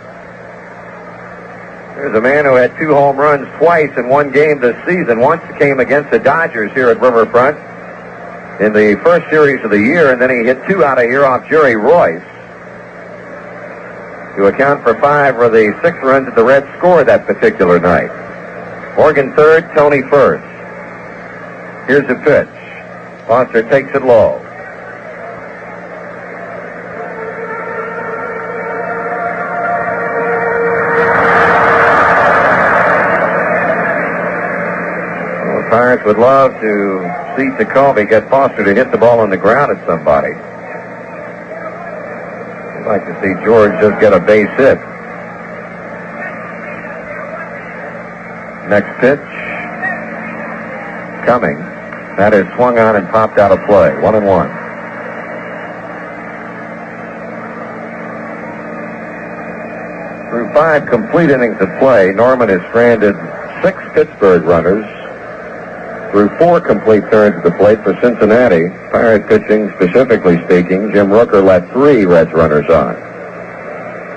There's a man who had 2 home runs twice in 1 game this season. Once it came against the Dodgers here at Riverfront in the first series of the year, and then he hit 2 out of here off Jerry Royce to account for 5 of the 6 runs that the Reds scored that particular night. Morgan third, Tony first. Here's the pitch. Foster takes it low. Pirates would love to see Jacoby get Foster to hit the ball on the ground at somebody. I'd like to see George just get a base hit. Next pitch. Coming. That is swung on and popped out of play. 1-1. Through 5 complete innings of play, Norman has stranded 6 Pittsburgh runners. Through 4 complete turns at the plate for Cincinnati, Pirate pitching specifically speaking, Jim Rooker let 3 Reds runners on.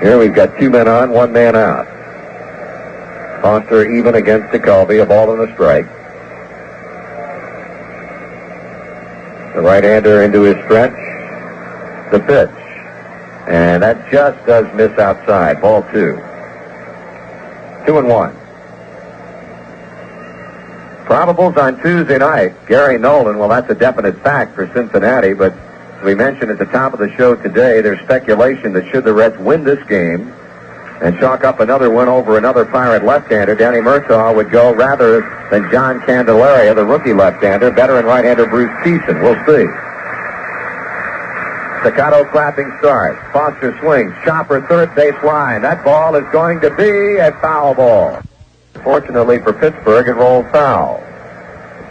Here we've got 2 men on, 1 man out. Foster even against DeColby, a ball and a strike. The right-hander into his stretch. The pitch. And that just does miss outside. Ball 2. 2-1. Probables on Tuesday night. Gary Nolan, well, that's a definite fact for Cincinnati, but we mentioned at the top of the show today, there's speculation that should the Reds win this game and chalk up another win over another Pirate left-hander, Danny Murtaugh would go rather than John Candelaria, the rookie left-hander, veteran right-hander Bruce Thiessen. We'll see. Staccato clapping start. Foster swings. Chopper third base line. That ball is going to be a foul ball. Fortunately for Pittsburgh, it rolled foul.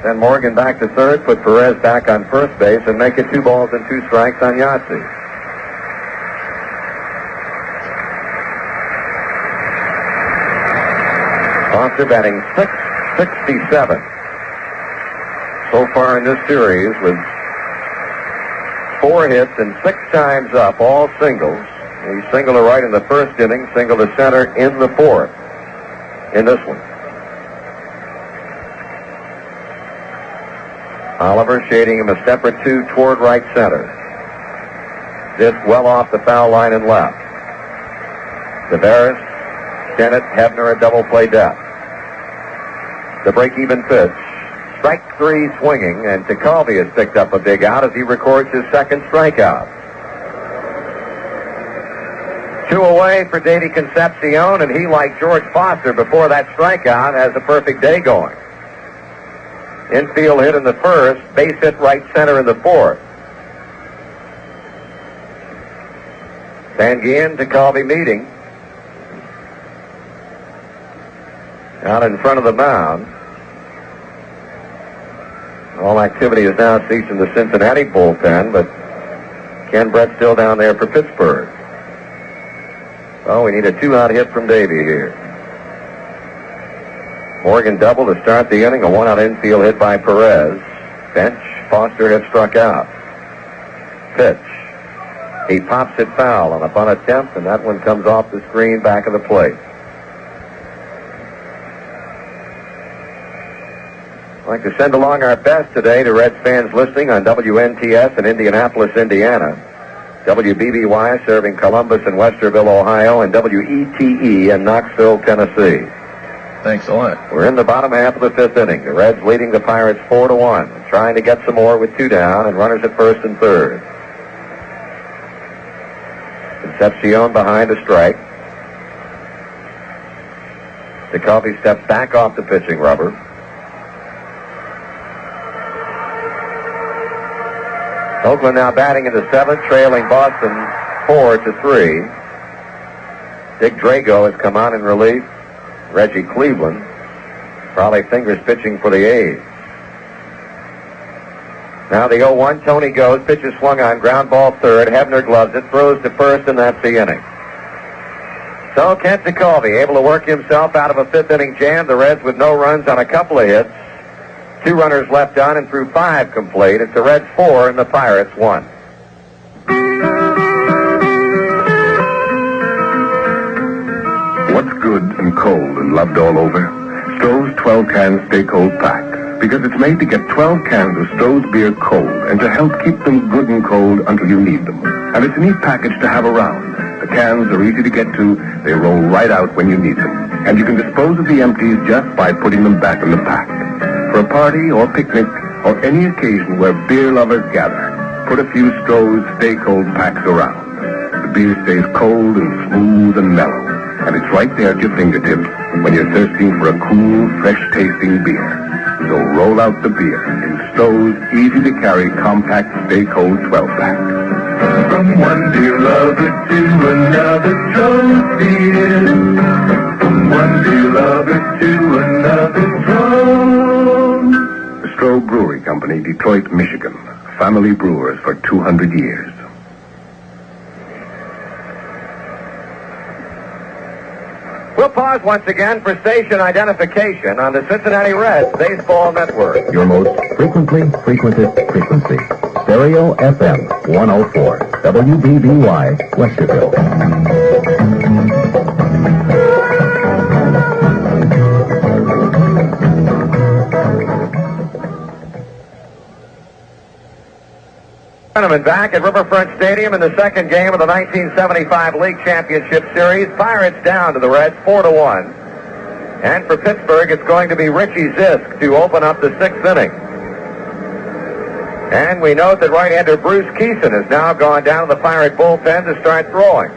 Send Morgan back to third, put Perez back on first base, and make it 2 balls and 2 strikes on Yahtzee. Foster batting .667 so far in this series with 4 hits and 6 times up, all singles. He singled to right in the first inning, singled to center in the 4th. In this one. Oliver shading him a step or 2 toward right center. This well off the foul line and left. Tavares, Kennett, Hebner a double play depth. The break-even pitch. Strike 3 swinging, and DeColby has picked up a big out as he records his 2nd strikeout. 2 away for Davey Concepcion, and he, like George Foster before that strikeout, has a perfect day going. Infield hit in the first, base hit right center in the 4th. Sanguillen, DeColby meeting. Out in front of the mound. All activity has now ceased in the Cincinnati bullpen, but Ken Brett still down there for Pittsburgh. Oh, we need a 2-out hit from Davey here. Morgan double to start the inning. A 1-out infield hit by Perez. Bench. Foster had struck out. Pitch. He pops it foul on a bunt attempt, and that one comes off the screen back of the plate. I'd like to send along our best today to Reds fans listening on WNTS in Indianapolis, Indiana. WBBY serving Columbus and Westerville, Ohio, and WETE in Knoxville, Tennessee. Thanks a lot. We're in the bottom half of the fifth inning. The Reds leading the Pirates 4-1. Trying to get some more with 2 down and runners at first and third. Concepcion behind a strike. DeCoffey steps back off the pitching rubber. Oakland now batting in the 7th, trailing Boston 4-3. Dick Drago has come on in relief. Reggie Cleveland, probably fingers pitching for the A's. Now the 0-1, Tony goes, pitch is swung on, ground ball third. Hebner gloves it, throws to first, and that's the inning. So Kent DeCoffey able to work himself out of a 5th inning jam. The Reds with no runs on a couple of hits. 2 runners left on and through 5 complete. It's the Reds 4 and the Pirates 1. What's good and cold and loved all over? Stroh's 12-can Stay Cold pack. Because it's made to get 12 cans of Stroh's beer cold and to help keep them good and cold until you need them. And it's a neat package to have around. The cans are easy to get to. They roll right out when you need them. And you can dispose of the empties just by putting them back in the pack. For a party or picnic or any occasion where beer lovers gather, put a few Stroh's Stay Cold packs around. The beer stays cold and smooth and mellow. And it's right there at your fingertips when you're thirsting for a cool, fresh-tasting beer. So roll out the beer in Stroh's easy-to-carry compact Stay Cold 12-pack. From one beer lover to another, Stroh's beer. From one beer lover to another, Stroh's. The Stroh Brewery Company, Detroit, Michigan. Family brewers for 200 years. We'll pause once again for station identification on the Cincinnati Reds Baseball Network. Your most frequently frequented frequency. Stereo FM 104. WBBY, Westerville. Gentlemen, back at Riverfront Stadium in the second game of the 1975 League Championship Series. Pirates down to the Reds 4-1. And for Pittsburgh, it's going to be Richie Zisk to open up the 6th inning. And we note that right-hander Bruce Keeson has now gone down to the Pirate bullpen to start throwing.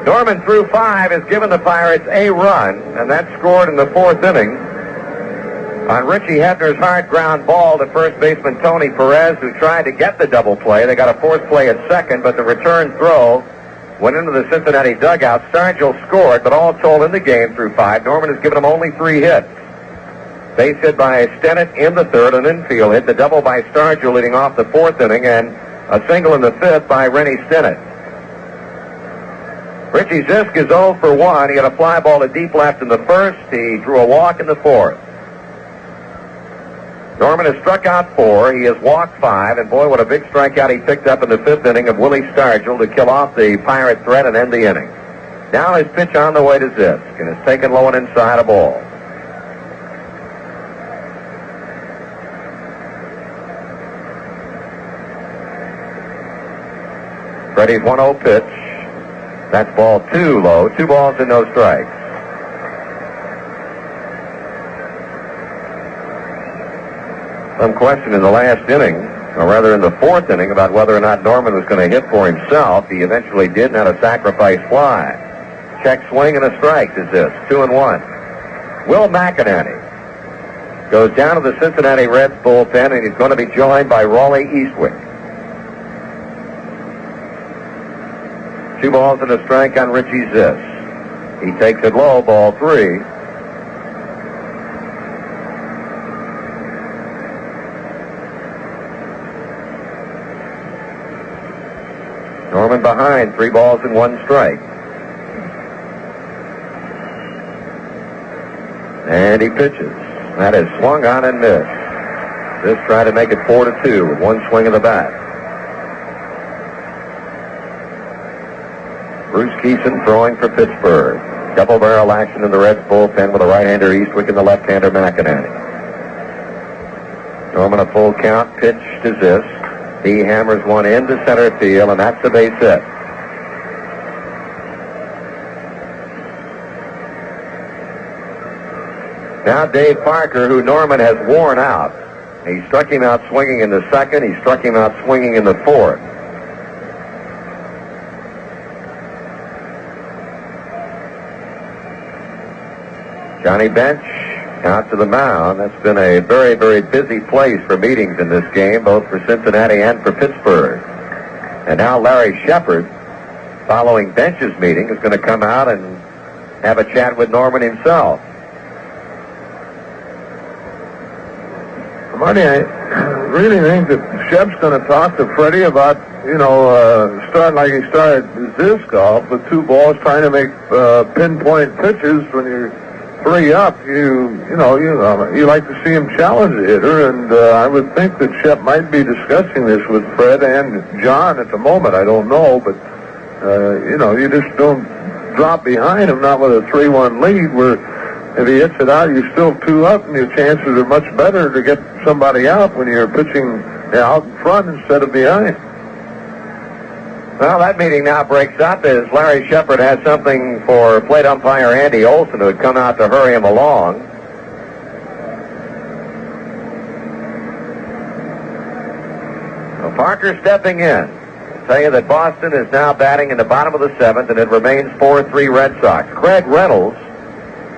Norman through 5 has given the Pirates a run, and that's scored in the 4th inning. On Richie Hebner's hard ground ball to first baseman Tony Perez, who tried to get the double play. They got a fourth play at second, but the return throw went into the Cincinnati dugout. Stargell scored, but all told in the game through 5, Norman has given him only 3 hits. Base hit by Stennett in the 3rd, an infield hit, the double by Stargell leading off the 4th inning, and a single in the 5th by Rennie Stennett. Richie Zisk is 0 for 1. He had a fly ball to deep left in the 1st. He drew a walk in the 4th. Norman has struck out 4. He has walked 5, and boy, what a big strikeout he picked up in the 5th inning of Willie Stargell to kill off the Pirate threat and end the inning. Now his pitch on the way to Zisk, and it's taken low and inside a ball. Freddie's 1-0 pitch. That's ball 2 low. 2 balls and no strikes. Some question in the last inning, or rather in the 4th inning, about whether or not Norman was going to hit for himself. He eventually did, and had a sacrifice fly. Check swing and a strike is this, 2-1. Will McInerney goes down to the Cincinnati Reds bullpen, and he's going to be joined by Raleigh Eastwick. 2 balls and a strike on Richie Zisk. He takes it low, ball 3. Norman behind, 3 balls and 1 strike. And he pitches. That is swung on and missed. This tried to make it 4-2 with 1 swing of the bat. Bruce Keeson throwing for Pittsburgh. Double barrel action in the Reds bullpen with a right-hander Eastwick and the left-hander McInerney. Norman a full count, pitch to Zisk. He hammers one into center field, and that's the base hit. Now Dave Parker, who Norman has worn out. He struck him out swinging in the second. He struck him out swinging in the fourth. Johnny Bench out to the mound. That's been a very, very busy place for meetings in this game, both for Cincinnati and for Pittsburgh. And now Larry Shepard, following Bench's meeting, is going to come out and have a chat with Norman himself. Marty, I really think that Shep's going to talk to Freddie about, starting like he started this golf with 2 balls, trying to make pinpoint pitches when you're 3 up. You like to see him challenge the hitter, and I would think that Shep might be discussing this with Fred and John at the moment. I don't know, but you just don't drop behind him, not with a 3-1 lead where if he hits it out, you're still 2 up, and your chances are much better to get somebody out when you're pitching out in front instead of behind. Well, that meeting now breaks up as Larry Shepard has something for plate umpire Andy Olson, who had come out to hurry him along. Well, Parker stepping in. I'll tell you that Boston is now batting in the bottom of the 7th, and it remains 4-3 Red Sox. Craig Reynolds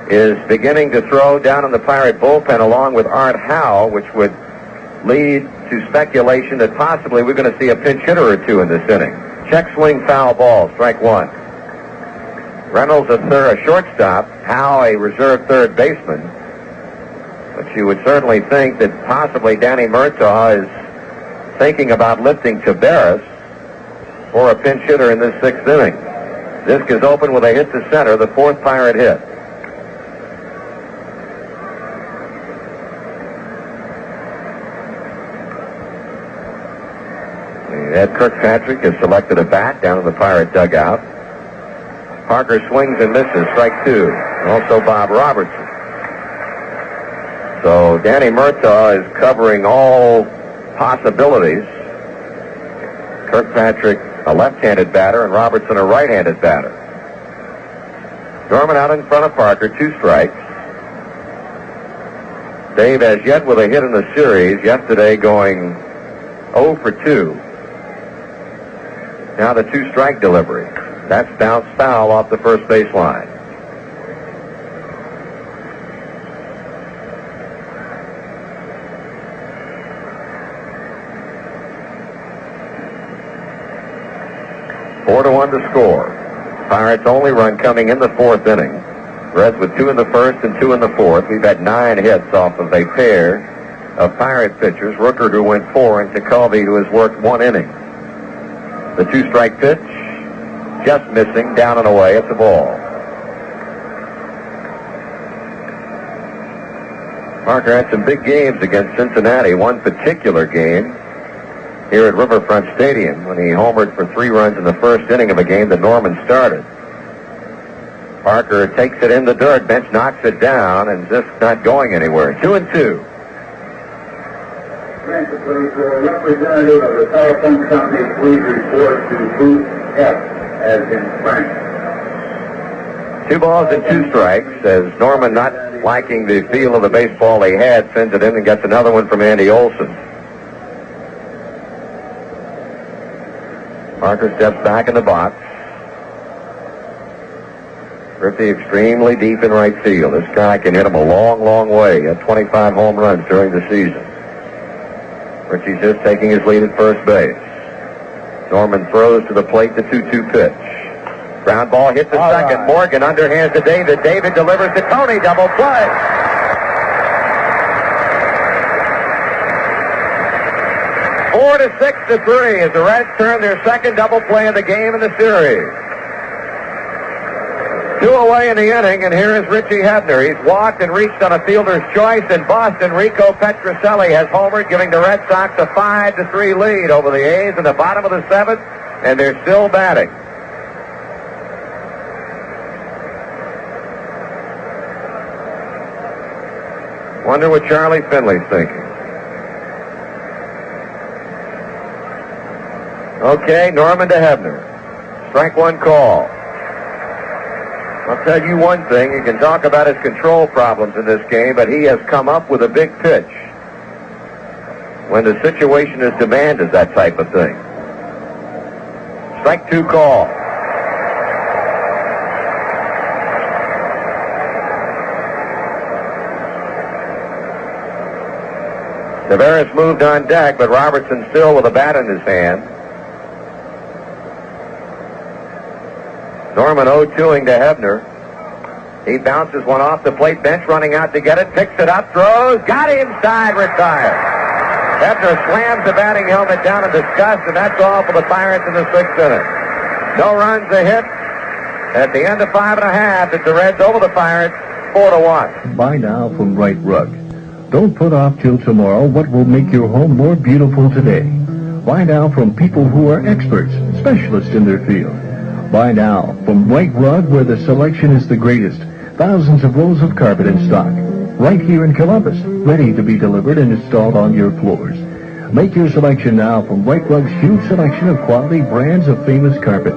is beginning to throw down in the Pirate bullpen along with Art Howe, which would lead to speculation that possibly we're going to see a pinch hitter or 2 in this inning. Check swing, foul ball, strike 1. Reynolds a shortstop, Howe a reserve third baseman. But you would certainly think that possibly Danny Murtaugh is thinking about lifting Taveras for a pinch hitter in this 6th inning. Disc is open with a hit to center, the 4th Pirate hit. Ed Kirkpatrick has selected a bat down in the Pirate dugout. Parker swings and misses, strike 2. Also Bob Robertson. So Danny Murtaugh is covering all possibilities. Kirkpatrick a left-handed batter and Robertson a right-handed batter. Norman out in front of Parker, 2 strikes. Dave has yet with a hit in the series, yesterday going 0 for 2. Now the 2-strike delivery. That's bounced foul off the first baseline. Four to 1 to score. Pirates' only run coming in the 4th inning. Reds with 2 in the 1st and 2 in the 4th. We've had 9 hits off of a pair of Pirate pitchers. Rooker, who went 4, and Tekulve, who has worked 1 inning. The 2-strike pitch, just missing, down and away. It's a ball. Parker had some big games against Cincinnati. One particular game here at Riverfront Stadium when he homered for 3 runs in the 1st inning of a game that Norman started. Parker takes it in the dirt. Bench knocks it down and just not going anywhere. 2-2. Representative of the telephone company, please report to booth F as in French. 2 balls and 2 strikes as Norman, not liking the feel of the baseball he had, sends it in and gets another one from Andy Olson. Parker steps back in the box. Griffey extremely deep in right field. This guy can hit him a long, long way. He had 25 home runs during the season. Richie's just taking his lead at first base. Norman throws to the plate the 2-2 pitch. Ground ball hit the second. Right. Morgan underhands to David. David delivers to Tony. Double play. Four to 6-3 as the Reds turn their second double play of the game in the series. 2 away in the inning, and here is Richie Hebner. He's walked and reached on a fielder's choice. In Boston, Rico Petrocelli has homered, giving the Red Sox a 5-3 lead over the A's in the bottom of the 7th, and they're still batting. Wonder what Charlie Finley's thinking. Okay, Norman to Hebner. Strike 1 call. I'll tell you one thing, you can talk about his control problems in this game, but he has come up with a big pitch when the situation is demanded, that type of thing. Strike 2 call. Tavares moved on deck, but Robertson still with a bat in his hand. Norman 0-2ing to Hebner. He bounces one off the plate bench, running out to get it, picks it up, throws, got inside, retired. Hebner slams the batting helmet down in disgust, and that's all for the Pirates in the 6th inning. No runs, a hit. At the end of 5.5, it's the Reds over the Pirates, 4-1. Buy now from Right Rug. Don't put off till tomorrow what will make your home more beautiful today. Buy now from people who are experts, specialists in their field. Buy now from Right Rug, where the selection is the greatest. Thousands of rolls of carpet in stock. Right here in Columbus, ready to be delivered and installed on your floors. Make your selection now from Right Rug's huge selection of quality brands of famous carpet.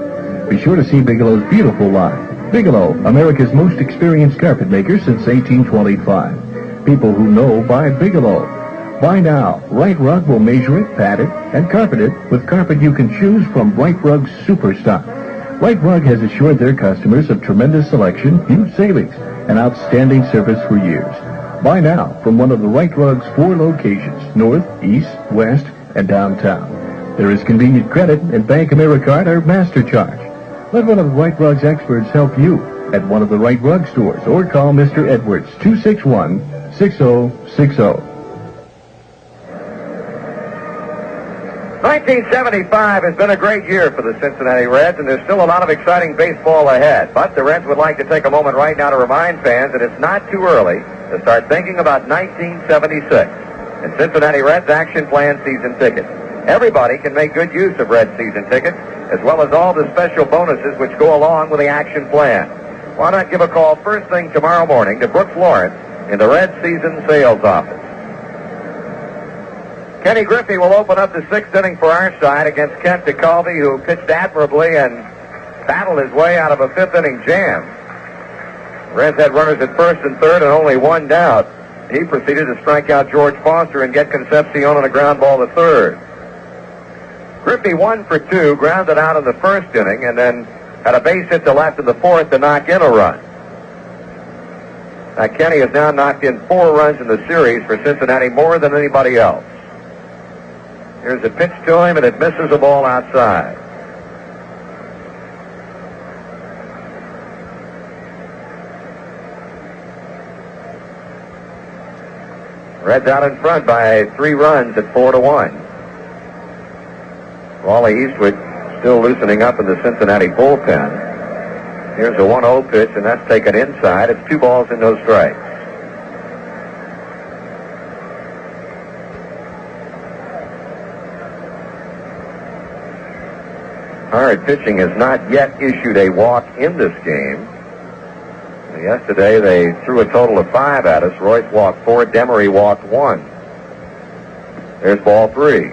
Be sure to see Bigelow's beautiful line. Bigelow, America's most experienced carpet maker since 1825. People who know buy Bigelow. Buy now. Right Rug will measure it, pat it, and carpet it with carpet you can choose from Right Rug's super stock. Right Rug has assured their customers of tremendous selection, huge savings, and outstanding service for years. Buy now from one of the Right Rug's 4 locations, north, east, west, and downtown. There is convenient credit, and Bank AmeriCard or MasterCharge. Let one of the Right Rug's experts help you at one of the Right Rug stores, or call Mr. Edwards, 261-6060. 1975 has been a great year for the Cincinnati Reds, and there's still a lot of exciting baseball ahead. But the Reds would like to take a moment right now to remind fans that it's not too early to start thinking about 1976 and Cincinnati Reds Action Plan season tickets. Everybody can make good use of Reds season tickets, as well as all the special bonuses which go along with the Action Plan. Why not give a call first thing tomorrow morning to Brooks Lawrence in the Reds season sales office. Kenny Griffey will open up the 6th inning for our side against Kent DeCalvey, who pitched admirably and battled his way out of a 5th inning jam. Reds had runners at first and third and only one down. He proceeded to strike out George Foster and get Concepcion on a ground ball to third. Griffey 1 for 2, grounded out in the 1st inning, and then had a base hit to left in the 4th to knock in a run. Now, Kenny has now knocked in 4 runs in the series for Cincinnati, more than anybody else. Here's a pitch to him, and it misses a ball outside. Reds out in front by 3 runs at 4-1. Wally Eastwood still loosening up in the Cincinnati bullpen. Here's a 1-0 pitch, and that's taken inside. It's 2 balls and no strikes. Hard pitching has not yet issued a walk in this game. Yesterday they threw a total of 5 at us. Royce walked 4, Demery walked 1. There's ball 3.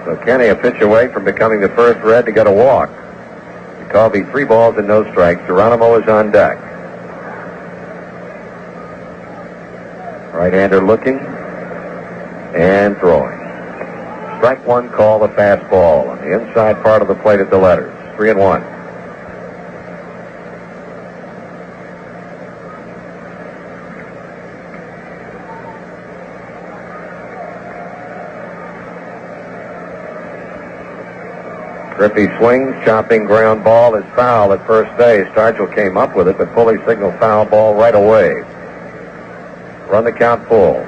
So Kenny a pitch away from becoming the first Red to get a walk. DeCalvey 3 balls and no strikes. Geronimo is on deck. Right-hander looking and throwing. Strike 1 call, the fastball on the inside part of the plate at the letters. 3-1. Griffey swings, chopping ground ball is foul at first base. Stargell came up with it, but Pulley signaled foul ball right away. Run the count full.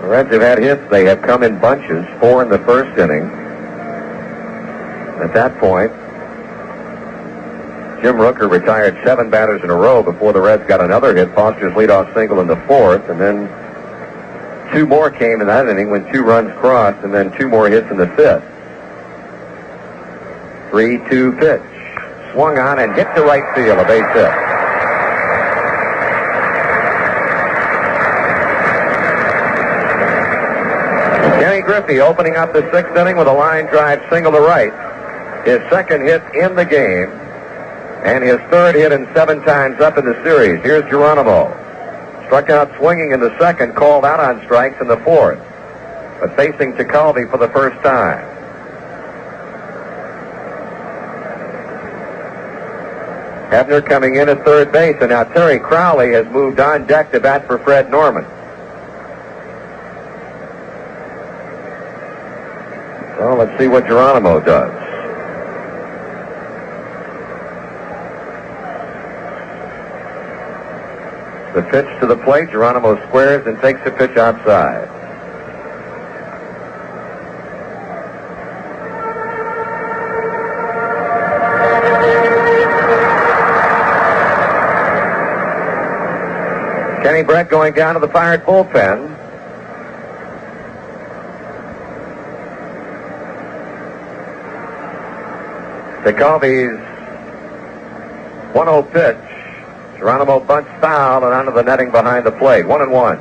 The Reds have had hits. They have come in bunches, 4 in the 1st inning. At that point, Jim Rooker retired 7 batters in a row before the Reds got another hit. Foster's leadoff single in the 4th, and then 2 more came in that inning when 2 runs crossed, and then 2 more hits in the 5th. 3-2 pitch. Swung on and hit to right field, a base hit. Kenny Griffey opening up the sixth inning with a line drive single to right. His second hit in the game, and his third hit in 7 times up in the series. Here's Geronimo. Struck out swinging in the second, called out on strikes in the fourth, but facing Tekulve for the first time. Hebner coming in at third base, and now Terry Crowley has moved on deck to bat for Fred Norman. Well, let's see what Geronimo does. The pitch to the plate, Geronimo squares and takes the pitch outside. Kenny Brett going down to the Pirate bullpen. Tekulve's 1-0 pitch. Geronimo bunts foul and onto the netting behind the plate. 1-1.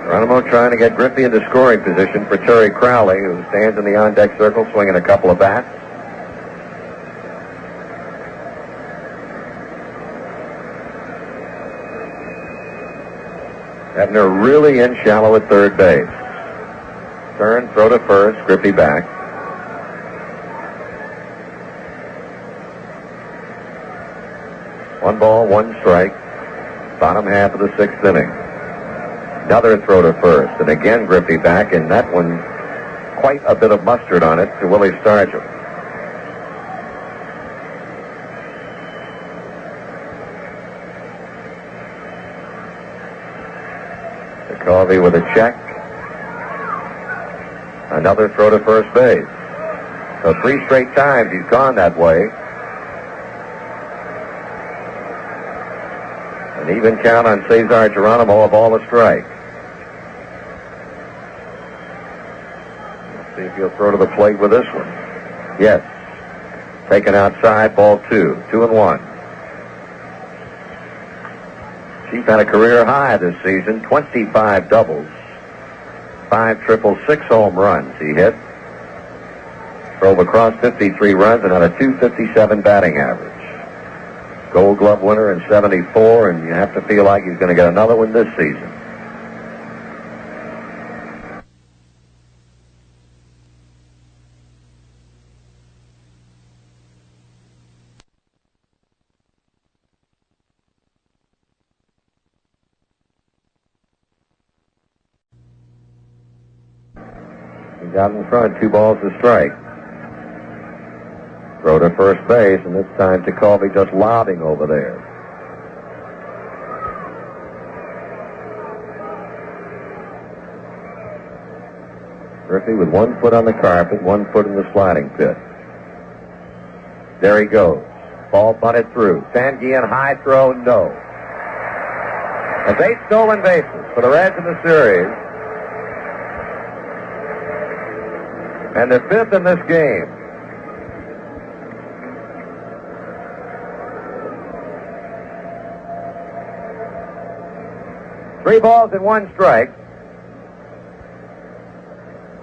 Geronimo trying to get Griffey into scoring position for Terry Crowley, who stands in the on-deck circle swinging a couple of bats. Hebner really in shallow at third base. Turn, throw to first, Griffey back. One ball, one strike. Bottom half of the sixth inning. Another throw to first, and again Griffey back, and that one quite a bit of mustard on it to Willie Stargell. Tekulve with a check. Another throw to first base. So 3 straight times he's gone that way. An even count on Cesar Geronimo, a ball, a strike. Let's see if he'll throw to the plate with this one. Yes. Taken outside, ball 2. 2-1. Chief had a career high this season, 25 doubles, 5 triples, 6 home runs he hit. Drove across 53 runs and had a .257 batting average. Gold Glove winner in 74, and you have to feel like he's going to get another one this season. He's out in front, 2 balls to strike. Throw to first base, and this time Tekulve just lobbing over there. Griffey with 1 foot on the carpet, 1 foot in the sliding pit. There he goes. Ball bunted through. Sanguian high throw, no. That's 8 stolen bases for the Reds in the series. And the 5th in this game. Three balls and 1 strike.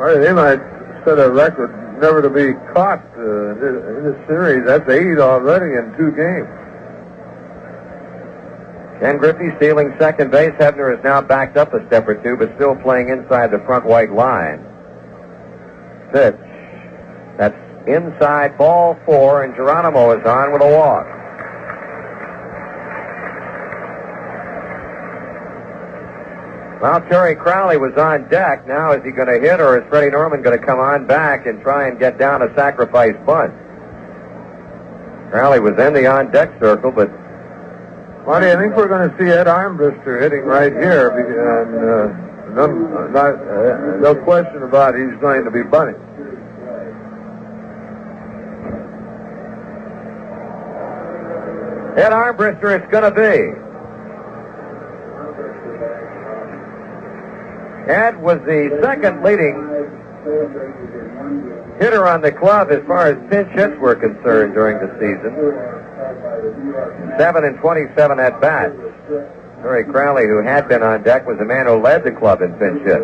Well, they might set a record never to be caught in this series. That's 8 already in 2 games. Ken Griffey stealing second base. Hebner is now backed up a step or 2, but still playing inside the front white line. Pitch. That's inside, ball 4, and Geronimo is on with a walk. Well, Terry Crowley was on deck. Now is he going to hit, or is Freddie Norman going to come on back and try and get down a sacrifice bunt? Crowley was in the on-deck circle, but... Marty, I think we're going to see Ed Armbruster hitting right here, and no question about it, he's going to be bunting. Ed Armbruster it's going to be. Ed was the second leading hitter on the club as far as pinch hits were concerned during the season. 7 and 27 at bats. Terry Crowley, who had been on deck, was the man who led the club in pinch hits.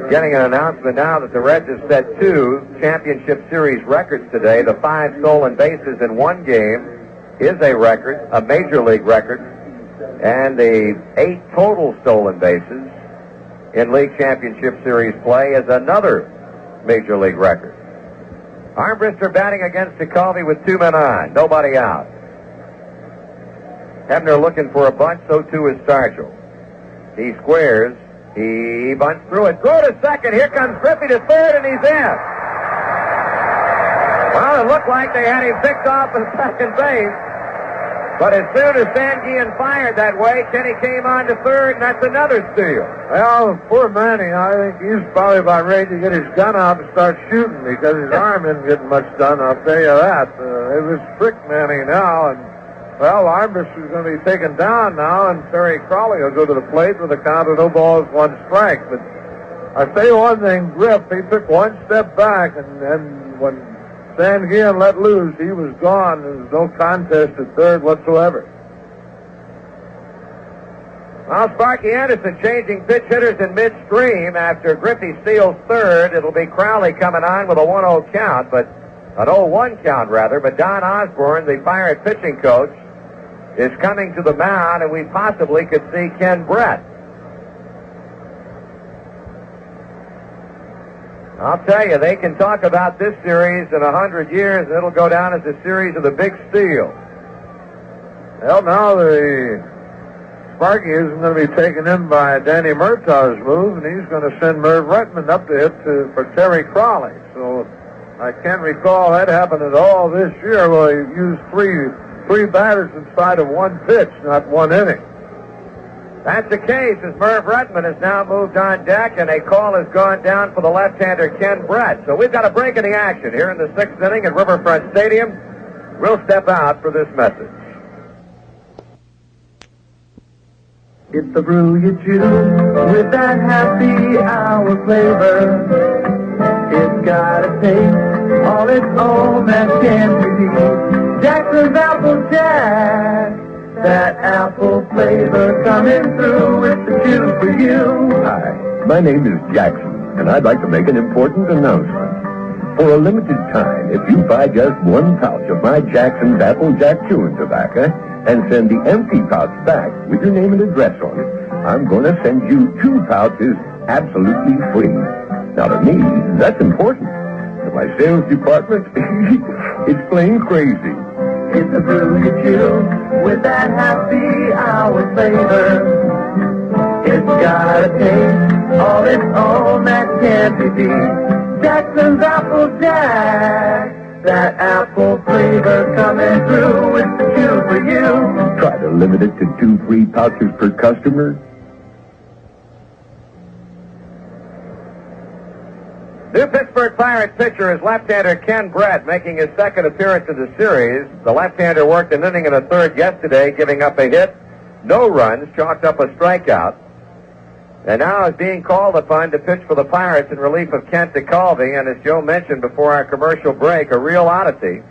Getting an announcement now that the Reds have set 2 championship series records today. The 5 stolen bases in one game is a record, a major league record, and the 8 total stolen bases in league championship series play is another major league record. Armbrister batting against DeCalvi with 2 men on, nobody out. Hebner looking for a bunt, so too is Stargell. He squares. He bunts through it. Throw to second. Here comes Griffey to third, and he's in. Well, it looked like they had him picked off at second base. But as soon as Van Gien fired that way, Kenny came on to third, and that's another steal. Well, poor Manny, I think he's probably about ready to get his gun out and start shooting because his arm isn't getting much done, I'll tell you that. It was tricked Manny now, and, well, Armbrister's going to be taken down now, and Terry Crowley will go to the plate with a count of 0 balls, 1 strike. But I'll tell you one thing, Griff, he took one step back, and when Van Gien let loose, he was gone. There was no contest at third whatsoever. Well, Sparky Anderson changing pitch hitters in midstream. After Griffey steals third, it'll be Crowley coming on with a 1-0 count, but an 0-1 count rather. But Don Osborne, the Pirate pitching coach, is coming to the mound, and we possibly could see Ken Brett. I'll tell you, they can talk about this series in 100 years, and it'll go down as a series of the big steal. Well, now the Sparky isn't going to be taken in by Danny Murtaugh's move, and he's going to send Merv Retman up to hit for Terry Crowley. So I can't recall that happened at all this year. Well, he used three batters inside of one pitch, not one inning. That's the case as Merv Retman has now moved on deck, and a call has gone down for the left-hander Ken Brett. So we've got a break in the action here in the 6th inning at Riverfront Stadium. We'll step out for this message. It's the brew you choose with that happy hour flavor. It's got a taste all its own that can't be beat. Jackson's Apple Jack. That apple flavor coming through with the chew for you. Hi, my name is Jackson, and I'd like to make an important announcement. For a limited time, if you buy just 1 pouch of my Jackson's Apple Jack chewing tobacco and send the empty pouch back with your name and address on it, I'm going to send you 2 pouches absolutely free. Now, to me, that's important. To my sales department, it's plain crazy. It's the brew you chew with that happy hour flavor. It's got a taste all its own that can't be beat. Jackson's Apple Jack. That apple flavor coming through with the chew for you. Try to limit it to 2 free pouches per customer. New Pittsburgh Pirates pitcher is left-hander Ken Brett, making his 2nd appearance in the series. The left-hander worked an inning and a third yesterday, giving up a hit, no runs, chalked up a strikeout, and now is being called upon to pitch for the Pirates in relief of Kent DeCalvi. And as Joe mentioned before our commercial break, a real oddity,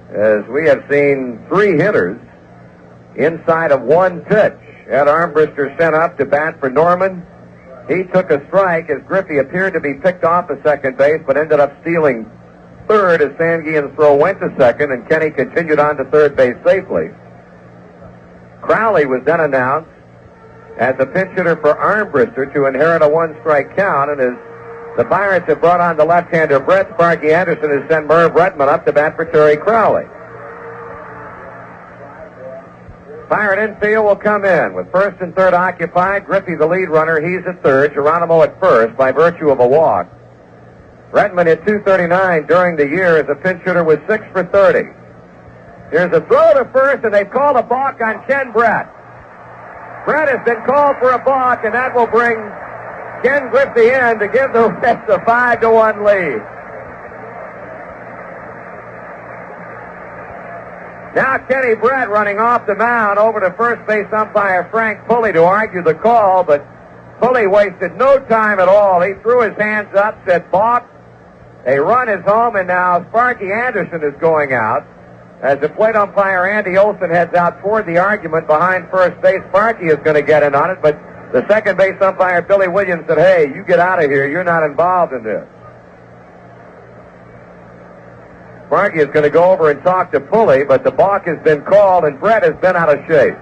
as we have seen 3 hitters inside of 1 pitch. Ed Armbrister sent up to bat for Norman. He took a strike as Griffey appeared to be picked off at second base, but ended up stealing third as Van Gien's throw went to second, and Kenny continued on to third base safely. Crowley was then announced as a pinch hitter for Armbrister to inherit a 1-strike count, and as the Pirates have brought on the left-hander Brett, Sparky Anderson has sent Merv Retman up to bat for Terry Crowley. Pirate infield will come in with 1st and 3rd occupied. Griffey the lead runner. He's at 3rd. Geronimo at 1st by virtue of a walk. Retman hit .239 during the year as a pinch hitter with 6 for 30. Here's a throw to first, and they've called a balk on Ken Brett. Brett has been called for a balk, and that will bring Ken Griffey in to give the Reds a 5-1 lead. Now Kenny Brett running off the mound over to first base umpire Frank Pulley to argue the call, but Pulley wasted no time at all. He threw his hands up, said, balk. A run is home, and now Sparky Anderson is going out. As the plate umpire Andy Olson heads out toward the argument behind first base, Sparky is going to get in on it, but the second base umpire, Billy Williams, said, hey, you get out of here. You're not involved in this. Sparky is going to go over and talk to Pulley, but the balk has been called, and Brett has been out of shape.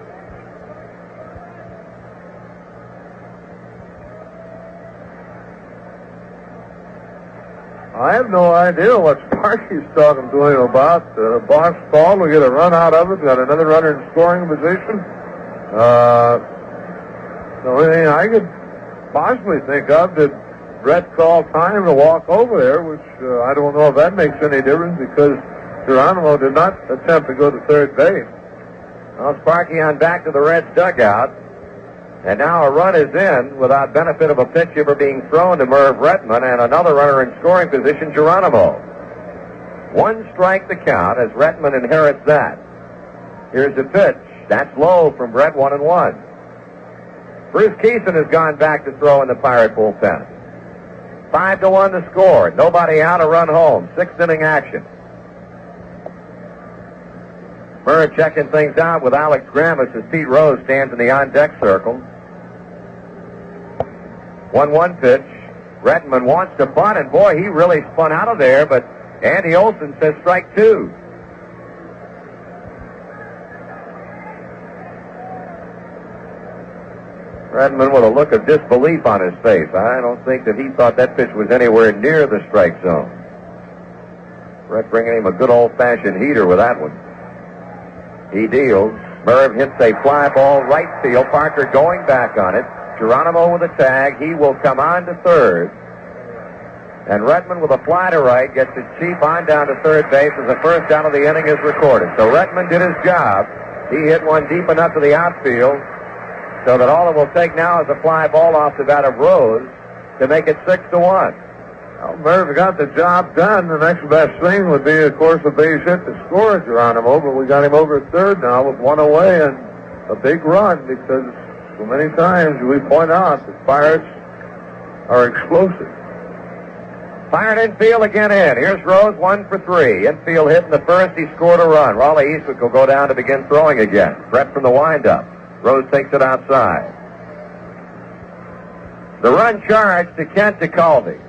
I have no idea what Sparky's talking to him about. Balk's called. We get a run out of it. We got another runner in scoring position. The only thing I could possibly think of, did Brett call time to walk over there, which I don't know if that makes any difference because Geronimo did not attempt to go to third base. Well, Sparky on back to the Reds dugout. And now a run is in without benefit of a pitch ever being thrown to Merv Retman, and another runner in scoring position, Geronimo. One strike to count as Retman inherits that. Here's the pitch. That's low from Brett, 1-1. Bruce Keeson has gone back to throw in the Pirate bullpen. 5-1 the score. Nobody out, a run home. Sixth inning action. Merv checking things out with Alex Gramus as Pete Rose stands in the on-deck circle. 1-1 pitch. Retman wants to bunt, and boy, he really spun out of there, but Andy Olson says strike two. Retman with a look of disbelief on his face. I don't think that he thought that pitch was anywhere near the strike zone. Brett bringing him a good old-fashioned heater with that one. He deals. Merv hits a fly ball right field. Parker going back on it. Geronimo with a tag. He will come on to third. And Retman with a fly to right gets it cheap on down to third base as the first out of the inning is recorded. So Retman did his job. He hit one deep enough to the outfield so that all it will take now is a fly ball off the bat of Rose to make it 6-1. Well, Merv got the job done. The next best thing would be, of course, a base hit to score Geronimo, but we got him over at third now with one away and a big run because so many times we point out that Pirates are explosive. Fired infield again in. Here's Rose, 1 for 3. Infield hit in the first. He scored a run. Raleigh Eastwood will go down to begin throwing again. Brett from the windup. Rose takes it outside. The run charged to Kent DeCaldy.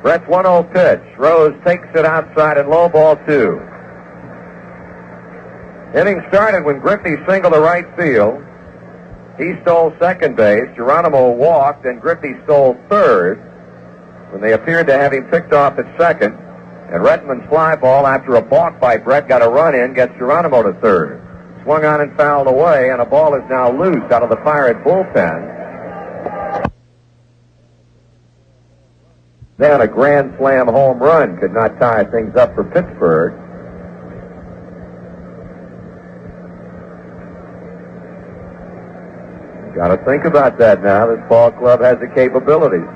Brett's 1-0 pitch. Rose takes it outside and low ball 2. Inning started when Griffey singled to right field. He stole second base. Geronimo walked, and Griffey stole third when they appeared to have him picked off at second. And Retman's fly ball, after a balk by Brett, got a run in, gets Geronimo to third. Swung on and fouled away, and a ball is now loose out of the Pirate bullpen. Then a grand slam home run could not tie things up for Pittsburgh. Got to think about that now. This ball club has the capabilities.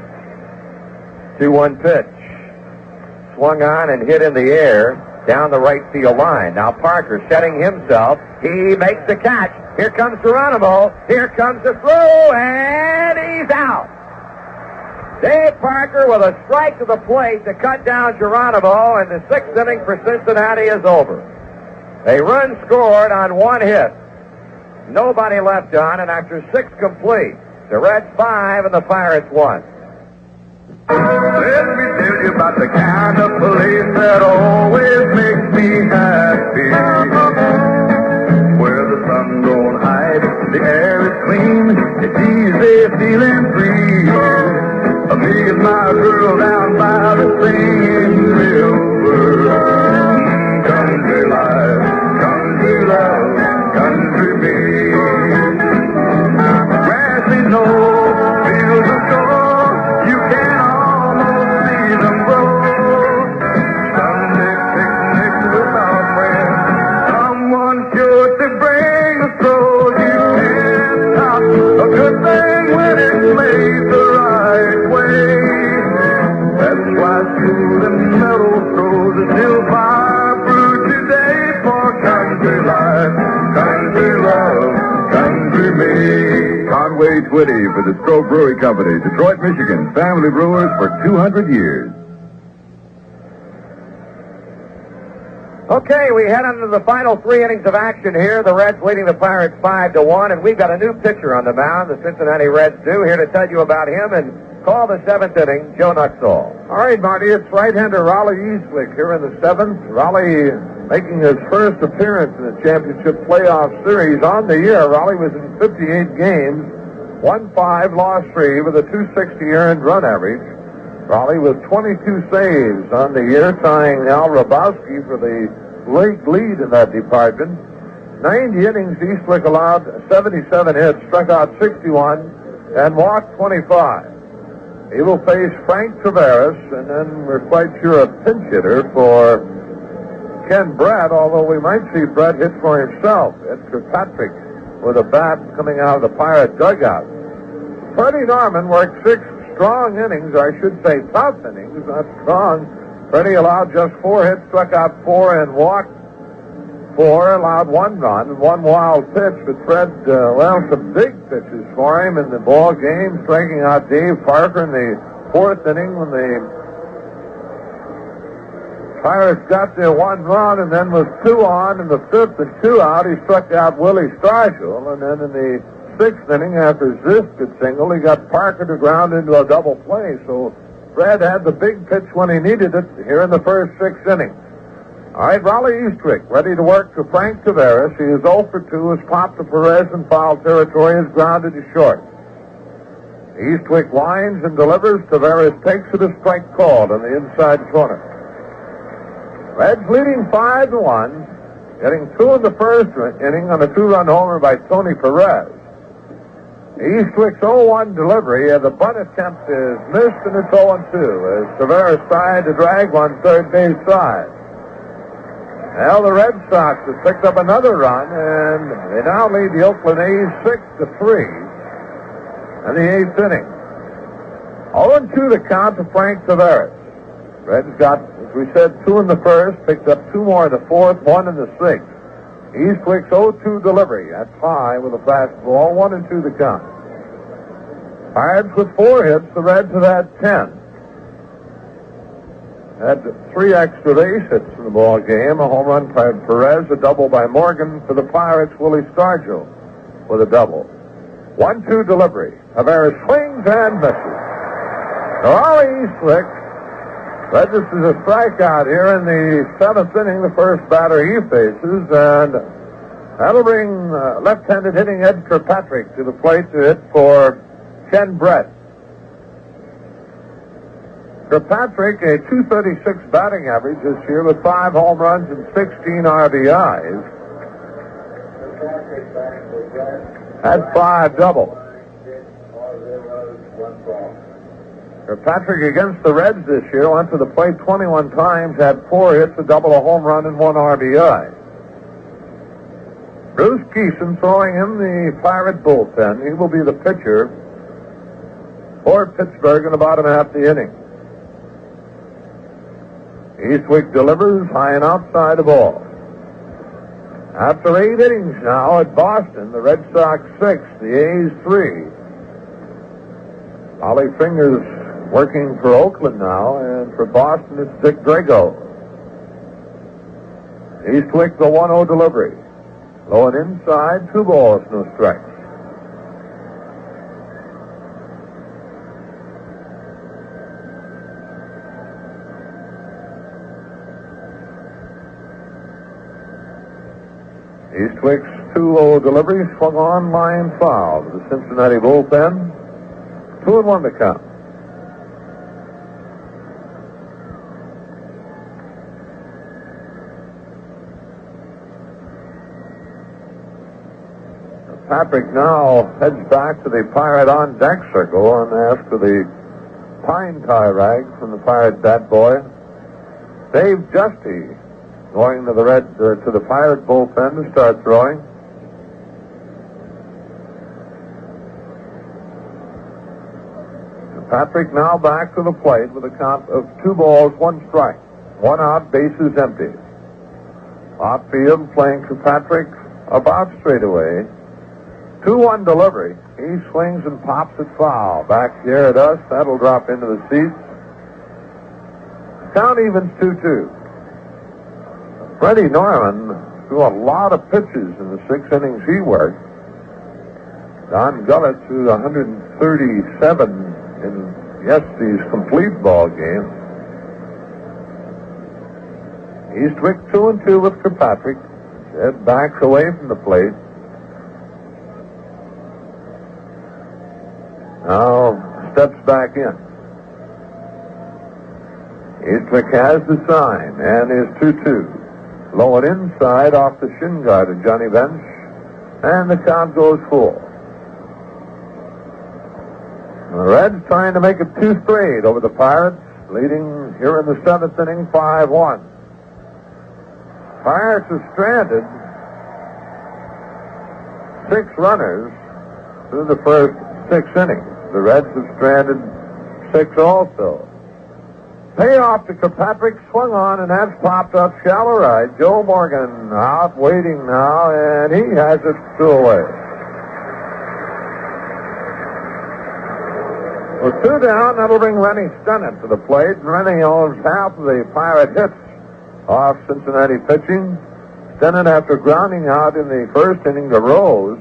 2-1 pitch. Swung on and hit in the air down the right field line. Now Parker setting himself. He makes the catch. Here comes Geronimo. Here comes the throw, and he's out. Dave Parker with a strike to the plate to cut down Geronimo, and the sixth inning for Cincinnati is over. A run scored on one hit. Nobody left on, and after 6 complete, the Reds 5 and the Pirates 1. Let me tell you about the kind of place that always makes me happy. Where the sun don't hide, the air is clean, it's easy feeling free. Me and my girl down by the singing river. Country life, country love, country me. Grassy knoll, fields of gold, you can almost see them grow. Sunday picnics without friends, someone sure to bring the stroll. You can't stop a good thing when it's made the right way. That's why school and meadow throws a still fire through today. H. Whitty for the Stroh Brewery Company, Detroit, Michigan. Family brewers for 200 years. Okay, we head on to the final 3 innings of action here. The Reds leading the Pirates 5-1, and we've got a new pitcher on the mound. The Cincinnati Reds do. Here to tell you about him and call the 7th inning, Joe Nuxall. All right, Marty, it's right-hander Raleigh Eastwick here in the 7th. Raleigh making his first appearance in the championship playoff series on the year. Raleigh was in 58 games, won 5, lost 3 with a 260 earned run average. Raleigh with 22 saves on the year, tying Al Rabowski for the league lead in that department. 90 innings, Eastwick allowed 77 hits, struck out 61, and walked 25. He will face Frank Tavares, and then we're quite sure a pinch hitter for Ken Brett, although we might see Brett hit for himself. Edgar Patrick with a bat coming out of the Pirate dugout. Freddie Norman worked 6 strong innings, or I should say tough innings, not strong. Freddie allowed just 4 hits, struck out 4, and walked 4, allowed 1 run and 1 wild pitch. But Fred, some big pitches for him in the ball game, striking out Dave Parker in the 4th inning when the Pirates got their 1 run, and then with 2 on in the 5th and 2 out, he struck out Willie Stargell, and then in the 6th inning, after Zisk could single, he got Parker to ground into a double play. So Fred had the big pitch when he needed it here in the first 6 innings. All right, Raleigh Eastwick ready to work to Frank Tavares. He is 0 for 2, has popped to Perez in foul territory, is grounded to short. Eastwick winds and delivers. Tavares takes it, a strike called on the inside corner. Reds leading 5-1, getting 2 in the first inning on a 2-run homer by Tony Perez. Eastwick's 0-1 delivery, and the bunt attempt is missed, and it's 0-2 as Tavares tried to drag one third base side. Now the Red Sox have picked up another run, and they now lead the Oakland A's 6-3 in the 8th inning. 0-2 the count to Frank Tavares. Reds got, as we said, 2 in the first, picked up 2 more in the 4th, 1 in the 6th. Eastwick's 0-2 delivery. That's high with a fastball. 1-2 the count. Pirates with 4 hits. The Reds have had 10. Had 3 extra base hits in the ball game. A home run by Perez, a double by Morgan. For the Pirates, Willie Stargell with a double. 1-2 delivery. Tavares swings and misses. Raleigh Eastwick registers a strikeout here in the 7th inning, the first batter he faces, and that'll bring left-handed hitting Ed Kirkpatrick to the plate to hit for Ken Brett. Kirkpatrick, a .236 batting average this year with 5 home runs and 16 RBIs. Had 5 doubles. Kirkpatrick against the Reds this year went to the plate 21 times, had 4 hits, a double, a home run, and 1 RBI. Bruce Keeson throwing in the Pirate bullpen. He will be the pitcher for Pittsburgh in the bottom half of the inning. Eastwick delivers high and outside the ball. After 8 innings now at Boston, the Red Sox 6, the A's 3. Ollie Fingers working for Oakland now, and for Boston it's Dick Drago. Eastwick the 1-0 delivery. Low and inside, 2 balls, no strikes. Eastwick's 2-0 delivery swung on, line foul to the Cincinnati bullpen. 2-1 to count. Patrick now heads back to the Pirate on deck circle and asks for the pine tie rag from the Pirate bat boy. Dave Justy going to the Pirate bullpen to start throwing. Patrick now back to the plate with a count of 2 balls, 1 strike. 1 out, bases empty. Outfield playing for Patrick about straightaway. 2-1 delivery. He swings and pops it foul. Back here at us. That'll drop into the seats. Count evens 2-2. Freddie Norman threw a lot of pitches in the 6 innings he worked. Don Gullett threw 137 in yesterday's complete ball game. Eastwick 2-2 with Kirkpatrick. Ed backs away from the plate. Now steps back in. Eastwick has the sign and is 2-2. Low and inside off the shin guard of Johnny Bench, and the count goes full. The Reds trying to make it 2 straight over the Pirates, leading here in the 7th inning 5-1. Pirates are stranded 6 runners through the first 6 innings. The Reds have stranded 6 also. Payoff to Kirkpatrick, swung on, and that's popped up shallow right. Joe Morgan out waiting now, and he has it 2 away. With 2 down, that'll bring Rennie Stennett to the plate, and Rennie owns half of the Pirate hits off Cincinnati pitching. Stennett, after grounding out in the first inning to Rose,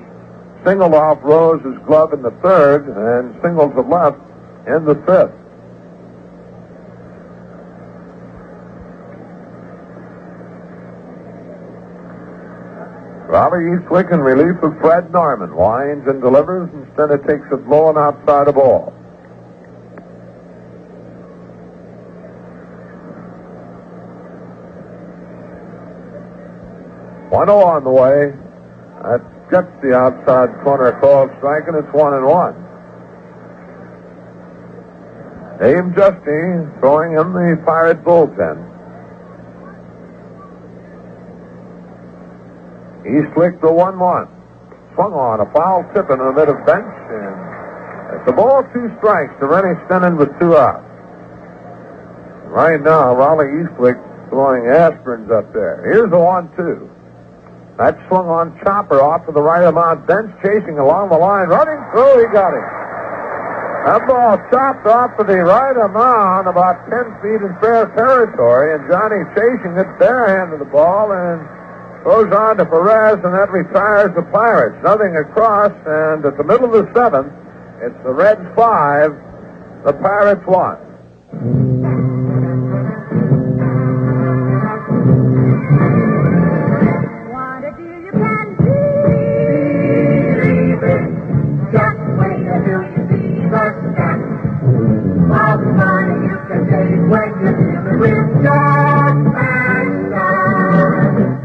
singled off Rose's glove in the 3rd and singled to left in the 5th. Raleigh Eastwick in relief of Fred Norman. Winds and delivers, and Stennett takes it low and outside the ball. One on the way. That gets the outside corner called strike, and it's 1-1. Dave Justy throwing in the Pirate bullpen. Eastwick the 1-1. Swung on a foul tip in the mid of bench, and at the ball 2 strikes to Rennie Stennett with 2 outs. Right now, Raleigh Eastwick throwing aspirins up there. Here's the 1-2. That swung on chopper off to the right of Mount Bench, chasing along the line, running through, he got it. That ball chopped off to the right of Mound, about 10 feet in fair territory, and Johnny chasing it, barehanded the ball, and goes on to Perez, and that retires the Pirates. Nothing across, and at the middle of the 7th, it's the Reds 5, the Pirates 1.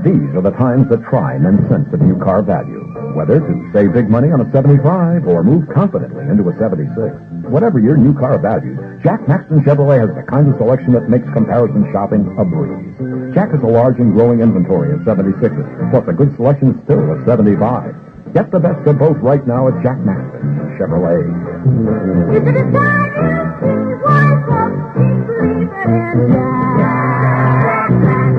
These are the times that try and sense of new car value. Whether to save big money on a 75 or move confidently into a 76. Whatever your new car value, Jack Maxton Chevrolet has the kind of selection that makes comparison shopping a breeze. Jack has a large and growing inventory of 76s, plus a good selection still of 75. Get the best of both right now at Jack Maxton Chevrolet. You can decide why folks keep believing in Jack Maxton.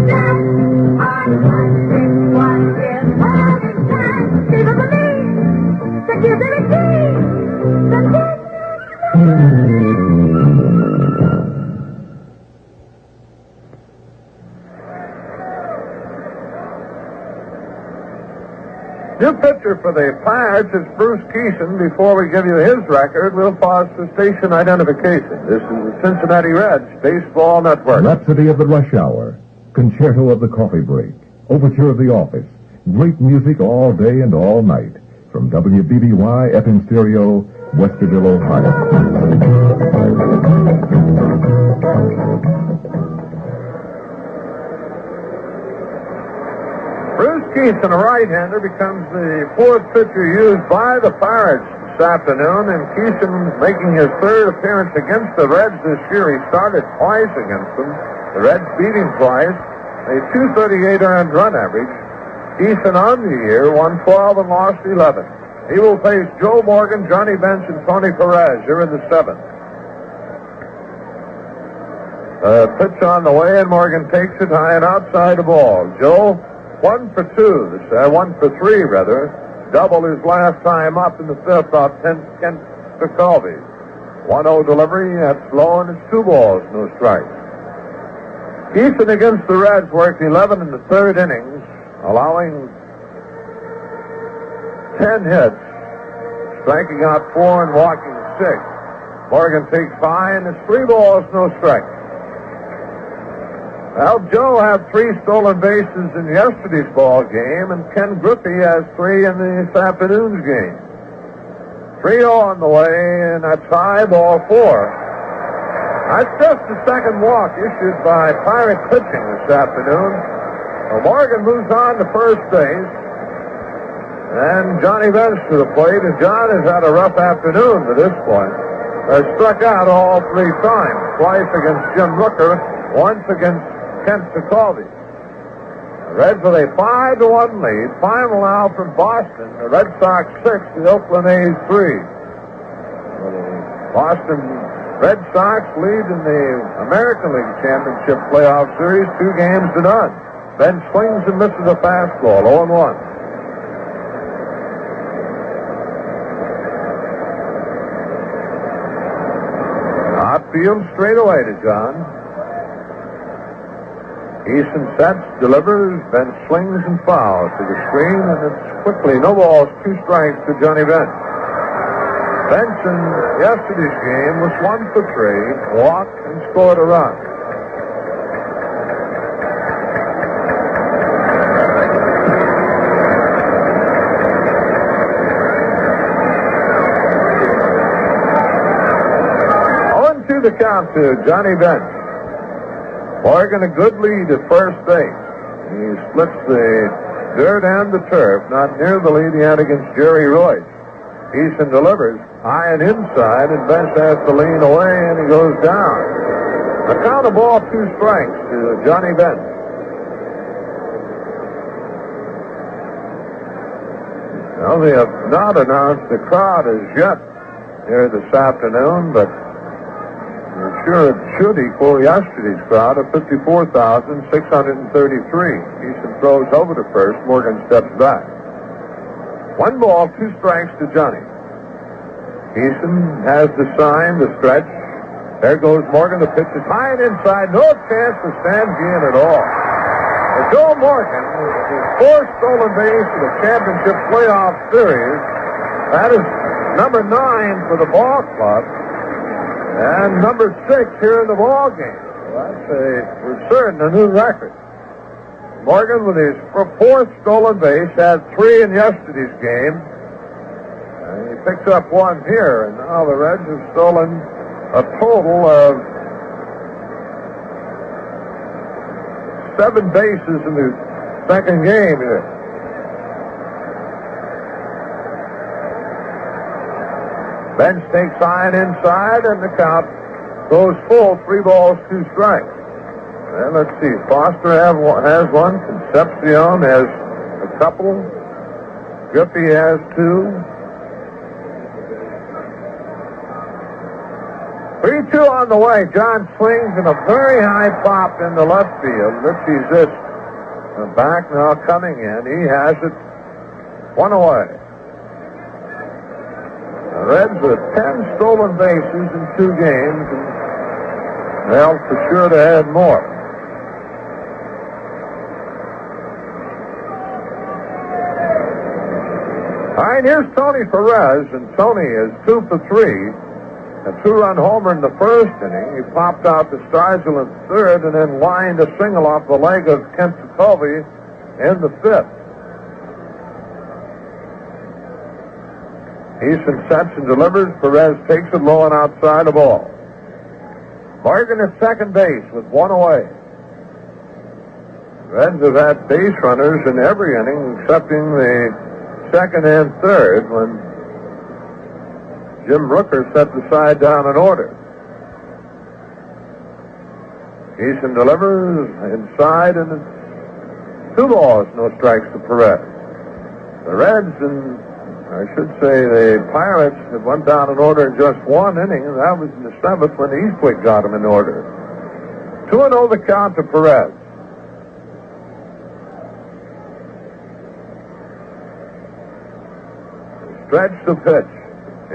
New pitcher for the Pirates is Bruce Keeson. Before we give you his record, we'll pause for station identification. This is the Cincinnati Reds Baseball Network. Rhapsody of the Rush Hour. Concerto of the Coffee Break. Overture of the Office. Great music all day and all night. From WBBY FM Stereo, Westerville, Ohio. Bruce Keeson, a right-hander, becomes the 4th pitcher used by the Pirates this afternoon, and Keeson making his 3rd appearance against the Reds this year. He started twice against them. The Reds beat him twice. A .238 earned run average. Keeson on the year won 12 and lost 11. He will face Joe Morgan, Johnny Bench, and Tony Perez here in the 7th. Pitch on the way, and Morgan takes it high and outside the ball. Joe, 1 for 2, 1 for 3, rather. doubled his last time up in the fifth off Kent Tekulve. 1-0 delivery. That's low, and it's 2 balls, no strikes. Easton against the Reds worked 11 in the third innings, allowing 10 hits, striking out 4 and walking 6. Morgan takes high, and it's 3 balls, no strikes. Well, Joe had 3 stolen bases in yesterday's ball game, and Ken Griffey has 3 in this afternoon's game. 3-0 on the way, and that's high, ball 4. That's just the second walk issued by Pirate pitching this afternoon. Well, Morgan moves on to first base, and Johnny Bench to the plate, and John has had a rough afternoon to this point. Has struck out all 3 times, twice against Jim Rooker, once against Kent Tekulve. The Reds with a 5-1 lead. Final now from Boston. The Red Sox 6, the Oakland A's 3. Boston Red Sox lead in the American League Championship playoff series 2 games to none. Ben swings and misses a fastball, 0-1. Outfield straight away to John. Easton sets, delivers, Ben swings and fouls to the screen, and it's quickly no balls, 2 strikes to Johnny Bench. Bench in yesterday's game was 1 for 3, walked and scored a run. The count to Johnny Bench. Morgan a good lead at first base. He splits the dirt and the turf, not near the lead he had against Jerry Royce. Easton delivers high and inside, and Bench has to lean away, and he goes down. The count of ball, 2 strikes to Johnny Bench. Well, they have not announced the crowd as yet here this afternoon, but I'm sure it should equal yesterday's crowd of 54,633. Easton throws over to first. Morgan steps back. 1 ball, 2 strikes to Johnny. Easton has the sign, the stretch. There goes Morgan. The pitch is high and inside. No chance for Stangian at all. For Joe Morgan, with his 4th stolen base of the championship playoff series, that is number 9 for the ball club. And number 6 here in the ball game. That's for certain a new record. Morgan with his 4th stolen base had 3 in yesterday's game. And he picks up 1 here, and now the Reds have stolen a total of 7 bases in the second game here. Bench takes high and inside, and the count goes full, 3 balls, 2 strikes. And let's see, Foster has 1, Concepcion has a couple, Griffey has 2. 3-2 on the way. John swings and a very high pop in the left field. Richie's this back now coming in. He has it 1 away. The Reds with 10 stolen bases in 2 games, and they'll for sure to add more. All right, here's Tony Perez, and Tony is 2 for 3. A 2-run homer in the first inning. He popped out to Stargell in third, and then lined a single off the leg of Kent Tekulve in the 5th. Easton sets and delivers. Perez takes it low and outside the ball. Morgan at second base with 1 away. Reds have had base runners in every inning excepting the second and third when Jim Rooker set the side down in order. Easton delivers inside, and it's 2 balls, no strikes to Perez. The Reds and I should say the Pirates have went down in order in just 1 inning, and that was in the 7th when Eastwick got them in order. 2-0 the count to Perez. Stretch the pitch.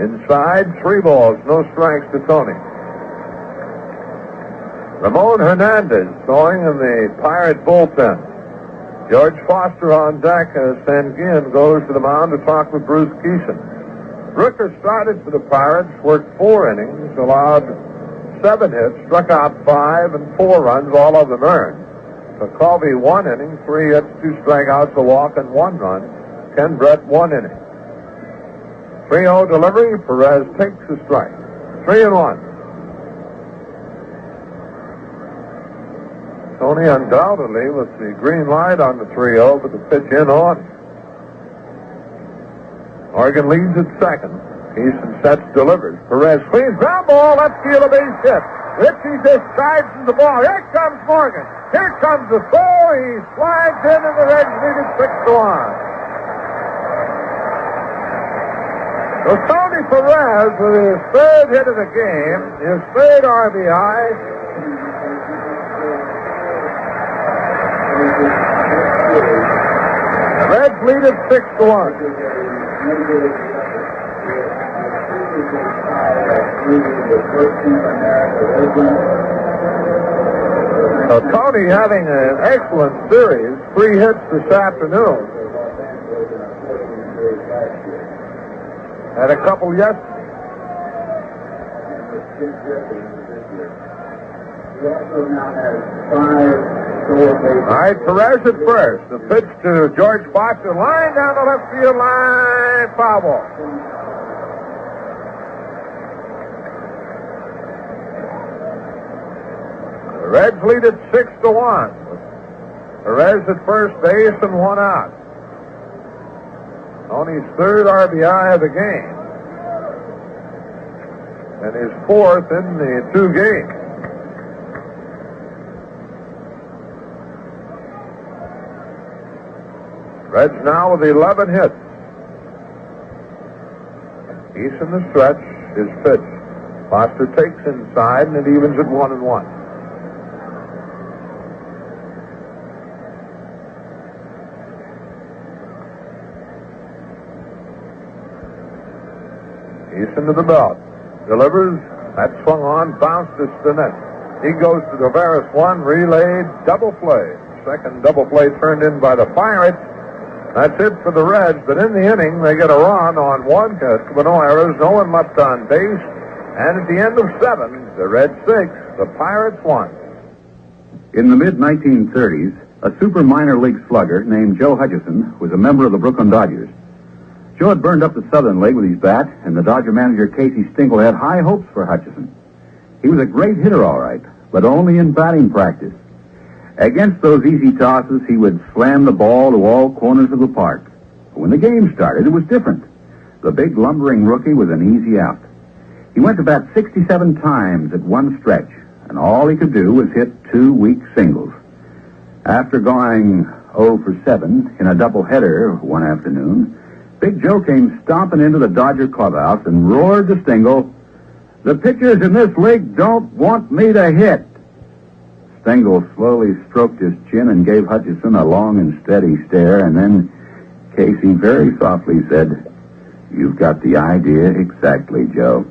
Inside, 3 balls, no strikes to Tony. Ramon Hernandez throwing in the Pirate bullpen. George Foster on deck as Sanguin goes to the mound to talk with Bruce Keeson. Rooker started for the Pirates, worked 4 innings, allowed 7 hits, struck out 5 and 4 runs, all of them earned. McCovey 1 inning, 3 hits, 2 strikeouts, a walk, and 1 run. Ken Brett 1 inning. 3-0 delivery. Perez takes the strike. 3-1. Tony undoubtedly with the green light on the 3-0, but the pitch in on. Oregon leads at second. Easton sets, delivers. Perez cleans, ground ball, left field, a base hit. Richie discharges the ball. Here comes Morgan. Here comes the throw. He slides in, and the Reds lead it 6-1. So Tony Perez with his 3rd hit of the game, his 3rd RBI. The Reds lead it 6-1. So Tony having an excellent series, 3 hits this afternoon. Had a couple yesterday. All right, Perez at first. The pitch to George Foster. Line down the left field line. Foul ball. The Reds lead it 6-1. Perez at first base and 1 out. Tony's 3rd RBI of the game. And his 4th in the 2 games. Reds now with 11 hits. East in the stretch, his pitch. Foster takes inside, and it evens at 1-1. Easton to the belt. Delivers. That swung on, bounced to Stinnett. He goes to Tavares. 1, relayed, double play. Second double play turned in by the Pirates. That's it for the Reds, but in the inning, they get a run on 1 hit with no errors, no one left on base. And at the end of 7, the Reds 6, the Pirates 1. In the mid-1930s, a super minor league slugger named Joe Hutchison was a member of the Brooklyn Dodgers. Joe had burned up the Southern League with his bat, and the Dodger manager Casey Stengel had high hopes for Hutchison. He was a great hitter, all right, but only in batting practice. Against those easy tosses, he would slam the ball to all corners of the park. But when the game started, it was different. The big lumbering rookie was an easy out. He went to bat 67 times at one stretch, and all he could do was hit 2 weak singles. After going 0 for 7 in a doubleheader one afternoon, Big Joe came stomping into the Dodger clubhouse and roared to Stengel, "The pitchers in this league don't want me to hit." Stengel slowly stroked his chin and gave Hutchison a long and steady stare, and then Casey very softly said, "You've got the idea exactly, Joe.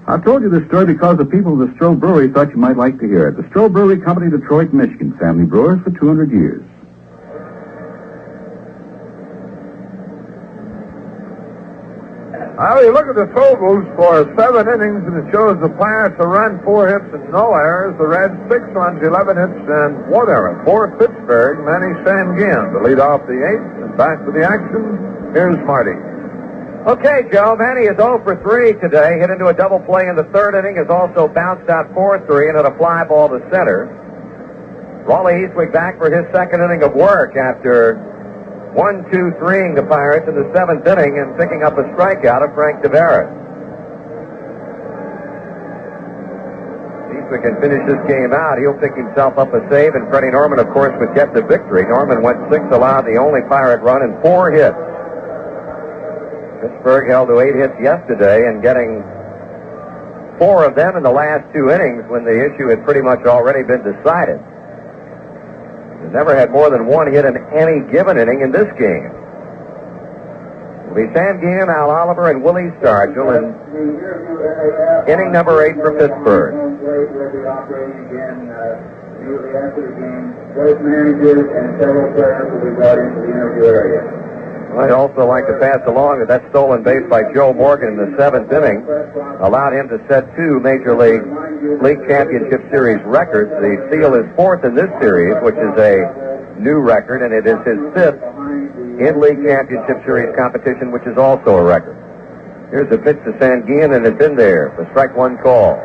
I told you this story because the people of the Stroh Brewery thought you might like to hear it. The Stroh Brewery Company, Detroit, Michigan. Family brewers for 200 years. Well, you look at the totals for 7 innings, and it shows the Pirates a run, 4 hits, and no errors. The Reds 6 runs, 11 hits, and 1 error. For Pittsburgh, Manny Sanguin to lead off the 8th. And back to the action, here's Marty. Okay, Joe, Manny is 0 for 3 today. Hit into a double play in the 3rd inning. Has also bounced out 4-3 and hit a fly ball to center. Raleigh Eastwick back for his 2nd inning of work after 1-2-3ing the Pirates in the 7th inning and picking up a strikeout of Frank Tavares. Eastwick can finish this game out. He'll pick himself up a save, and Freddie Norman, of course, would get the victory. Norman went 6, allowed the only Pirate run, and 4 hits. Pittsburgh held to 8 hits yesterday, and getting 4 of them in the last 2 innings when the issue had pretty much already been decided. They never had more than 1 hit in any given inning in this game. It'll be Sam Guillen, Al Oliver, and Willie Stargell in inning number 8 for Pittsburgh. Immediately after the game, both managers and several players will be brought into the interview area. I'd also like to pass along that stolen base by Joe Morgan in the 7th inning allowed him to set 2 Major League Championship Series records. The steal is 4th in this series, which is a new record, and it is his 5th in League Championship Series competition, which is also a record. Here's a pitch to Sam Guillen, and it's in there. The strike 1 call.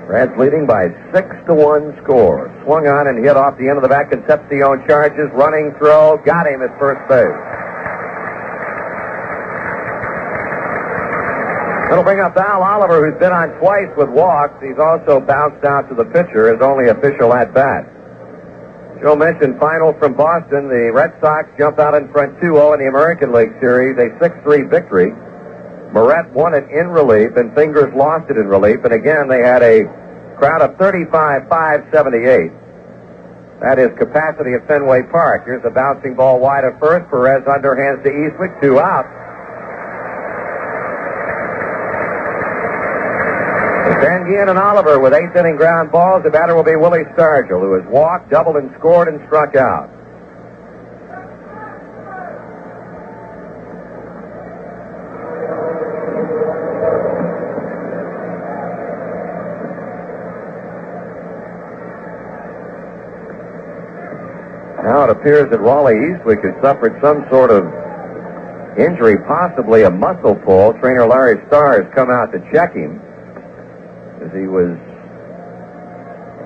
Reds leading by 6-1 score. Swung on and hit off the end of the bat. Concepcion charges, running throw, got him at first base. That'll bring up Al Oliver, who's been on twice with walks. He's also bounced out to the pitcher, his only official at-bat. Joe mentioned final from Boston. The Red Sox jumped out in front 2-0 in the American League Series, a 6-3 victory. Moret won it in relief, and Fingers lost it in relief. And again, they had a crowd of 35,578. That is capacity at Fenway Park. Here's a bouncing ball wide of first. Perez underhands to Eastwick, 2 out. Van Guillen and Oliver with 8th inning ground balls. The batter will be Willie Stargell, who has walked, doubled, and scored and struck out. Now it appears that Raleigh Eastwick has suffered some sort of injury, possibly a muscle pull. Trainer Larry Starr has come out to check him as he was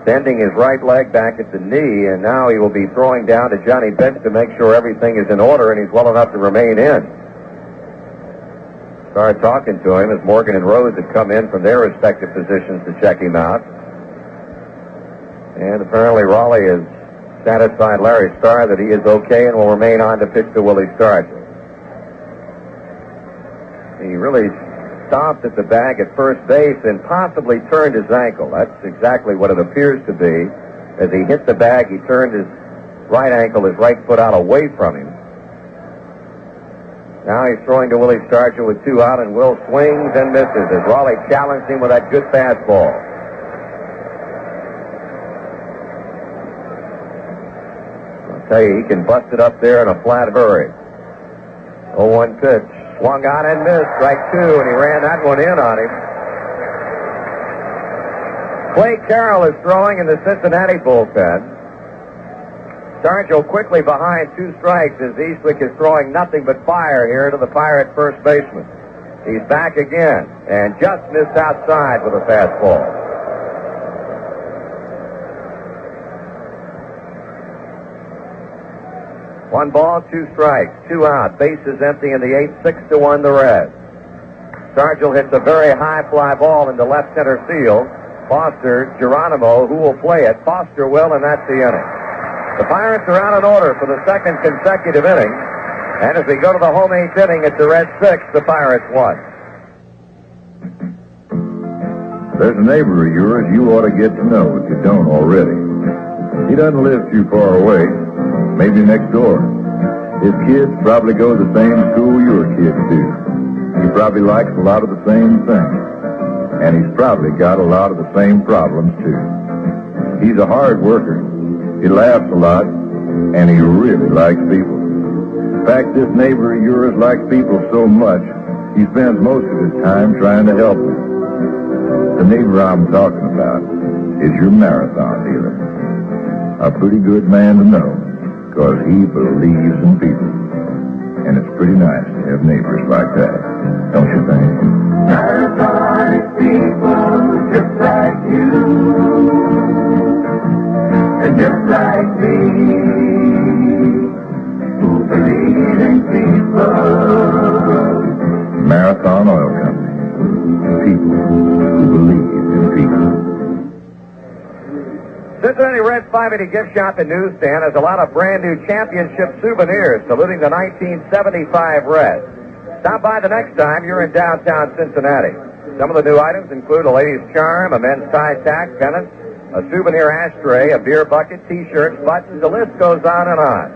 bending his right leg back at the knee, and now he will be throwing down to Johnny Bench to make sure everything is in order and he's well enough to remain in. Starr talking to him as Morgan and Rose had come in from their respective positions to check him out. And apparently Raleigh has satisfied Larry Starr that he is okay and will remain on to pitch to Willie Stargell. He really stopped at the bag at first base and possibly turned his ankle. That's exactly what it appears to be. As he hit the bag, he turned his right ankle, his right foot out away from him. Now he's throwing to Willie Stargell with 2 out, and Will swings and misses as Raleigh challenged him with that good fastball. I'll tell you, he can bust it up there in a flat hurry. 0-1 pitch. Swung on and missed, strike 2, and he ran that one in on him. Clay Carroll is throwing in the Cincinnati bullpen. Stargell quickly behind 2 strikes as Eastwick is throwing nothing but fire here to the Pirate first baseman. He's back again and just missed outside with a fastball. One ball, 2 strikes, 2 out. Bases empty in the 8th, 6-1 the Reds. Stargell hits a very high fly ball into left center field. Foster, Geronimo, who will play it? Foster will, and that's the inning. The Pirates are out in order for the 2nd consecutive inning. And as we go to the home 8th inning, it's the Reds 6, the Pirates 1. There's a neighbor of yours you ought to get to know if you don't already. He doesn't live too far away. Maybe next door. His kids probably go to the same school your kids do. He probably likes a lot of the same things. And he's probably got a lot of the same problems, too. He's a hard worker. He laughs a lot, and he really likes people. In fact, this neighbor of yours likes people so much, he spends most of his time trying to help them. The neighbor I'm talking about is your marathon dealer. A pretty good man to know, because he believes in people. And it's pretty nice to have neighbors like that, don't you think? Marathonic people just like you, and just like me, who believe in people. Marathon Oil Company. People who believe in people. Cincinnati Reds 580 gift shop and newsstand has a lot of brand new championship souvenirs saluting the 1975 Reds. Stop by the next time you're in downtown Cincinnati. Some of the new items include a lady's charm, a men's tie tack, pennant, a souvenir ashtray, a beer bucket, T-shirts, buttons. The list goes on and on.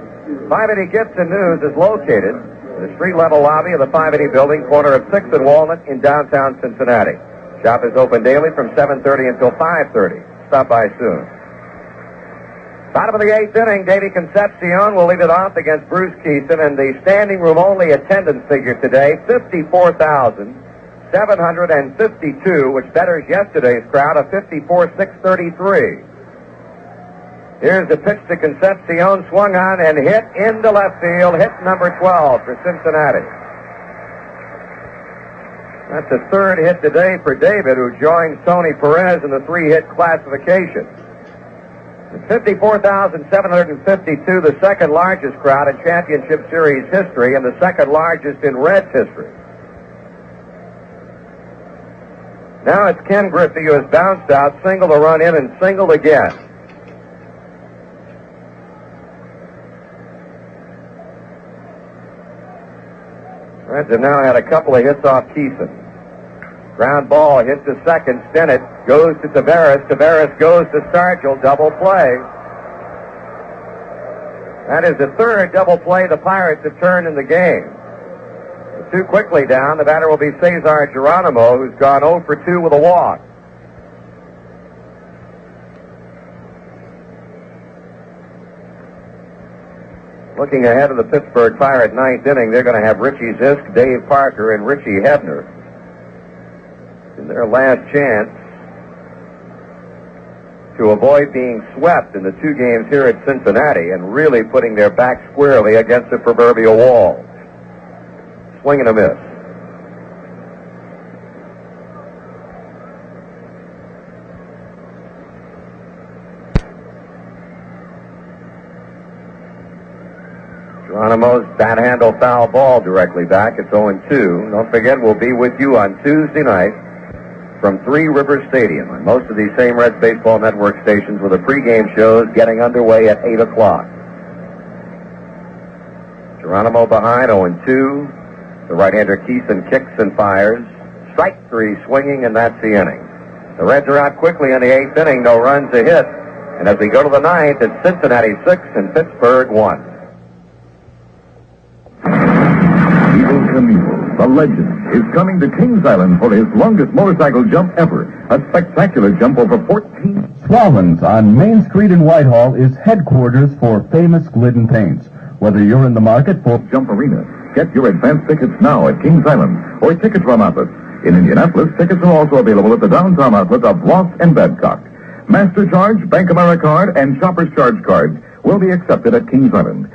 580 Gifts and News is located in the street-level lobby of the 580 building, corner of 6th and Walnut in downtown Cincinnati. Shop is open daily from 7:30 until 5:30. Stop by soon. Bottom of the 8th inning, Davey Concepcion will lead it off against Bruce Keeson, and the standing room only attendance figure today, 54,752, which betters yesterday's crowd of 54,633. Here's the pitch to Concepcion, swung on and hit into left field, hit number 12 for Cincinnati. That's the third hit today for David, who joins Tony Perez in the 3-hit classification. It's 54,752, the second largest crowd in Championship Series history and the second largest in Reds history. Now it's Ken Griffey, who has bounced out, singled a run in and singled again. Reds have now had a couple of hits off Keeson. Ground ball hit to second. Stennett goes to Tavares. Tavares goes to Stargell. Double play. That is the third double play the Pirates have turned in the game. Too quickly down. The batter will be Cesar Geronimo, who's gone 0 for 2 with a walk. Looking ahead of the Pittsburgh Pirate 9th inning, they're going to have Richie Zisk, Dave Parker, and Richie Hebner in their last chance to avoid being swept in the 2 games here at Cincinnati and really putting their back squarely against the proverbial wall. Swing and a miss. Geronimo's bat handle foul ball directly back. It's 0-2. Don't forget, we'll be with you on Tuesday night from Three Rivers Stadium on most of these same Reds Baseball Network stations, with the pregame shows getting underway at 8 o'clock. Geronimo behind, 0-2. The right-hander Keeson kicks and fires. Strike 3 swinging, and that's the inning. The Reds are out quickly in the 8th inning. No runs, a hit. And as we go to the 9th, it's Cincinnati 6 and Pittsburgh 1. Eagle Camille, the legend, is coming to Kings Island for his longest motorcycle jump ever. A spectacular jump over 14. Swallman's on Main Street in Whitehall is headquarters for famous Glidden paints. Whether you're in the market for Jump Arena, get your advance tickets now at Kings Island or Ticketron outlets. In Indianapolis, tickets are also available at the downtown outlet of Ross and Babcock. Master Charge, Bank America card, and Shopper's Charge cards will be accepted at Kings Island.